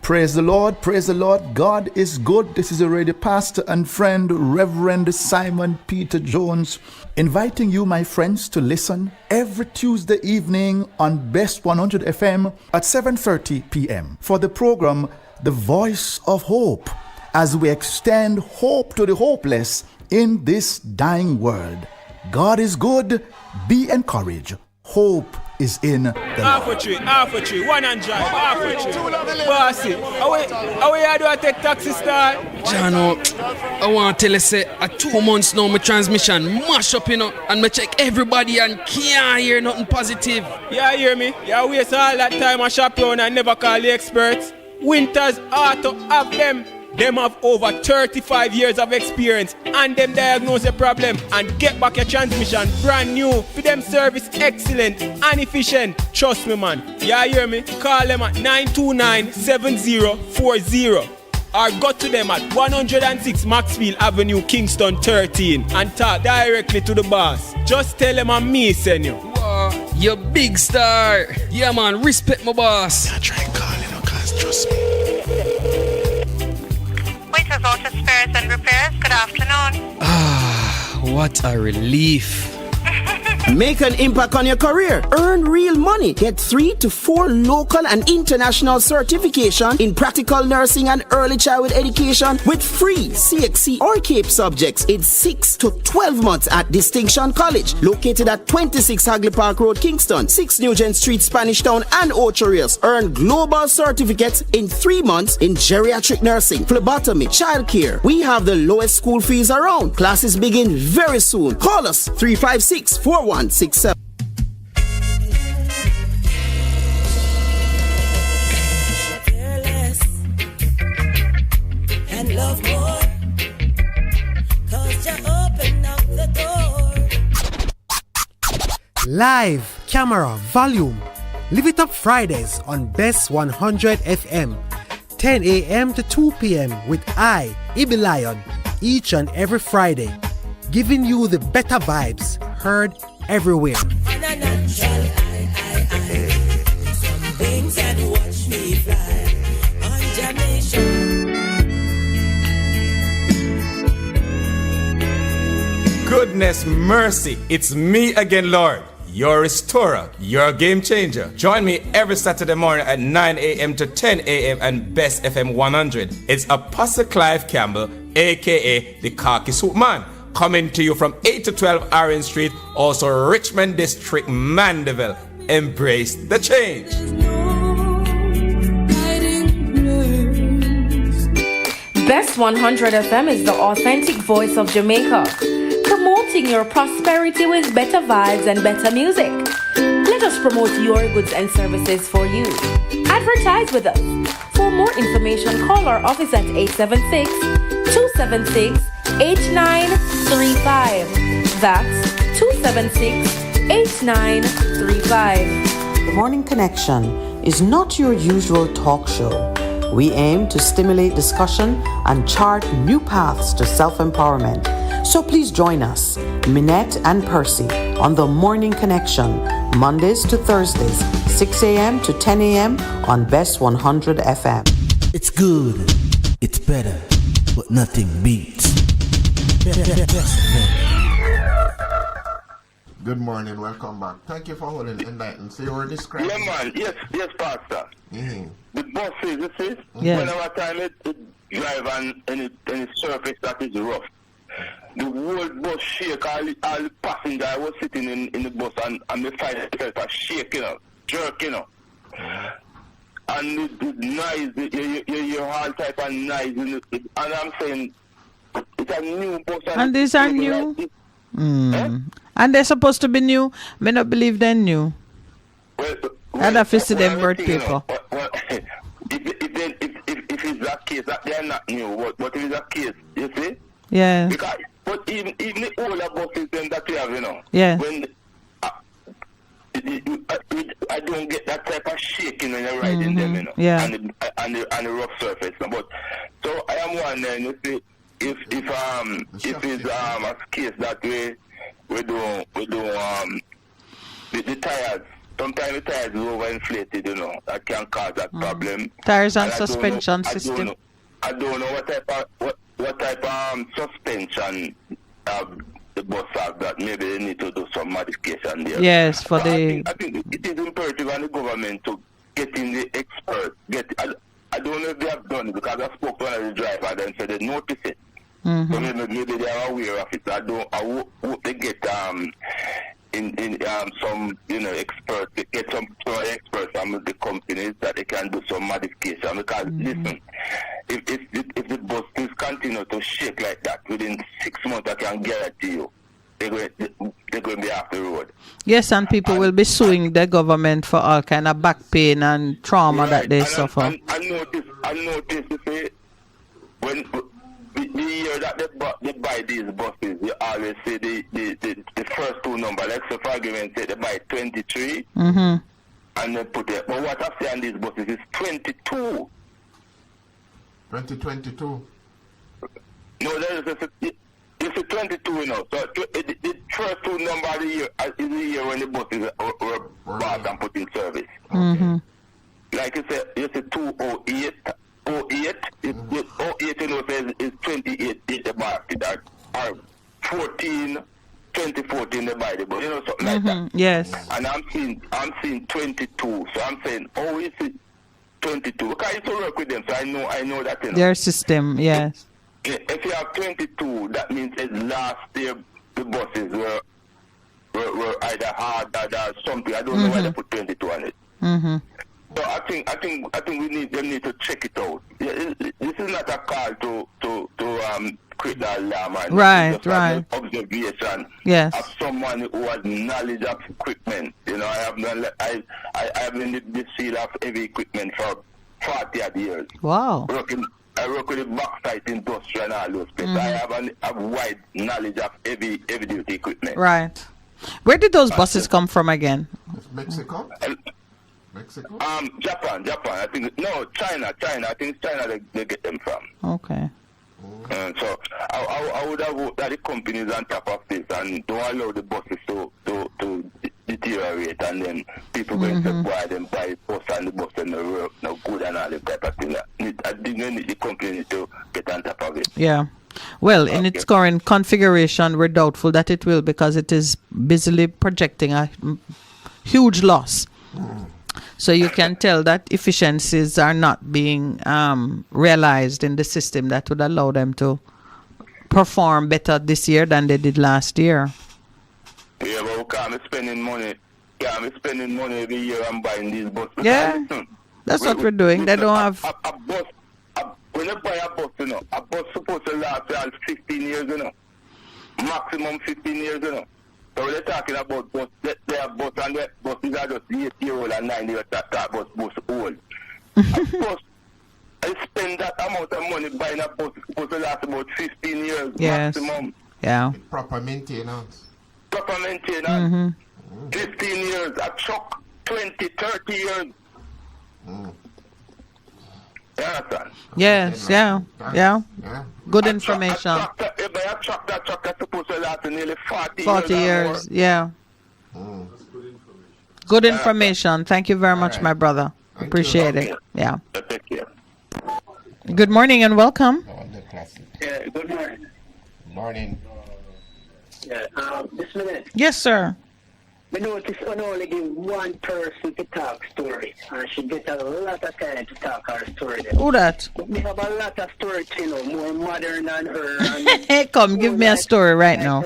Praise the Lord, praise the Lord. God is good. This is a radio pastor and friend, Reverend Simon Peter Jones, inviting you, my friends, to listen every Tuesday evening on Best 100 FM at 7:30 p.m. for the program, The Voice of Hope, as we extend hope to the hopeless in this dying world. God is good. Be encouraged. Hope is in the half a tree, 100, half a tree. Bossy, how you do I take taxi star? Jano, I want to tell you, say, at 2 months now, my transmission mash up, and I check everybody and can't hear nothing positive. Yeah, hear me? You waste all that time I shop around and never call the experts. Winters Auto have them. Them have over 35 years of experience and them diagnose your problem and get back your transmission brand new. For them service excellent and efficient. Trust me, man. Yeah, hear me? Call them at 929-7040 or go to them at 106 Maxfield Avenue, Kingston 13 and talk directly to the boss. Just tell them I'm me send you. Wow, you big star. Yeah, man, respect my boss. I try and call cause trust me. Auto Spares and Repairs, good afternoon. What a relief. Make an impact on your career. Earn real money. Get 3 to 4 local and international certification in practical nursing and early childhood education with free CXC or CAPE subjects in 6 to 12 months at Distinction College, located at 26 Hagley Park Road, Kingston, 6 Nugent Street, Spanish Town, and Ocho Rios. Earn global certificates in 3 months in geriatric nursing, phlebotomy, childcare. We have the lowest school fees around. Classes begin very soon. Call us 356-4167. And love more, 'cause you open up the door. Live, camera, volume. Live it up Fridays on Best 100 FM. 10 a.m. to 2 p.m. with I, Ibi Lion, each and every Friday. Giving you the better vibes, heard everywhere. On a natural some things and watch me fly on Jamaica. Good goodness, mercy. It's me again, Lord, your restorer, your game changer. Join me every Saturday morning at 9 a.m. to 10 a.m. and Best FM 100. It's Apostle Clive Campbell, a.k.a. the Khaki Suit Man, coming to you from 8 to 12 Orange Street, also Richmond District, Mandeville. Embrace the change. Best 100 FM is the authentic voice of Jamaica, promoting your prosperity with better vibes and better music. Let us promote your goods and services for you. Advertise with us. For more information, call our office at 876-276-8935. That's 276-8935. The Morning Connection is not your usual talk show. We aim to stimulate discussion and chart new paths to self-empowerment. So please join us, Minett and Percy, on The Morning Connection, Mondays to Thursdays, 6 a.m. to 10 a.m. on Best 100 FM. It's good, it's better, but nothing beats. Good morning, welcome back. Thank you for holding Enlightened. So you were describing... Yeah, man. Yes, Pastor. Mm-hmm. The buses, you see, whenever time it drive on any surface that is rough, the whole bus shake, all the passengers was sitting in the bus and they find themselves a shake, jerk, And the noise, your all type of noise, and I'm saying, it's a new bus. And these are new? And they're supposed to be new? May not believe they're new. I'd have to see them bird people. If it's a case that they're not new, but if it's a case, you see? Yeah. Because, but even the older buses them that we have, yeah. When I don't get that type of shaking when you're riding them, yeah. and the rough surface. But so I am wondering, you see, if it's a case that we do the tires. Sometimes the tires are overinflated, that can cause that problem. Tires and suspension system. I don't know what type of suspension the bus have that maybe they need to do some modification there. Yes, for I think it is imperative on the government to get in the experts. I don't know if they have done it because I spoke to one of the drivers and said they notice it. Mm-hmm. So maybe they are aware of it. I hope they get some experts, get some experts from the companies that they can do some modification. Because listen, if the buses continue to shake like that within 6 months, I can guarantee you they're going to be off the road. Yes, and people will be suing the government for all kind of back pain and trauma that they suffer. I noticed you say when the year that they buy these buses, you always say the first two numbers. Like so for argument's sake, they buy 23 and they put it. But what I see on these buses is 22. 2022. No, there is it's a 22, So the first two numbers of the year is the year when the buses were bought and put in service. Mm-hmm. Like you said, it's a 208. 08, says is 28 in the market, or 14, 2014 they buy the bus, something like that. Yes. And I'm seeing 22, so I'm saying, oh, is it 22? Because I used to work with them, so I know that. Their system, yes. If you have 22, that means that last year the buses were either hard or something. I don't know why they put 22 on it. Mm-hmm. So I think we need to check it out. This is not a call to create that alarm. Right. Observation. Yes. Of someone who has knowledge of equipment. I have been in this field of heavy equipment for 40 odd years. Wow. I work with the backside industry and all those places. I have a wide knowledge of heavy duty equipment. Right. Where did those buses come from again? Mexico. Japan. I think China. I think China they get them from. Okay. So I would have hoped that the companies on top of this and don't allow the buses to deteriorate, and then people going to buy the bus and the bus and the work no good and all that type of thing. I think the company need to get on top of it. Yeah. Well, in its current configuration, we're doubtful that it will because it is busily projecting a huge loss. So you can tell that efficiencies are not being realized in the system that would allow them to perform better this year than they did last year. Yeah, but we can't be spending money. Yeah, I'm spending money every year and buying these buses. Yeah, that's what we're doing. They don't have... A bus, when you buy a bus, a bus supposed to last 15 years, maximum 15 years, So we're talking about bus, they have bus and the buses are just 8-year-old and 9-year-old that bus old. A bus, I spend that amount of money buying a bus supposed to last about 15 years maximum. Yeah. Proper maintenance. Proper maintenance. 15 years, a truck 20, 30 years. You understand? Yes, yeah. Good information. If I have truck, that truck is supposed to last nearly 40 years, yeah. Good information. Thank you very much, my brother. Appreciate it. Yeah. Good morning and welcome. Yeah, good morning. Morning. Yeah, this minute. Yes, sir. We notice I only give one person to talk story, and she gets a lot of time to talk her story. Who that? We have a lot of stories, more modern than her. Hey, come, give me a story right now.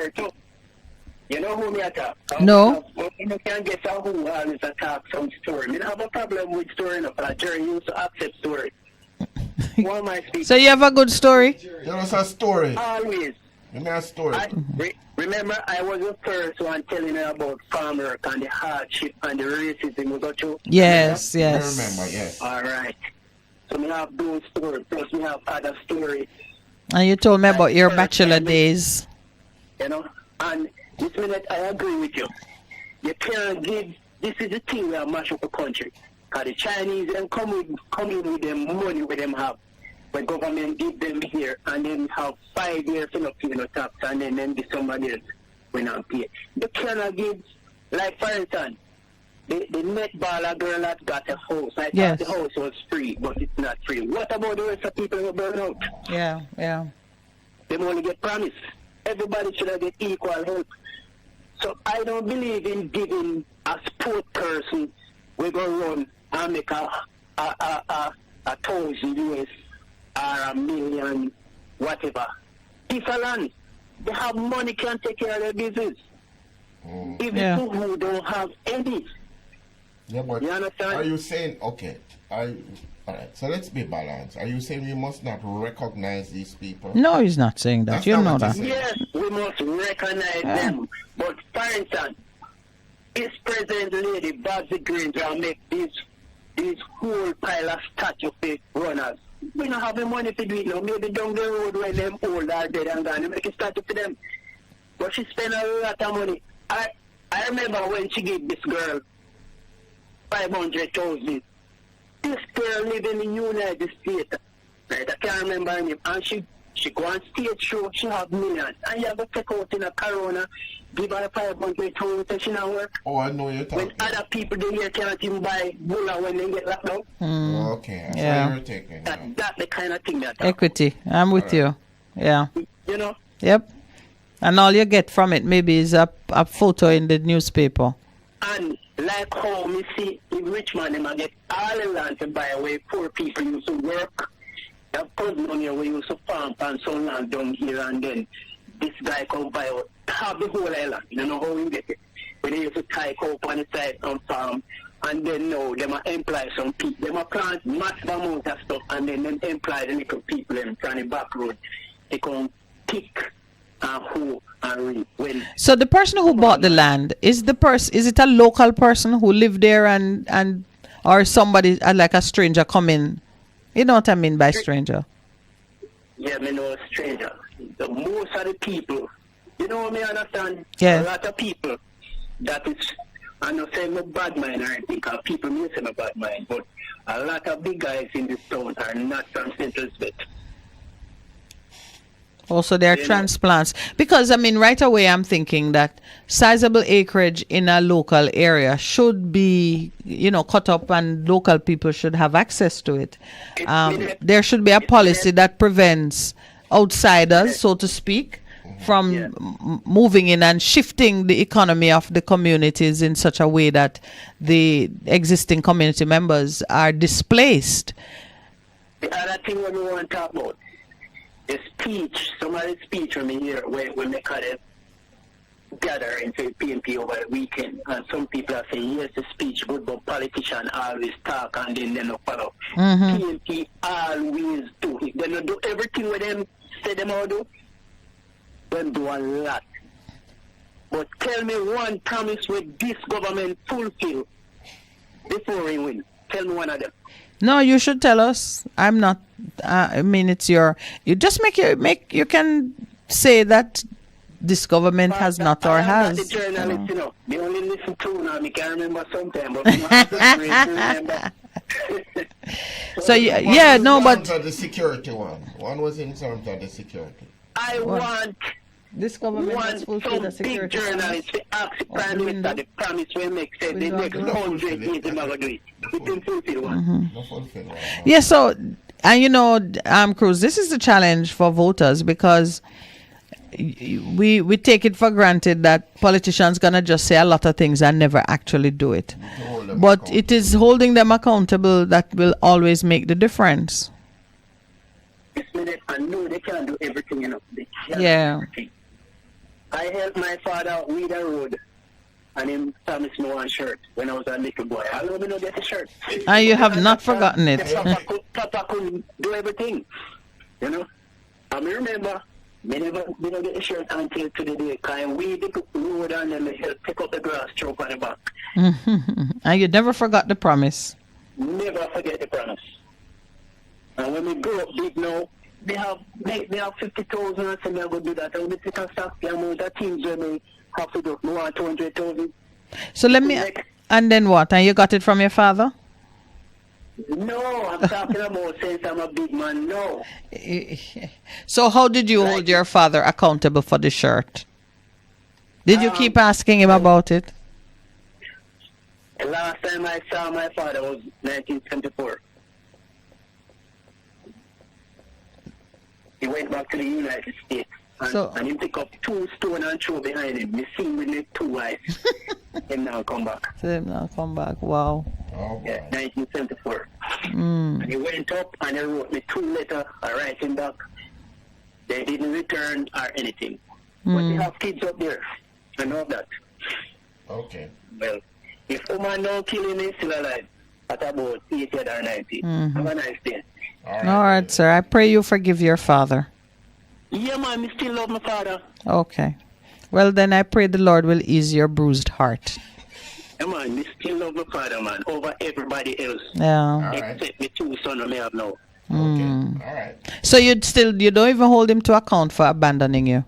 You know who me attack? No. You can guess who always attack some story. We don't have a problem with story, but a jury used to accept story. What am I speaking? So you have a good story? Tell us a story. Always. Give me a story. Remember, I was the first one telling you about farm work and the hardship and the racism we go through. Yes, remember? yes. I remember, yes. All right. So we have those stories, plus we have other stories. And you told me about your bachelor days. You know, and this minute I agree with you. You can't give, this is the thing we have mashed up the country. Because the Chinese them come in with them money with them have. When government give them here and then have 5 years to not pay no tax and then give somebody else when not pay. You cannot give, like for instance, the netballer girl that got a house. I thought the house was free, but it's not free. What about the rest of people who burn out? Yeah. They only get promised. Everybody should get equal help. So I don't believe in giving a sport person we go run and make a 1,000 US or $1 million, whatever. If a land, they have money, can take care of their business. Even people who don't have any. Yeah, but you understand? Are you saying, okay, all right, so let's be balanced. Are you saying we must not recognize these people? No, he's not saying that. That's you not know what that. he's saying. Yes, we must recognize them. But for instance, this present lady, Bobsy Greens, will make this whole pile of statue for runners. We don't have the money to do it now. Maybe down the road when them old are dead and gone, they make a statue for them. But she spent a lot of money. I remember when she gave this girl 500,000. This girl live in the United States. Right? I can't remember her name. And she go on stage show, she have millions. And you have to take out in a corona, give her 500,000 so she not work. Oh, I know you're talking. When other people they here can't even buy bulla when they get locked down. Oh, okay, that's what you're taking. That's the kind of thing that Equity. I'm with you. Yeah. You know? Yep. And all you get from it maybe is a photo in the newspaper. And like how me see the rich man them get all the land to buy away poor people used to work. That cousin money we used to farm and so land down here and then this guy come buy out half the whole island. You know how we get it. When they used to tie coke on the side and farm and then now them employ some people. Them plant massive amount of stuff and then them employ the little people in from the back road. They come pick and hoe and reap. So the person who bought the land, is it a local person who lived there and or somebody like a stranger coming? You know what I mean by stranger? Yeah, me know a stranger. The most of the people, you know what I understand? Yeah. A lot of people that is, I'm not saying a bad mind or anything, because people may say a bad mind, but a lot of big guys in this town are not from Central Sept. Also, there are transplants. Because, I mean, right away I'm thinking that sizable acreage in a local area should be, cut up and local people should have access to it. There should be a policy that prevents outsiders, so to speak, from moving in and shifting the economy of the communities in such a way that the existing community members are displaced. The other thing we want to talk about is speech. Somebody's speech from here when they cut it gather into PNP over the weekend, and some people are saying yes, the speech good, but politicians always talk and then they don't follow. PNP always do it. They don't do everything with them say them all do. They do a lot. But tell me one promise with this government fulfill before we win. Tell me one of them. No, you should tell us. I'm not. I mean, it's your. You just you can say that this government has not or has. I'm not the journalist, you know. They only listen to now. I can't remember sometimes, but I'm remember. So yeah, no, but the security one. One was in terms of the security. I want this government has fulfilled the security. Big journalists to ask the Prime Minister the promise we make. Say the next 100 years they're going to do it. We can fulfill one. Yeah, so, and you know, Cruz, this is the challenge for voters because we take it for granted that politicians gonna just say a lot of things and never actually do it. But it is holding them accountable that will always make the difference. I know they can't do everything, you know. Yeah. I helped my father weed a road and him promised me one shirt when I was a little boy. I don't know get a shirt. And you have not forgotten it. Papa couldn't do everything, you know. I remember, we never get a shirt until today. Because we did the road and then help pick up the grass, throw on the back. And you never forgot the promise. Never forget the promise. And when we grow up big now, they have 50,000 and say they're going to do that. And we take a stock the amount of teams when we have to do. We want 200,000. So let me, and then what? And you got it from your father? No, I'm talking about since I'm a big man, no. So how did you hold your father accountable for the shirt? Did you keep asking him about it? The last time I saw my father was 1974. He went back to the United States and he picked up 2 stones and threw behind him. You see him with the 2 eyes. Him now come back. Him now come back. Wow. Yeah, 1974. And he went up and he wrote me 2 letters. I write him back. They didn't return or anything. But they have kids up there. I know that. Okay. Well, if woman don't kill him, he's still alive. At about 80 or 90. Have a nice day. All right, sir. I pray you forgive your father. Yeah, man, I still love my father. Okay. Well, then I pray the Lord will ease your bruised heart. Yeah, man, I still love my father, man, over everybody else. Yeah. Except my 2 sons I may have now. Okay. All right. So you don't even hold him to account for abandoning you?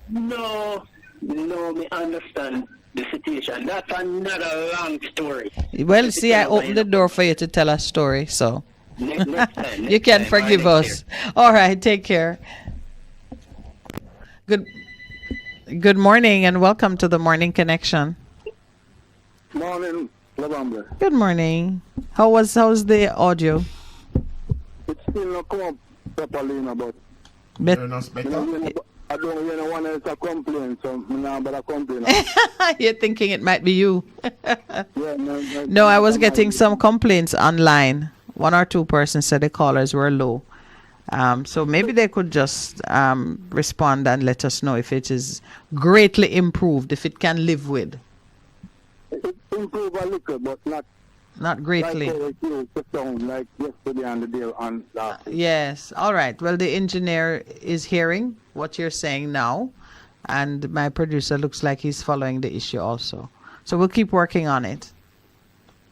No, me understand the situation. That's another long story. Well, see, I opened the door for you to tell a story, so next time, you can forgive us. All right, take care. Good morning and welcome to the Morning Connection. Morning, Lavamba. Good morning. How's the audio? It's still not come up properly, but I don't really want to complain, so now but I complain. You're thinking it might be you. No, I was getting some complaints online. 1 or 2 persons said the callers were low. So maybe they could just respond and let us know if it is greatly improved, if it can live with. It improved a little, but not greatly. Like yesterday and the day on last week. Yes. All right. Well, the engineer is hearing what you're saying now, and my producer looks like he's following the issue also. So we'll keep working on it.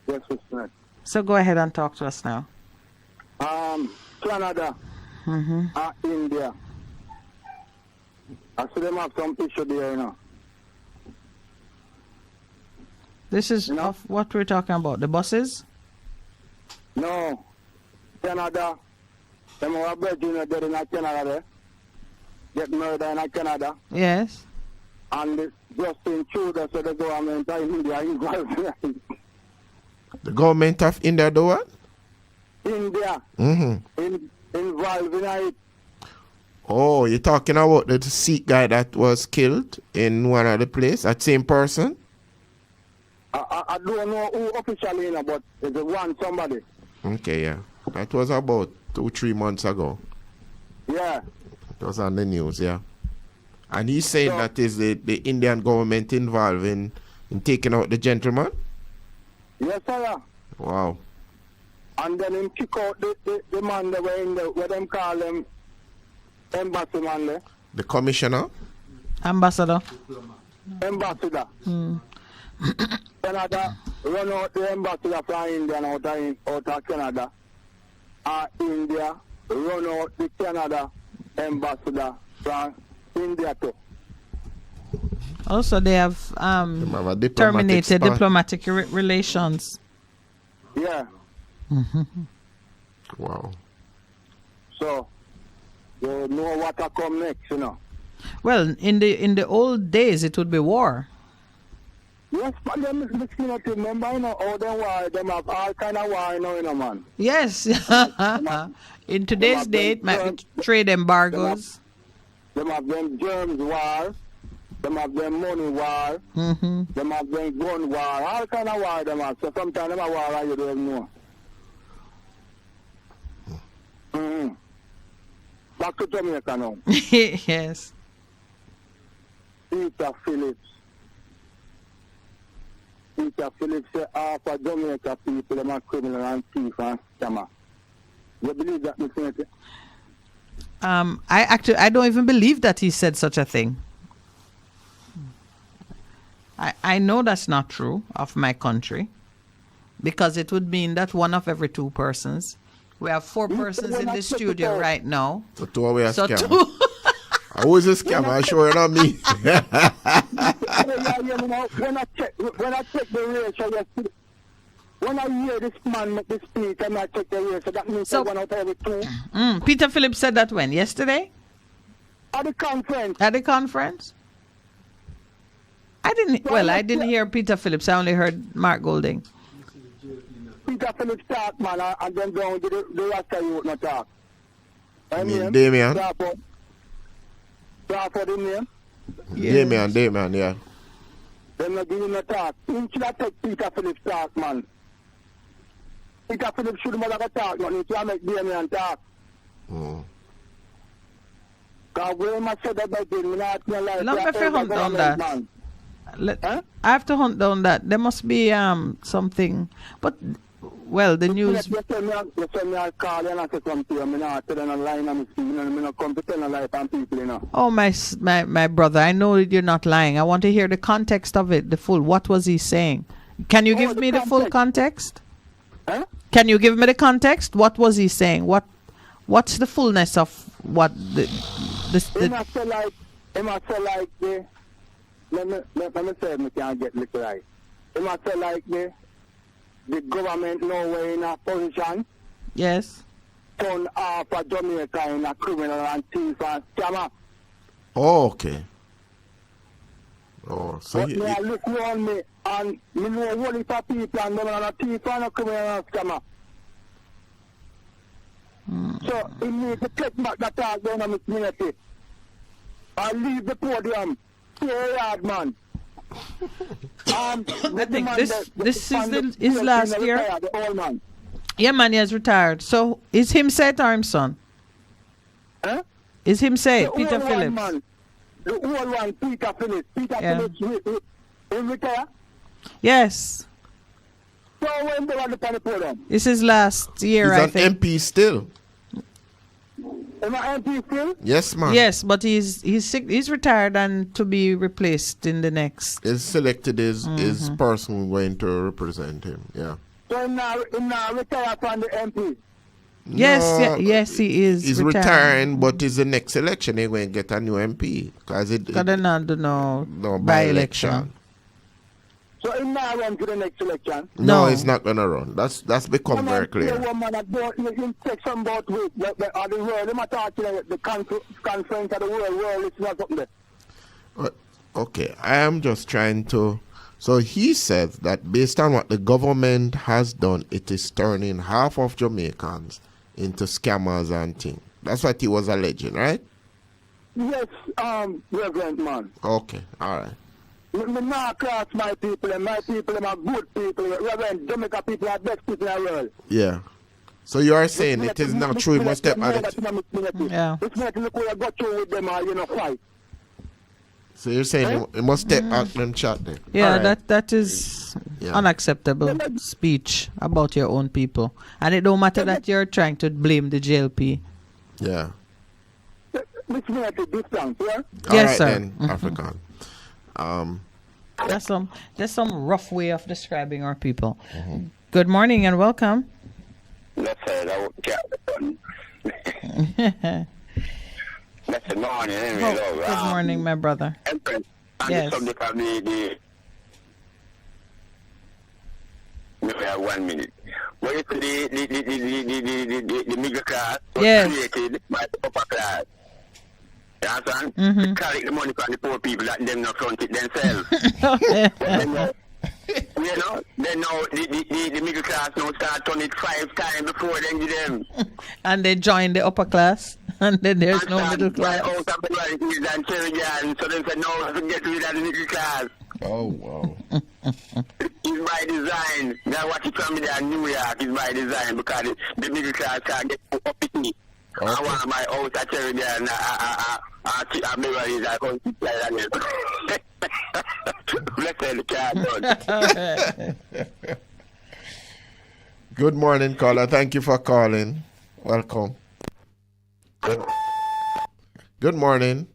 Yes, sir. So go ahead and talk to us now. Canada, India. I see them have some issue there, you know. This is of what we're talking about, the buses? No. Canada. Them were brethren dead in Canada there. Get murdered in Canada. Yes. And Justin Trudeau said the government of India involved. The government of India do what? India. Involved in it. Oh, you're talking about the Sikh guy that was killed in one of the place? That same person? I don't know who officially, but it's one somebody. Okay, yeah. That was about 2-3 months ago. Yeah. It was on the news, yeah. And he's saying that is the Indian government involved in taking out the gentleman? Yes, sir. Wow. And then him kick out the man that were in the, what them call them, embassy man there. The commissioner? Ambassador. Ambassador. Canada run out the ambassador from India and out of Canada. India run out the Canada ambassador from India too. Also, they have terminated diplomatic relations. Yeah. Wow. So, you know what will come next, you know. Well, in the old days, it would be war. Yes, but them remember, you know, all them war, them have all kind of war, you know, man. Yes. In today's day, it might be trade embargoes. Them have them germs war. Them have them money war. Them have them gun war. All kind of war them have. So sometimes them have war and you don't know. Back to Jamaica now. Yes. Peter Phillips said half of Jamaica people them are criminal and thief and scammer. You believe that, Mr. Minett? I don't even believe that he said such a thing. I know that's not true of my country, because it would mean that one of every 2 persons. We have 4 persons in the studio right now. So 2 are we a scammer. 2. I was a scammer, I'm sure it's not me. When I check the ratio yesterday, when I hear this man make this speech and I check the ratio, that means one out of every 2. Peter Phillips said that when? Yesterday? At the conference. At the conference? I didn't hear Peter Phillips. I only heard Mark Golding. Peter Phillips talk, man, and then go to the rest of you not talk. Damien? Talk for the name? Yes. Damien, yeah. Them not giving no talk. You should have take Peter Phillips talk, man. Peter Phillips should have never talk, man. You should make Damien talk. Because when I said that again, I have to hunt down that. I have to hunt down that. There must be something. But, well, the news... You tell me I call you and I say something to you. I'm not telling a lie and I'm speaking and I'm not come to tell a lie on people, you know. Oh, my brother, I know you're not lying. I want to hear the context of it, the full. What was he saying? Can you give me the full context? Huh? Can you give me the context? What was he saying? What's the fullness of what the... He must say like the... Let me say it, I can't get it right. He must say like the government nowhere in a position. Yes. Turn off a Jamaica in a criminal and thief and scammer. Oh, okay. Oh, so but me I look around me and me know what if a people and them are a thief and a criminal and scammer. So he need to take back that talk down on his community. And leave the podium. Stay hard, man. I think this is his last year. The old man. Yeah, man, he has retired. So is him say it or him son? Huh? Is him say the Peter Phillips? Man, the old one, Peter Phillips. Phillips, he retire? Yes. So when they want to put the podium? This is last year, I think. He's an MP still. Am I MP still? Yes, man. Yes, but he's retired and to be replaced in the next. He's selected his person going to represent him. Yeah. So he's now retired from the MP. Yes, he is. He's retiring, but it's the next election he's going to get a new MP because they not do no by-election. So he's not run to the next election? No, he's not going to run. That's become very clear. You take some about the world. They might talk to the conference of the world. It's not something there. Okay, I am just trying to... So he said that based on what the government has done, it is turning half of Jamaicans into scammers and things. That's what he was alleging, right? Yes, Reverend man. Okay, all right. Me not cross my people, and my people are good people. Reverend, Jamaica people are best people in the world. Yeah. So you are saying it is not true, you must step on it. Yeah. It's not look where I got through with them, fight. So you're saying you must step out them chat then? Yeah, Alright. that is unacceptable speech about your own people. And it don't matter that you're trying to blame the JLP. Yeah. Which me at a distance, yeah? Yes, All sir. right then, African. There's some rough way of describing our people. Good morning and welcome. Let's say that would get That's the morning, anyway, Good morning, my brother. Empress, and Yes. the subject of the we have 1 minute. What is the middle class was created by the upper class? You understand? They collect the money from the poor people that them not front it themselves. Then now the middle class now start turn it 5 times before they give them. And they join the upper class, and then there's no middle class. Out of the varieties and cherry jam, so they said no, to get rid of the middle class. Oh wow. It's by design. Now what you tell me that New York is by design because the middle class can't get up with me. I want my house at cherry jam and I memories I can't keep like that. Let's say the cat. Good morning, caller. Thank you for calling. Welcome. Good morning.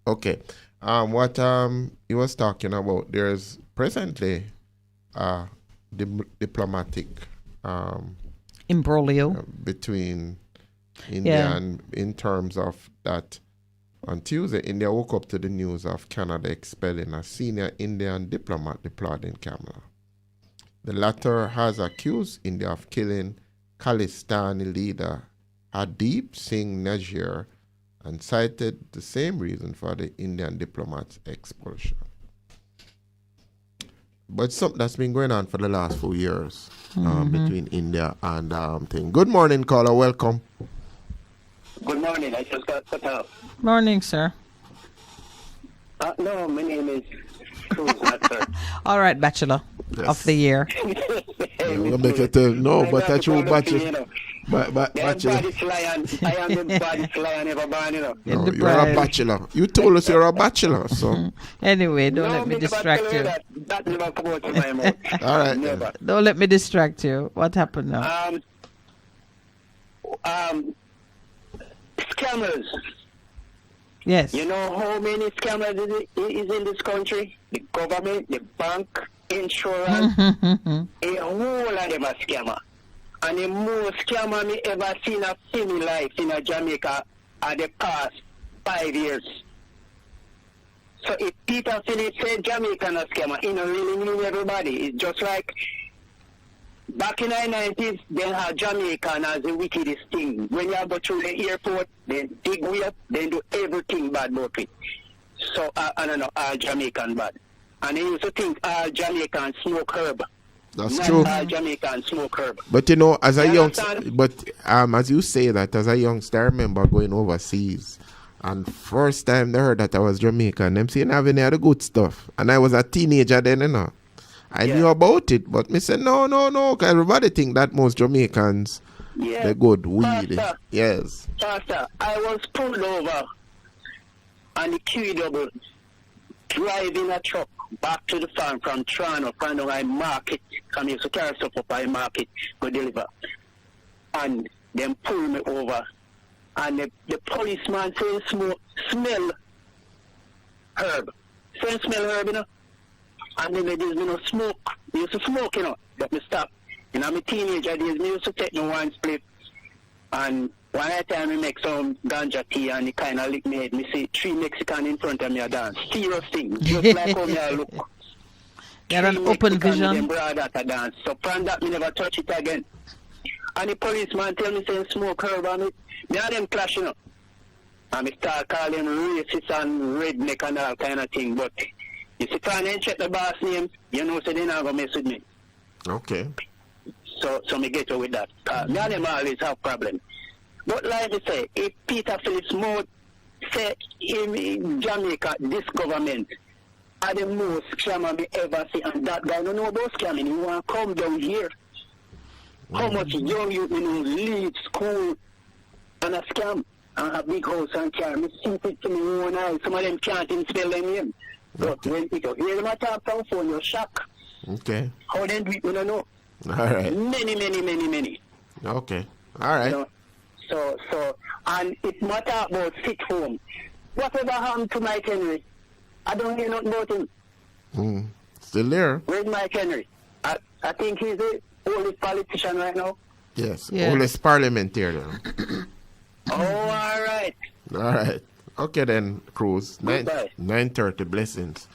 Okay. What he was talking about, there's presently diplomatic imbroglio between India and in terms of that. On Tuesday, India woke up to the news of Canada expelling a senior Indian diplomat deployed in Canada. The latter has accused India of killing Khalistani leader Hardeep Singh Najjar and cited the same reason for the Indian diplomat's expulsion. But something that's been going on for the last 4 years between India and thing. Good morning, caller. Welcome. Good morning. I just got cut out. Morning, sir. No, my name is Cruz, not sir. All right, Bachelor of the Year. We'll make it no, but that's your bachelor. Bachelor. I am the baddest lion ever born, you know. No, you're a bachelor. You told us you're a bachelor, so. Anyway, don't let me distract you. That never come out of my mouth. All right. Never. Don't let me distract you. What happened now? Scammers. Yes. You know how many scammers is in this country? The government, the bank, insurance, a whole lot of them are scammer. And the most scammer me ever seen in my life in Jamaica are the past 5 years. So if Peter Phillips said Jamaica not scammer, he don't really mean everybody. It's just like back in the 90s, they had Jamaican as the wickedest thing. When you go through the airport, they dig way up, they do everything bad about it. So, I don't know, Jamaican bad. And they used to think Jamaican smoke herb. That's not true. Jamaican smoke herb. But you know, as a young, understand? but as you say that, as a youngster, I remember going overseas. And first time they heard that I was Jamaican, them saying I have any other good stuff. And I was a teenager then, you know. I knew about it, but me said no, because everybody think that most Jamaicans, they're good weed. Pastor, yes. Pastor, I was pulled over on the QW, driving a truck back to the farm from Toronto, from the market, come here to carry stuff up by market, go deliver. And then pull me over. And the policeman said, smell herb. Say smell herb, you know. And then there is no smoke. I used to smoke, you know, but me stop. You know, I'm a teenager days, me used to take no one split. And one time I make some ganja tea and it kind of lick me head. Me see 3 Mexicans in front of me a dance. Serious thing. Just like how me I look. You had an open vision. Them brought that a dance. So from that, me never touch it again. And the policeman tell me saying smoke herb on it. Me and them clash, you know. And me start calling racist and redneck and all kind of thing. But if you try and check the boss name, you know, so they're not going to mess with me. Okay. So me get away with that. Me and them always have problems. But like I say, if Peter Phillips Moore say in Jamaica, this government are the most scammer me ever see, and that guy don't know about scamming. He want to come down here. How much young youth leave school and a scam and a big house and car. Me see it to me own eyes. Some of them can't even spell them name. But when you hear them talk on phone, you're shocked. Okay. How then do we don't know? All right. Many. Okay. All right. You know? So, and it matter about sick home. Whatever happened to Mike Henry? I don't hear nothing about him. Still there. Where's Mike Henry? I think he's the oldest politician right now. Yes. Oldest parliamentarian. Oh, all right. All right. Okay then, Cruz. 9:30. Blessings.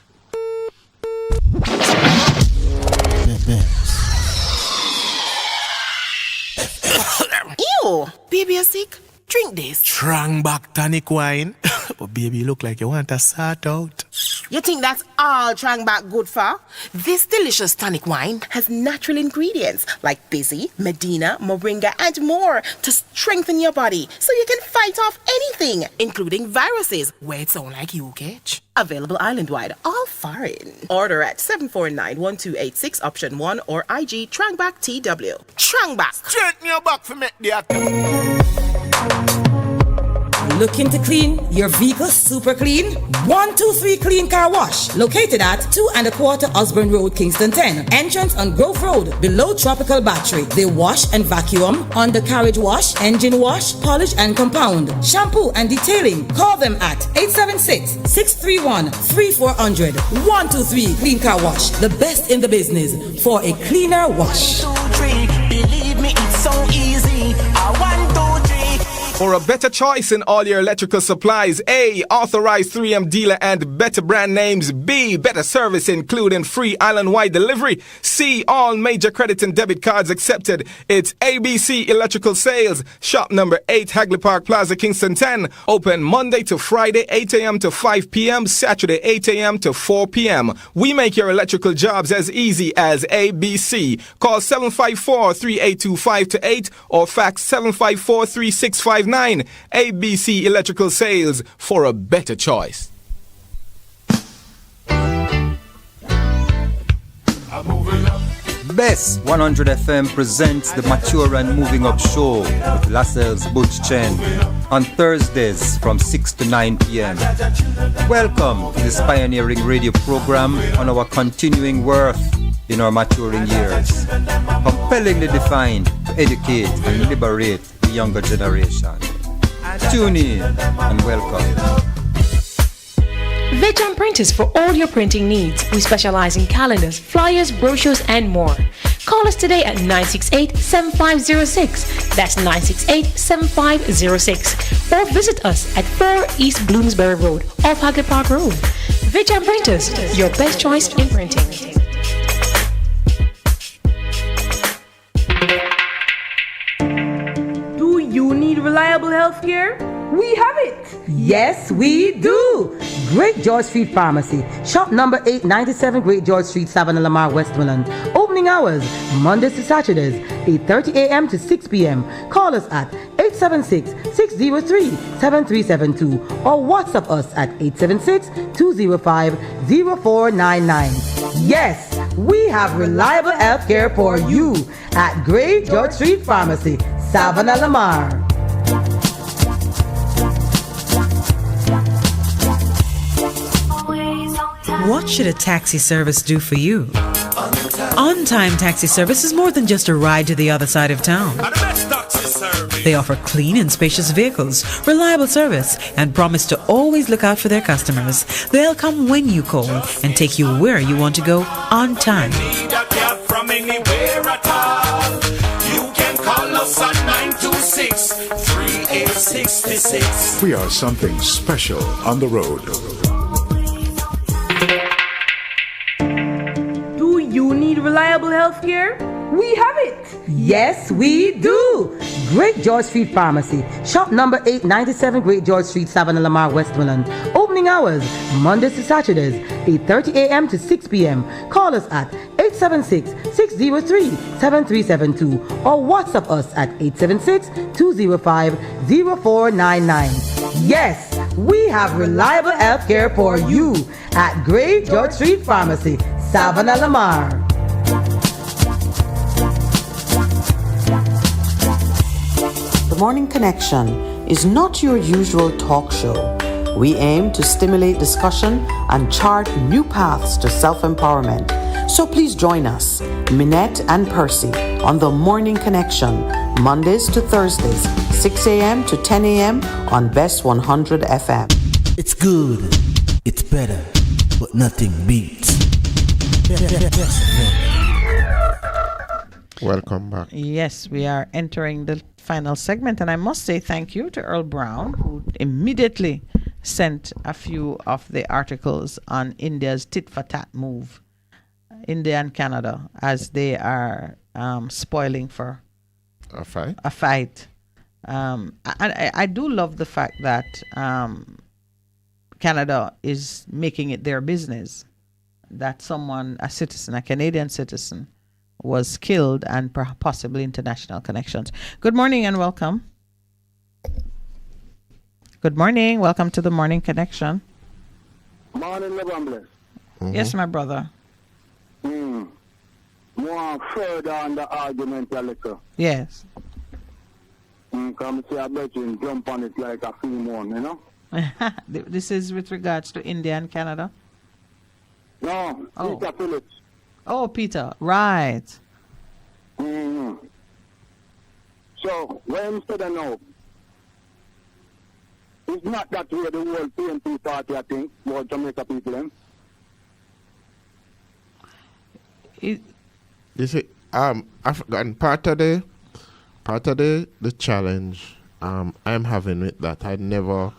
Ew, baby, you sick? Drink this. Strong back tonic wine. But baby, you look like you want to sort out. You think that's all Trangback good for? This delicious tonic wine has natural ingredients like Busy, Medina, Moringa, and more to strengthen your body so you can fight off anything, including viruses, where it sound like you catch. Available island-wide, all foreign. Order at 749-1286 option 1 or IG Trangback TW. Trangback. Straighten your back for me, dear. Looking to clean your vehicle super clean? 123 Clean Car Wash, located at 2 1/4 Osborne Road, Kingston 10. Entrance on Grove Road, below Tropical Battery. They wash and vacuum, undercarriage wash, engine wash, polish and compound, shampoo and detailing. Call them at 876-631-3400. 123 Clean Car Wash, the best in the business for a cleaner wash. 1, 2, 3, believe me, it's so easy. 1, 2, 3. For a better choice in all your electrical supplies, A, authorized 3M dealer and better brand names. B, better service including free island-wide delivery. C, all major credit and debit cards accepted. It's ABC Electrical Sales. Shop number 8, Hagley Park Plaza, Kingston 10. Open Monday to Friday, 8 a.m. to 5 p.m. Saturday, 8 a.m. to 4 p.m. We make your electrical jobs as easy as ABC. Call 754-3825-8 or fax 754-3659. ABC Electrical Sales, for a better choice. BES 100 FM presents the Mature and Moving Up Show with Lascelles Butch Chen on Thursdays from 6 to 9 p.m. Welcome to this pioneering radio program on our continuing worth in our maturing years, compellingly defined to educate and liberate the younger generation. Tune in and welcome. Vejan Printers for all your printing needs. We specialize in calendars, flyers, brochures, and more. Call us today at 968-7506. That's 968-7506. Or visit us at 4 East Bloomsbury Road, off Hagley Park Road. Vejan Printers, your best choice in printing. Do you need reliable health care? We have it! Yes, we do! Great George Street Pharmacy. Shop number 897 Great George Street, Savannah, Lamar, Westmoreland. Opening hours, Mondays to Saturdays, 8:30 a.m. to 6 p.m. Call us at 876-603-7372 or WhatsApp us at 876-205-0499. Yes, we have reliable health care for you at Great George Street Pharmacy, Savannah, Lamar. What should a taxi service do for you? On-Time Taxi Service is more than just a ride to the other side of town. They offer clean and spacious vehicles, reliable service, and promise to always look out for their customers. They'll come when you call and take you where you want to go on time. From anywhere at all. You can call us at 926-3866. We are something special on the road. Do you need reliable health care? We have it! Yes, we do! Great George Street Pharmacy. Shop number 897 Great George Street, Savannah, Lamar, Westmoreland. Opening hours, Mondays to Saturdays, 8:30 a.m. to 6 p.m. Call us at 876-603-7372 or WhatsApp us at 876-205-0499. Yes, we have reliable health care for you at Great George Street Pharmacy, Savannah, Lamar. The Morning Connection is not your usual talk show. We aim to stimulate discussion and chart new paths to self-empowerment. So please join us, Minett and Percy, on The Morning Connection, Mondays to Thursdays, 6 a.m. to 10 a.m. on Bess 100 FM. It's good, it's better, but nothing beats. Welcome back. Yes, we are entering the final segment, and I must say thank you to Earl Brown, who immediately sent a few of the articles on India's tit-for-tat move, India and Canada, as they are spoiling for a fight. And I do love the fact that Canada is making it their business that someone, a citizen, a Canadian citizen, was killed and possibly international connections. Good morning and welcome. Good morning. Welcome to the Morning Connection. Morning, November. Yes, my brother. More further on the argument, Alika. Yes. Come see, I bet you jump on it like a female, you know? This is with regards to India and Canada? No, Peter Phillips. Oh, Peter, right. So, when you said no, it's not that way the whole TMC party, I think, about Jamaica people, them. You see, I've forgotten part of the challenge I'm having with that. I never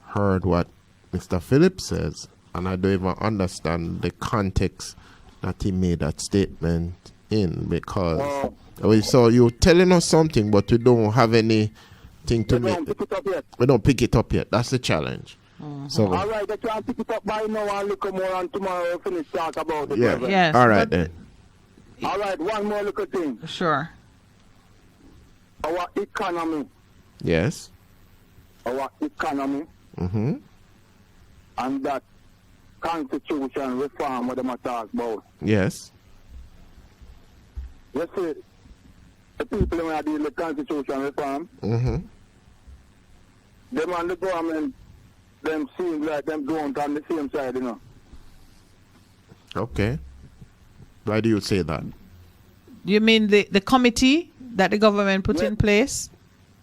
heard what Mr. Phillips says, and I don't even understand the context that he made that statement in, because so you're telling us something, but we don't have anything to make. We don't pick it up yet. That's the challenge. So all right, I can't pick it up by now and look more, and tomorrow we'll finish talk about it. Yeah. Yes, all right then. All right, one more little thing. Sure. Our economy. Yes. Our economy. And that constitution reform what them talk about. Yes. You see, the people who are dealing with constitution reform, them and the government, them seem like them don't on the same side, you know. Okay. Why do you say that? You mean the committee that the government put in place?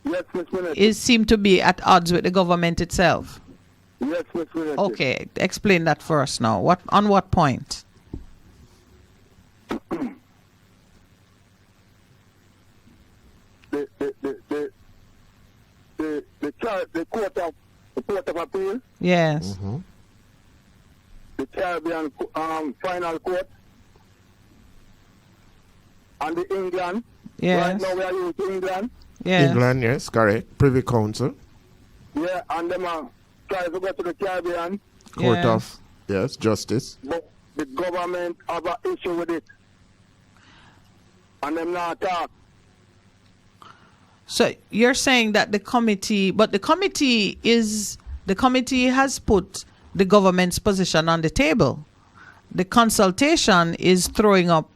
Yes, Miss Minett. It seemed to be at odds with the government itself. Yes, Miss Minett. Okay, explain that for us now. On what point? The court of appeal. Yes. The Caribbean final court. And the England. Yes. Right now we are using England. Yes. England, yes, correct. Privy Council. Yeah, and them are trying to go to the Caribbean. Court of, Justice. But the government have an issue with it. And them not talk. So you're saying that the committee has put the government's position on the table. The consultation is throwing up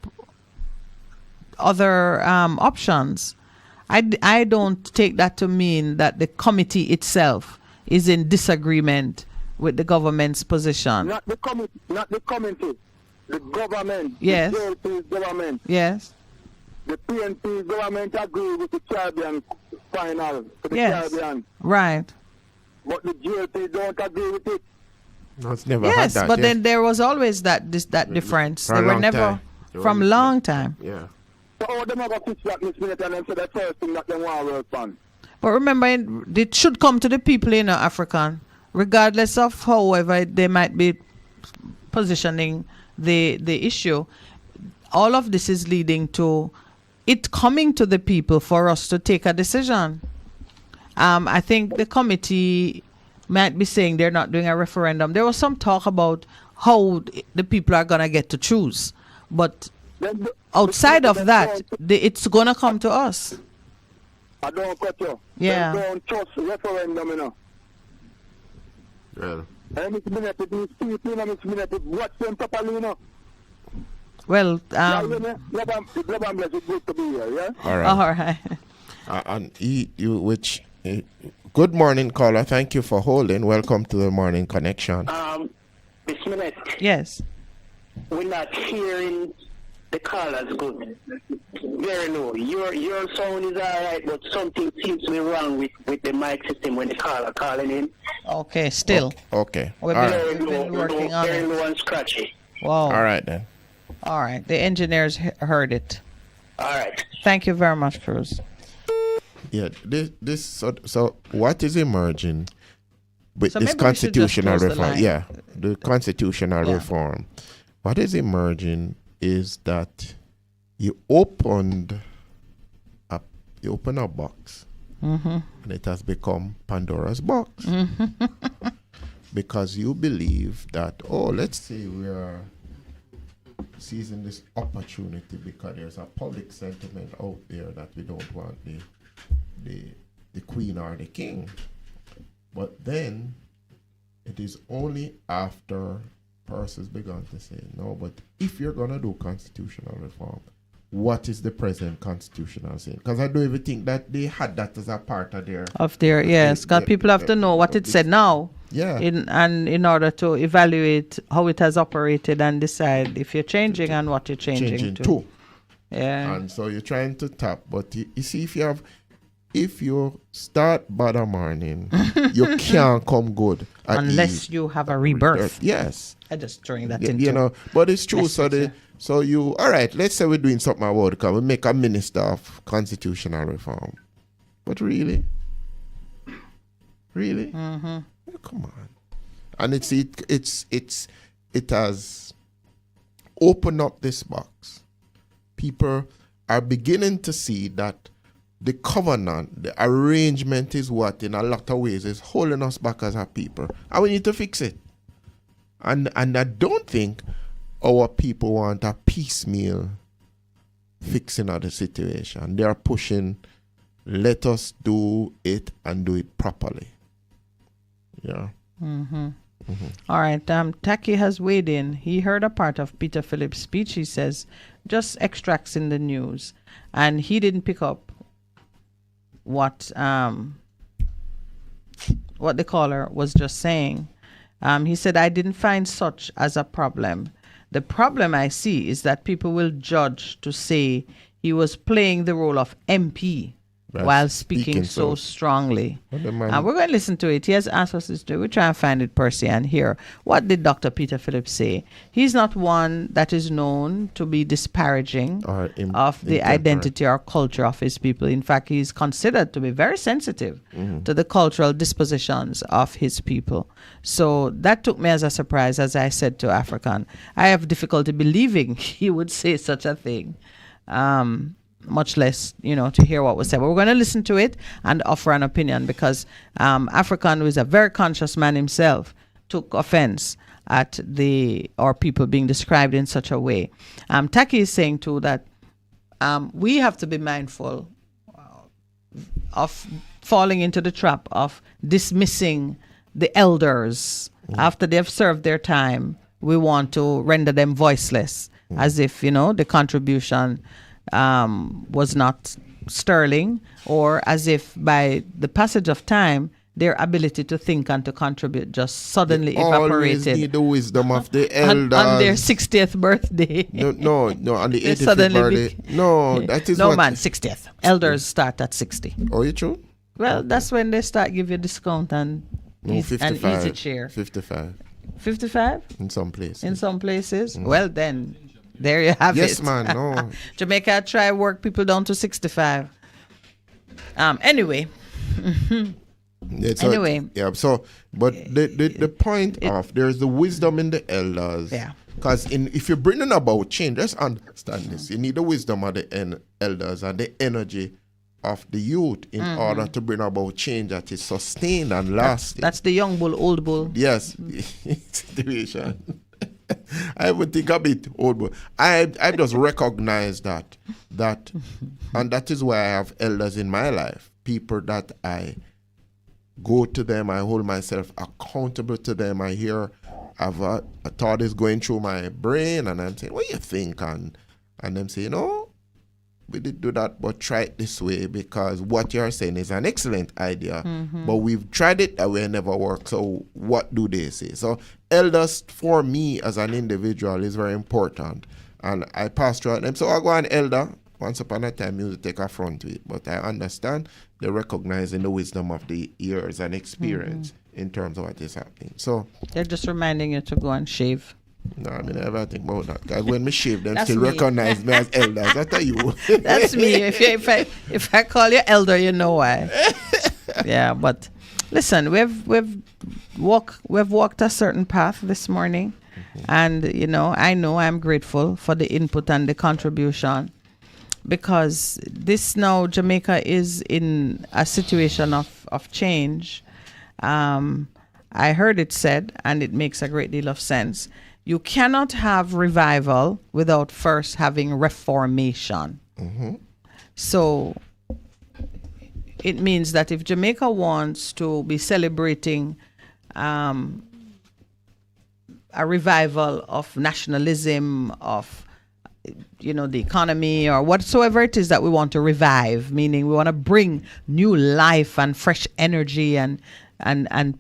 other options. I don't take that to mean that the committee itself is in disagreement with the government's position. Not the committee. The government. Yes. The JLP's government. Yes. The PNP government agree with the Caribbean final for the Caribbean. Right. But the JLP don't agree with it. No, it's never had that. But then there was always that difference. They were never from long time. Yeah. So how them ever fix that, Miss Minett, and them say the first thing that they want to work on? But remember, it should come to the people in African, regardless of however they might be positioning the issue. All of this is leading to it coming to the people for us to take a decision. I think the committee might be saying they're not doing a referendum. There was some talk about how the people are going to get to choose. But outside of that, it's going to come to us. I don't cut you. Yeah. They don't trust referendum, you know. Well. Mr. Minett, these people, Mr. Minett, watch them properly, you know. Well, Love and bless, it's good to be here, yeah? All right. All right. Good morning, caller. Thank you for holding. Welcome to the morning connection. Miss Minett. Yes. We're not hearing the callers good. Very low. Your sound is all right, but something seems to be wrong with the mic system when the caller calling in. Okay, still. Okay. We've been working on very it. low and scratchy. Wow. All right, then. All right. The engineers heard it. All right. Thank you very much, Cruz. Yeah, so what is emerging with So this maybe we should just constitutional close the reform? line. Yeah, the constitutional reform. What is emerging is that you open a box, and it has become Pandora's box because you believe that, let's say we are seizing this opportunity because there's a public sentiment out there that we don't want the queen or the king. But then it is only after persons begun to say, no, but if you're going to do constitutional reform, what is the present constitutional saying? Because I don't even think that they had that as a part of their... Yes, because people have to know what it said now. Yeah. In order to evaluate how it has operated and decide if you're changing and what you're changing to. Yeah. And so you're trying to tap, but you see, if you start bad morning, you can't come good unless you have a rebirth. Yes. I just throwing that into. You know, but it's true. All right, let's say we're doing something about it, we make a minister of constitutional reform. But really? Mm-hmm. Oh, come on. And it has opened up this box. People are beginning to see that the covenant, the arrangement is what in a lot of ways is holding us back as a people. And we need to fix it. And I don't think our people want a piecemeal fixing of the situation. They are pushing, let us do it and do it properly. Yeah. Mm-hmm. Mm-hmm. All right. Taki has weighed in. He heard a part of Peter Phillips' speech. He says, just extracts in the news. And he didn't pick up what the caller was just saying. He said, I didn't find such as a problem. The problem I see is that people will judge to say he was playing the role of MP while speaking so strongly. We're going to listen to it. He has asked us to. We'll try and find it, Percy, and hear what did Dr. Peter Phillips say. He's not one that is known to be disparaging of the identity or culture of his people. In fact, he's considered to be very sensitive to the cultural dispositions of his people. So that took me as a surprise, as I said to African. I have difficulty believing he would say such a thing. Much less, to hear what was said. But we're going to listen to it and offer an opinion because African, who is a very conscious man himself, took offense at our people being described in such a way. Taki is saying too that we have to be mindful of falling into the trap of dismissing the elders after they've served their time. We want to render them voiceless, as if the contribution was not sterling, or as if by the passage of time their ability to think and to contribute just suddenly evaporated. Always need the wisdom of the elders on their 60th birthday. No, on the 85th birthday. That is no, man, 60th. Elders start at 60. Oh, you true? Well, that's when they start give you discount and an 55, easy chair. 55. 55? In some places. In some places? Well, then. There you have it. Yes, man. No. Jamaica try work people down to 65. Anyway. Anyway. But the point of there's the wisdom in the elders. Yeah. Because if you're bringing about change, let's understand this. You need the wisdom of the elders and the energy of the youth in order to bring about change that is sustained and lasting. That's the young bull, old bull. Yes. Situation. I would think a bit old, but I just recognize that, and that is why I have elders in my life, people that I go to them. I hold myself accountable to them. I hear a thought is going through my brain, and I'm saying, what do you think? And them say, we did do that, but try it this way, because what you're saying is an excellent idea, but we've tried it that way, never worked. So what do they say? So elders, for me as an individual, is very important. And I pastor them. So I go an elder. Once upon a time, you take a front to it. But I understand they recognizing the wisdom of the years and experience in terms of what is happening. So they're just reminding you to go and shave. No, I mean, I never think about that. Because when me shave, them still recognize me as elders. That's you. That's me. If I call you elder, you know why. Yeah, but listen, we've walked a certain path this morning, and I know I'm grateful for the input and the contribution, because this now Jamaica is in a situation of change. I heard it said, and it makes a great deal of sense. You cannot have revival without first having reformation. So it means that if Jamaica wants to be celebrating a revival of nationalism, of the economy, or whatsoever it is that we want to revive, meaning we want to bring new life and fresh energy and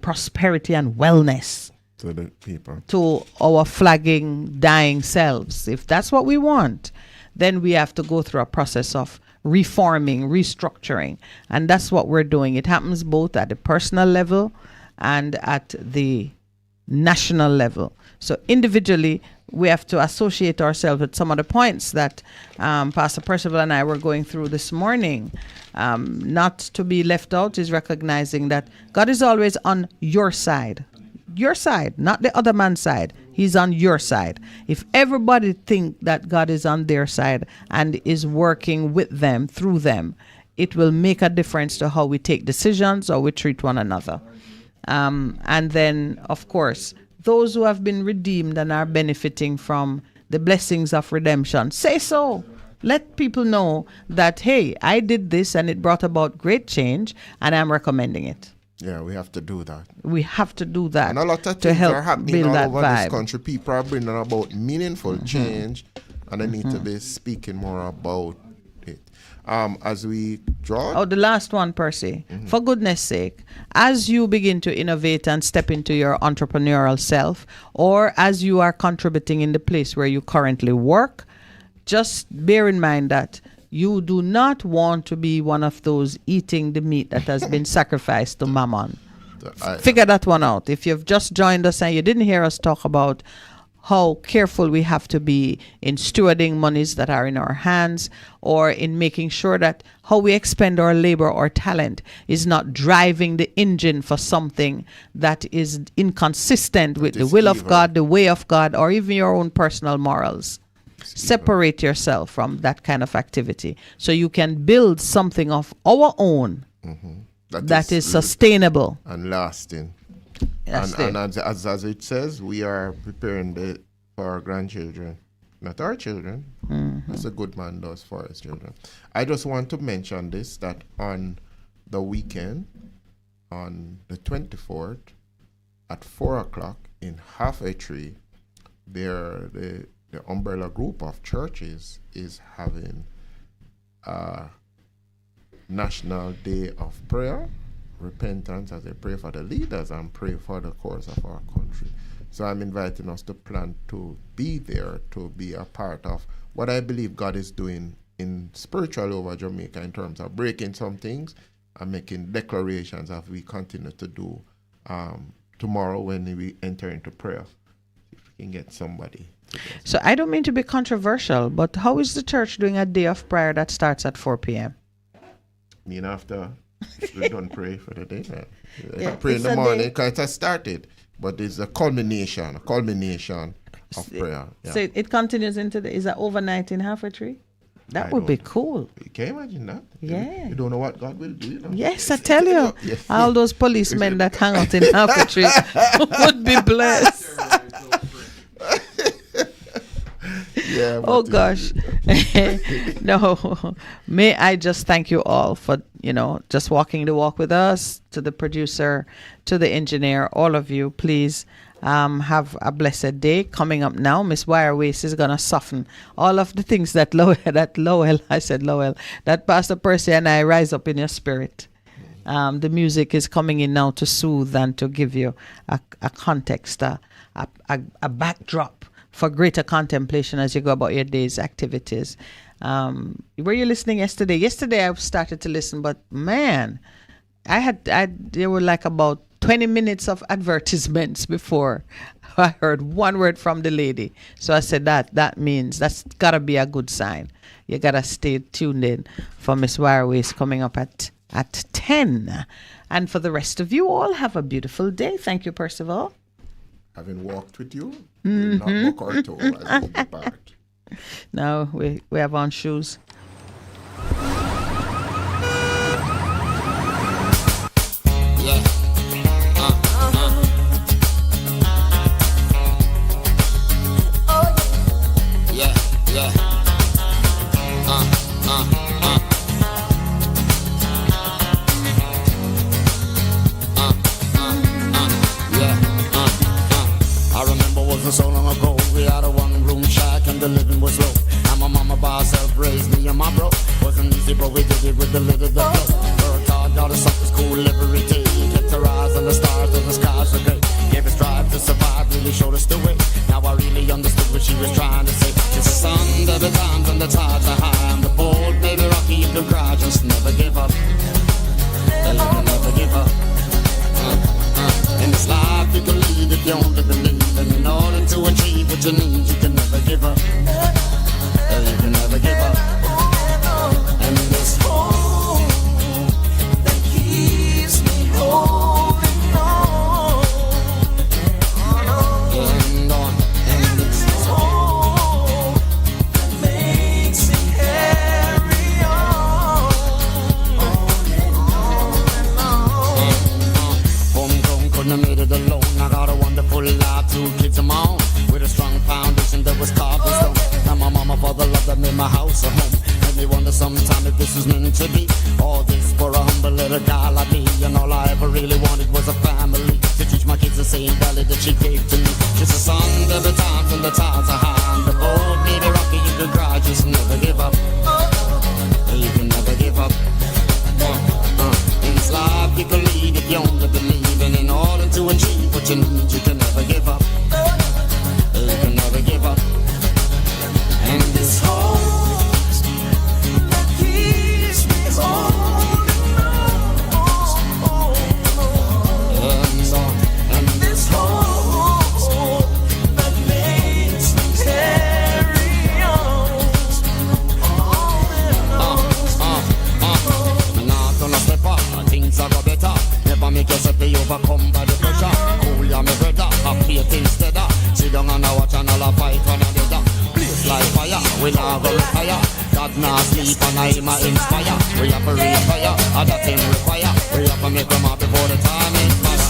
prosperity and wellness to the people, to our flagging, dying selves. If that's what we want, then we have to go through a process of reforming, restructuring. And that's what we're doing. It happens both at the personal level and at the national level. So individually, we have to associate ourselves with some of the points that Pastor Percival and I were going through this morning. Not to be left out is recognizing that God is always on your side. Your side, not the other man's side. He's on your side. If everybody think that God is on their side and is working with them, through them, it will make a difference to how we take decisions or we treat one another. And then, of course, those who have been redeemed and are benefiting from the blessings of redemption, say so. Let people know that, hey, I did this and it brought about great change and I'm recommending it. Yeah, we have to do that. We have to do that. And a lot of to things help are happening build all that over vibe. this country. People are bringing about meaningful change, and they need to be speaking more about it. As we draw... Oh, the last one, Percy. For goodness sake, as you begin to innovate and step into your entrepreneurial self, or as you are contributing in the place where you currently work, just bear in mind that you do not want to be one of those eating the meat that has been sacrificed to Mammon. Figure that one out. If you've just joined us and you didn't hear us talk about how careful we have to be in stewarding monies that are in our hands, or in making sure that how we expend our labor or talent is not driving the engine for something that is inconsistent with the will of God, the way of God, or even your own personal morals. Separate yourself from that kind of activity so you can build something of our own that is sustainable and lasting. And as it says, we are preparing for our grandchildren, not our children. That's a good man does for his children. I just want to mention this, that on the weekend, on the 24th, at 4 o'clock in Halfway Tree, the umbrella group of churches is having a National Day of Prayer, repentance, as they pray for the leaders and pray for the course of our country. So I'm inviting us to plan to be there, to be a part of what I believe God is doing in spiritual over Jamaica in terms of breaking some things and making declarations as we continue to do tomorrow when we enter into prayer. If we can get somebody. So I don't mean to be controversial, but how is the church doing a day of prayer that starts at 4 p.m.? After we don't pray for the day. Pray in the morning because it has started, but it's a culmination of prayer. Yeah. So it continues into is that overnight in Halfway Tree? That would be cool. You can imagine that. Yeah. You don't know what God will do, Yes, I tell you. Yes. All those policemen that hang out in Halfway Tree would be blessed. Oh gosh. No. May I just thank you all for, just walking the walk with us, to the producer, to the engineer, all of you. Please have a blessed day. Coming up now, Miss Wirewaist is gonna soften all of the things that Pastor Percy and I rise up in your spirit. The music is coming in now to soothe and to give you a context, a backdrop for greater contemplation as you go about your day's activities. Were you listening yesterday? Yesterday I started to listen, but man, there were like about 20 minutes of advertisements before I heard one word from the lady. So I said that means that's gotta be a good sign. You gotta stay tuned in for Miss Wirewaist coming up at 10. And for the rest of you all, have a beautiful day. Thank you, Percival. Having walked with you, not walk our toe as we depart. Now we have on shoes. Yeah. So long ago, we had a one-room shack and the living was low. And my mama by herself raised me and my bro. Wasn't easy, but we did it with the little the flow. Worked hard, got us up to school every day. Kept our eyes on the stars and the skies were great. Gave us drive to survive, really showed us the way. Now I really understood what she was trying to say. It's the sun, there be times when the tides are high. And the boat may be rocky, you can cry, just never give up. You can never give up. In this life you can lead if you only believe. And in order to achieve what you need, you can never give up. You can never give up. And this hope that keeps me holding on. And on. And this hope that makes me carry on. Homegrown, couldn't have made it alone. I got a wonderful life, 2 kids of my own, with a strong foundation that was carved in stone. And my mama for the love that made my house a home. And they wonder sometime if this was meant to be. All this for a humble little guy like me. And all I ever really wanted was a family to teach my kids the same value that she gave to me. Just a son, there be times when the tides are high. And the boat may be rocky, you can cry, just never give up. You can never give up. In this life you can lead if you only believe. And in order to achieve what you need, you can never give up. You can never give up. And this hope that keeps me holding on. And this hope that makes me carry on. I'm not gonna step up, things are go better. Never make yourself be overcome by the pressure. Cool, you're my brother, have faith instead of sit down and watch another fight one another. Blaze like fire, we now go retire. God not sleep and I am inspire. We have to raise fire, other thing require. We have to make them up before the time expire.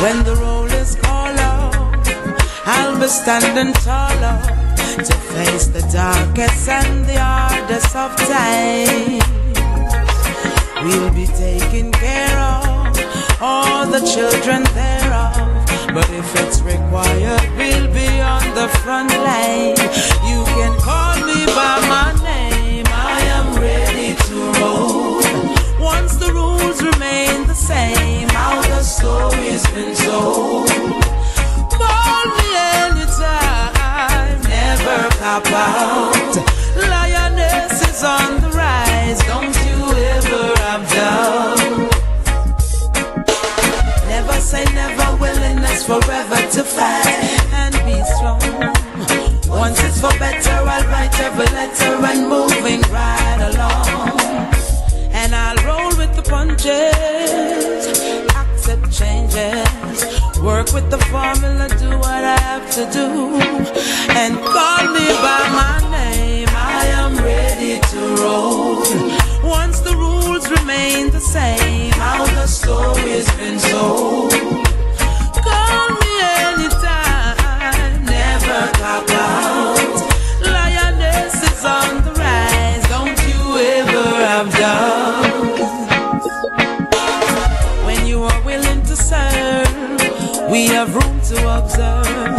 When the roll is call out, I'll be standing taller. to face the darkest and the hardest of times. We'll be taking care of all the children thereof. But if it's required, we'll be on the front line. You can call me by my name, I am ready to roll. Once the rules remain the same, how the story's been told. Call me anytime, never cop out. Lioness is on the rise, don't you ever have doubt. Never say never, willingness forever to fight and be strong. Once it's for better, I'll write every letter and moving right along. And I'll roll with the punches, accept changes, work with the formula, do what I have to do. And call me by my name, I am ready to roll. Once the rules remain the same, how the story's been told. Call me anytime, never cop out. Lioness is on the rise, don't you ever have doubt. When you are willing to serve, we have room to observe,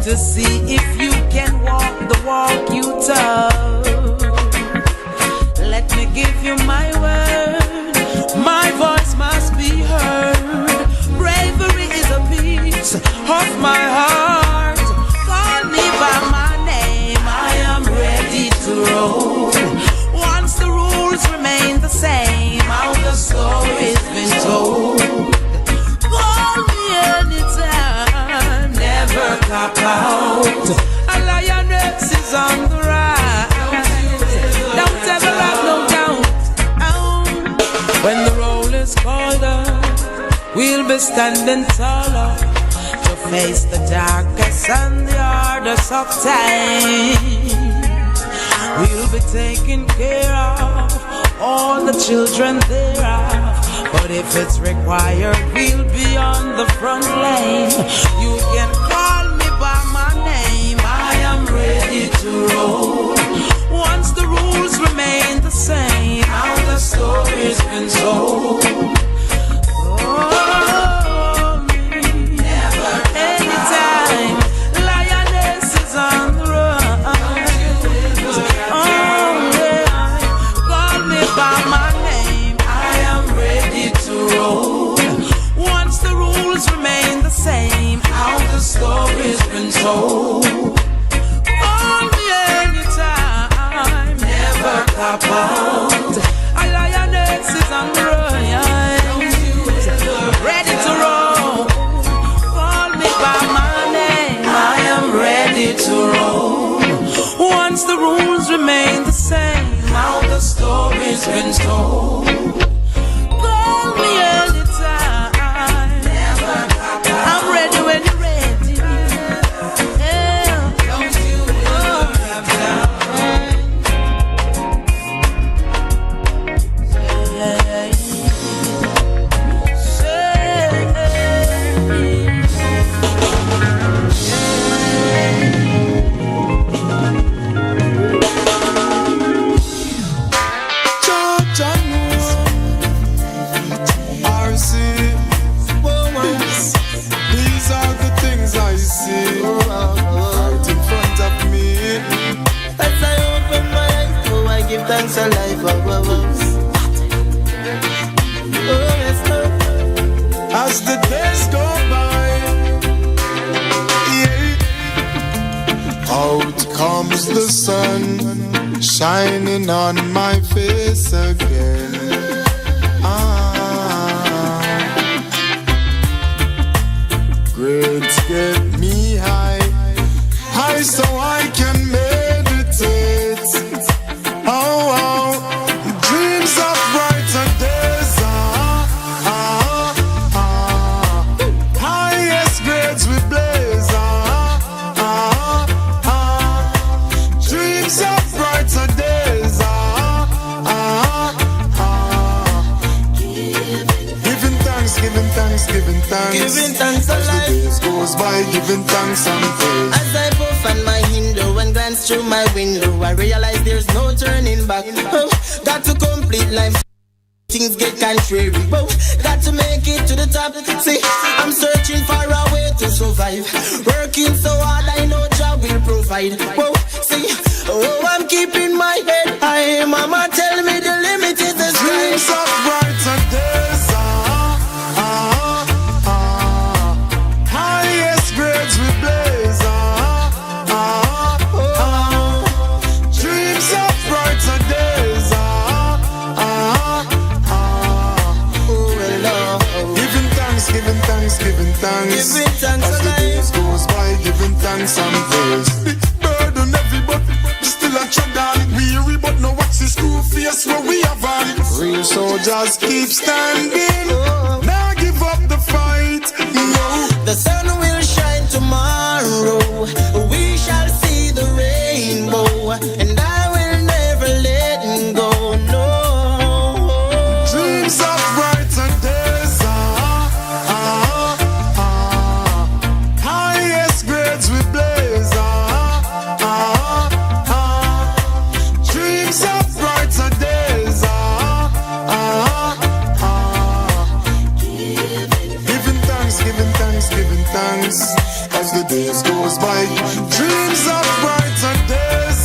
to see if you can walk the walk you took. Let me give you my word, my voice must be heard. Bravery is a piece of my heart. Call me by my name, I am ready to roll. Once the rules remain the same, how the story's been told. Call me anytime, never cop out. A lioness is on the rise, don't ever have no doubt. When the roll is called up, we'll be standing taller to face the darkest and the hardest of times. We'll be taking care of all the children thereof. But if it's required, we'll be on the front line. You can call me by my name, I am ready to roll. Once the rules remain the same, how the story's been told. Oh, never, anytime, lioness is on the run. Oh, yeah. Call me by my name, I am ready to roll. Once the rules remain the same, how the story's been told. Call me anytime, never cop out. A lioness is on the run, ready to roll. Call me by my name, I am ready to roll. Once the rules remain the same, how the story's been told. Call me anytime, never cop out. I'm ready when you're ready. Yeah. Don't you ever have doubt. Thanks a life of us. Oh, yes, Lord. As the days go by, yeah. Out comes the sun, shining on my face again. Grades get me high, high so I can meditate. Dreams of brighter days. Highest grades we blaze. Dreams of brighter days. Giving thanks, giving thanks, giving thanks. Giving thanks as the days goes by, giving thanks and praise. As I on my Hindu and glance through my window. I realize there's no turning back. Oh, got to complete life. Things get contrary. Oh, got to make it to the top. See, I'm searching for a way to survive. Working so hard, I know job will provide. Oh, see, oh, I'm keeping my head high. Mama tell me the limit is the sky. Dreams of brighter days. Highest grades we blaze. Dreams of brighter days. Giving thanks. As the days goes by, giving thanks and praise. Big burden heavy, but still a tread on. Weary, but no watch the school face where we have on. Real soldiers keep standing. Now give up the fight. No, the sun will shine tomorrow. We shall see the rainbow, and I will never let go. No. Dreams of brighter days. Highest grades we blaze. Dreams of brighter days. Giving thanks as the days goes by. Dreams of brighter days.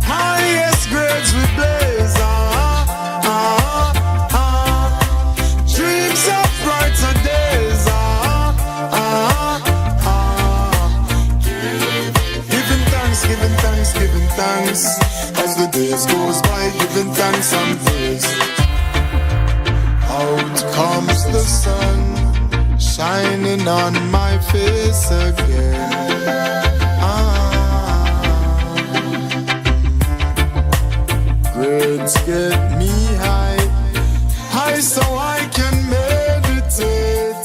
Highest grades we blaze. Dreams of brighter days. Giving thanks as the days goes by. Giving thanks and praise. Out comes the sun, shining on my face again. Grades get me high so I can meditate.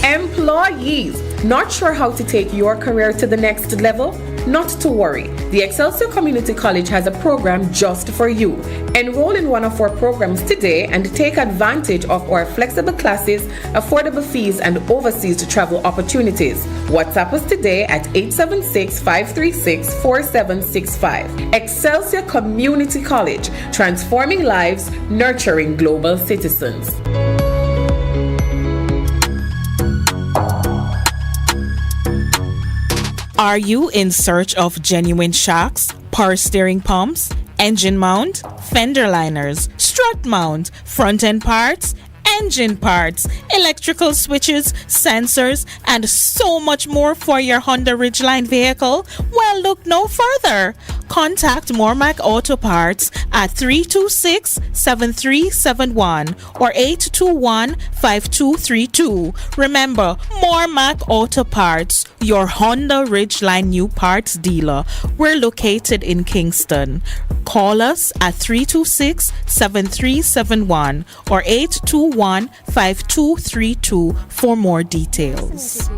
Employees, not sure how to take your career to the next level? Not to worry. The Excelsior Community College has a program just for you. Enroll in one of our programs today and take advantage of our flexible classes, affordable fees, and overseas travel opportunities. WhatsApp us today at 876-536-4765. Excelsior Community College, transforming lives, nurturing global citizens. Are you in search of genuine shocks, power steering pumps, engine mount, fender liners, strut mount, front end parts, engine parts, electrical switches, sensors, and so much more for your Honda Ridgeline vehicle? Well, look no further. Contact Mormac Auto Parts at 326-7371 or 821-5232. Remember, Mormac Auto Parts, your Honda Ridgeline new parts dealer. We're located in Kingston. Call us at 326-7371 or 821-5232 for more details.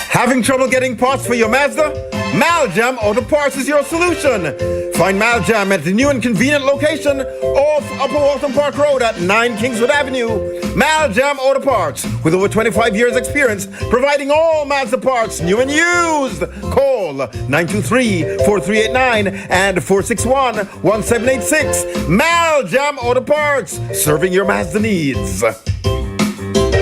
Having trouble getting parts for your Mazda? Maljam Auto Parts is your solution. Find Maljam at the new and convenient location off Upper Waltham Park Road at 9 Kingswood Avenue. Maljam Auto Parts, with over 25 years experience, providing all Mazda parts, new and used. Call 923-4389 and 461-1786. Maljam Auto Parts, serving your Mazda needs.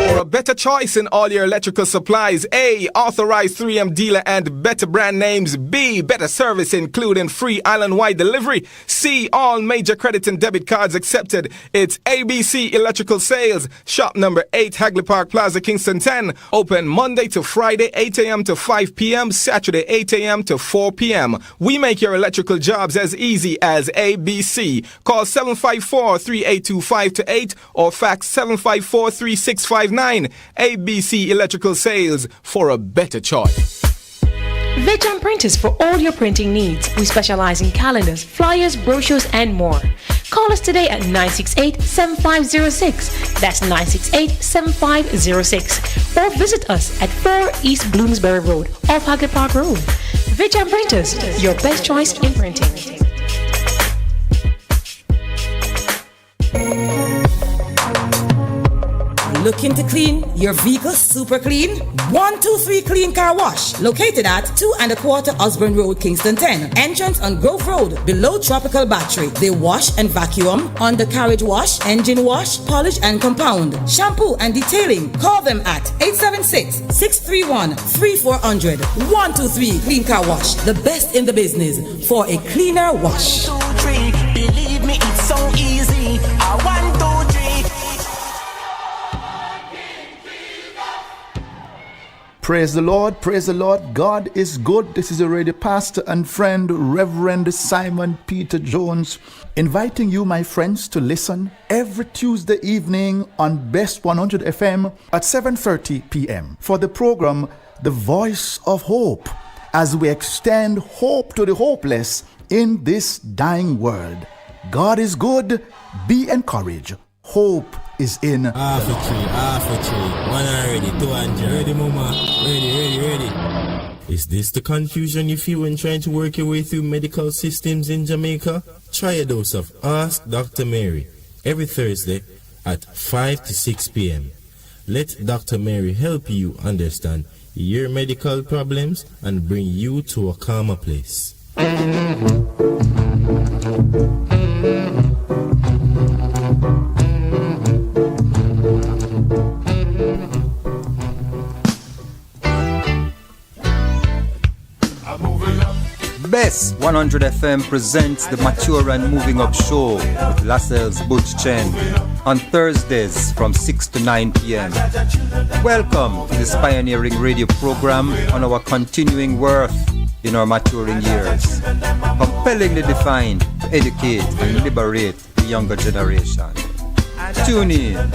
For a better choice in all your electrical supplies, A, authorized 3M dealer and better brand names. B, better service including free island-wide delivery. C, all major credit and debit cards accepted. It's ABC Electrical Sales, shop number 8, Hagley Park Plaza, Kingston 10. Open Monday to Friday, 8 a.m. to 5 p.m., Saturday, 8 a.m. to 4 p.m. We make your electrical jobs as easy as ABC. Call 754-382-528 or fax 754-3659. ABC Electrical Sales, for a better choice. Vejan Printers for all your printing needs. We specialize in calendars, flyers, brochures, and more. Call us today at 968-7506. That's 968-7506. Or visit us at 4 East Bloomsbury Road off Hagley Park Road. Vijay Printers, your best choice in printing. Looking to clean your vehicle super clean? 123 Clean Car Wash, located at 2 1/4 Osborne Road, Kingston 10. Entrance on Grove Road, below Tropical Battery. They wash and vacuum, undercarriage wash, engine wash, polish and compound, shampoo and detailing. Call them at 876-631-3400. 123 Clean Car Wash, the best in the business for a cleaner wash. 1, 2, 3, believe me, it's so easy. 1, 2, 3. Praise the Lord, praise the Lord. God is good. This is your radio pastor and friend, Reverend Simon Peter Jones, inviting you, my friends, to listen every Tuesday evening on Best 100 FM at 7:30 p.m. for the program, The Voice of Hope, as we extend hope to the hopeless in this dying world. God is good. Be encouraged. Hope is in. Half a tree. 1 already, 200. Ready, mama. Ready. Is this the confusion you feel when trying to work your way through medical systems in Jamaica? Try a dose of Ask Dr. Mary every Thursday at 5 to 6 p.m. Let Dr. Mary help you understand your medical problems and bring you to a calmer place. Bess 100 FM presents the Mature and Moving Up Show with Lascelles Butch Chen on Thursdays from 6 to 9 p.m. Welcome to this pioneering radio program on our continuing worth in our maturing years, compellingly defined to educate and liberate the younger generation. Tune in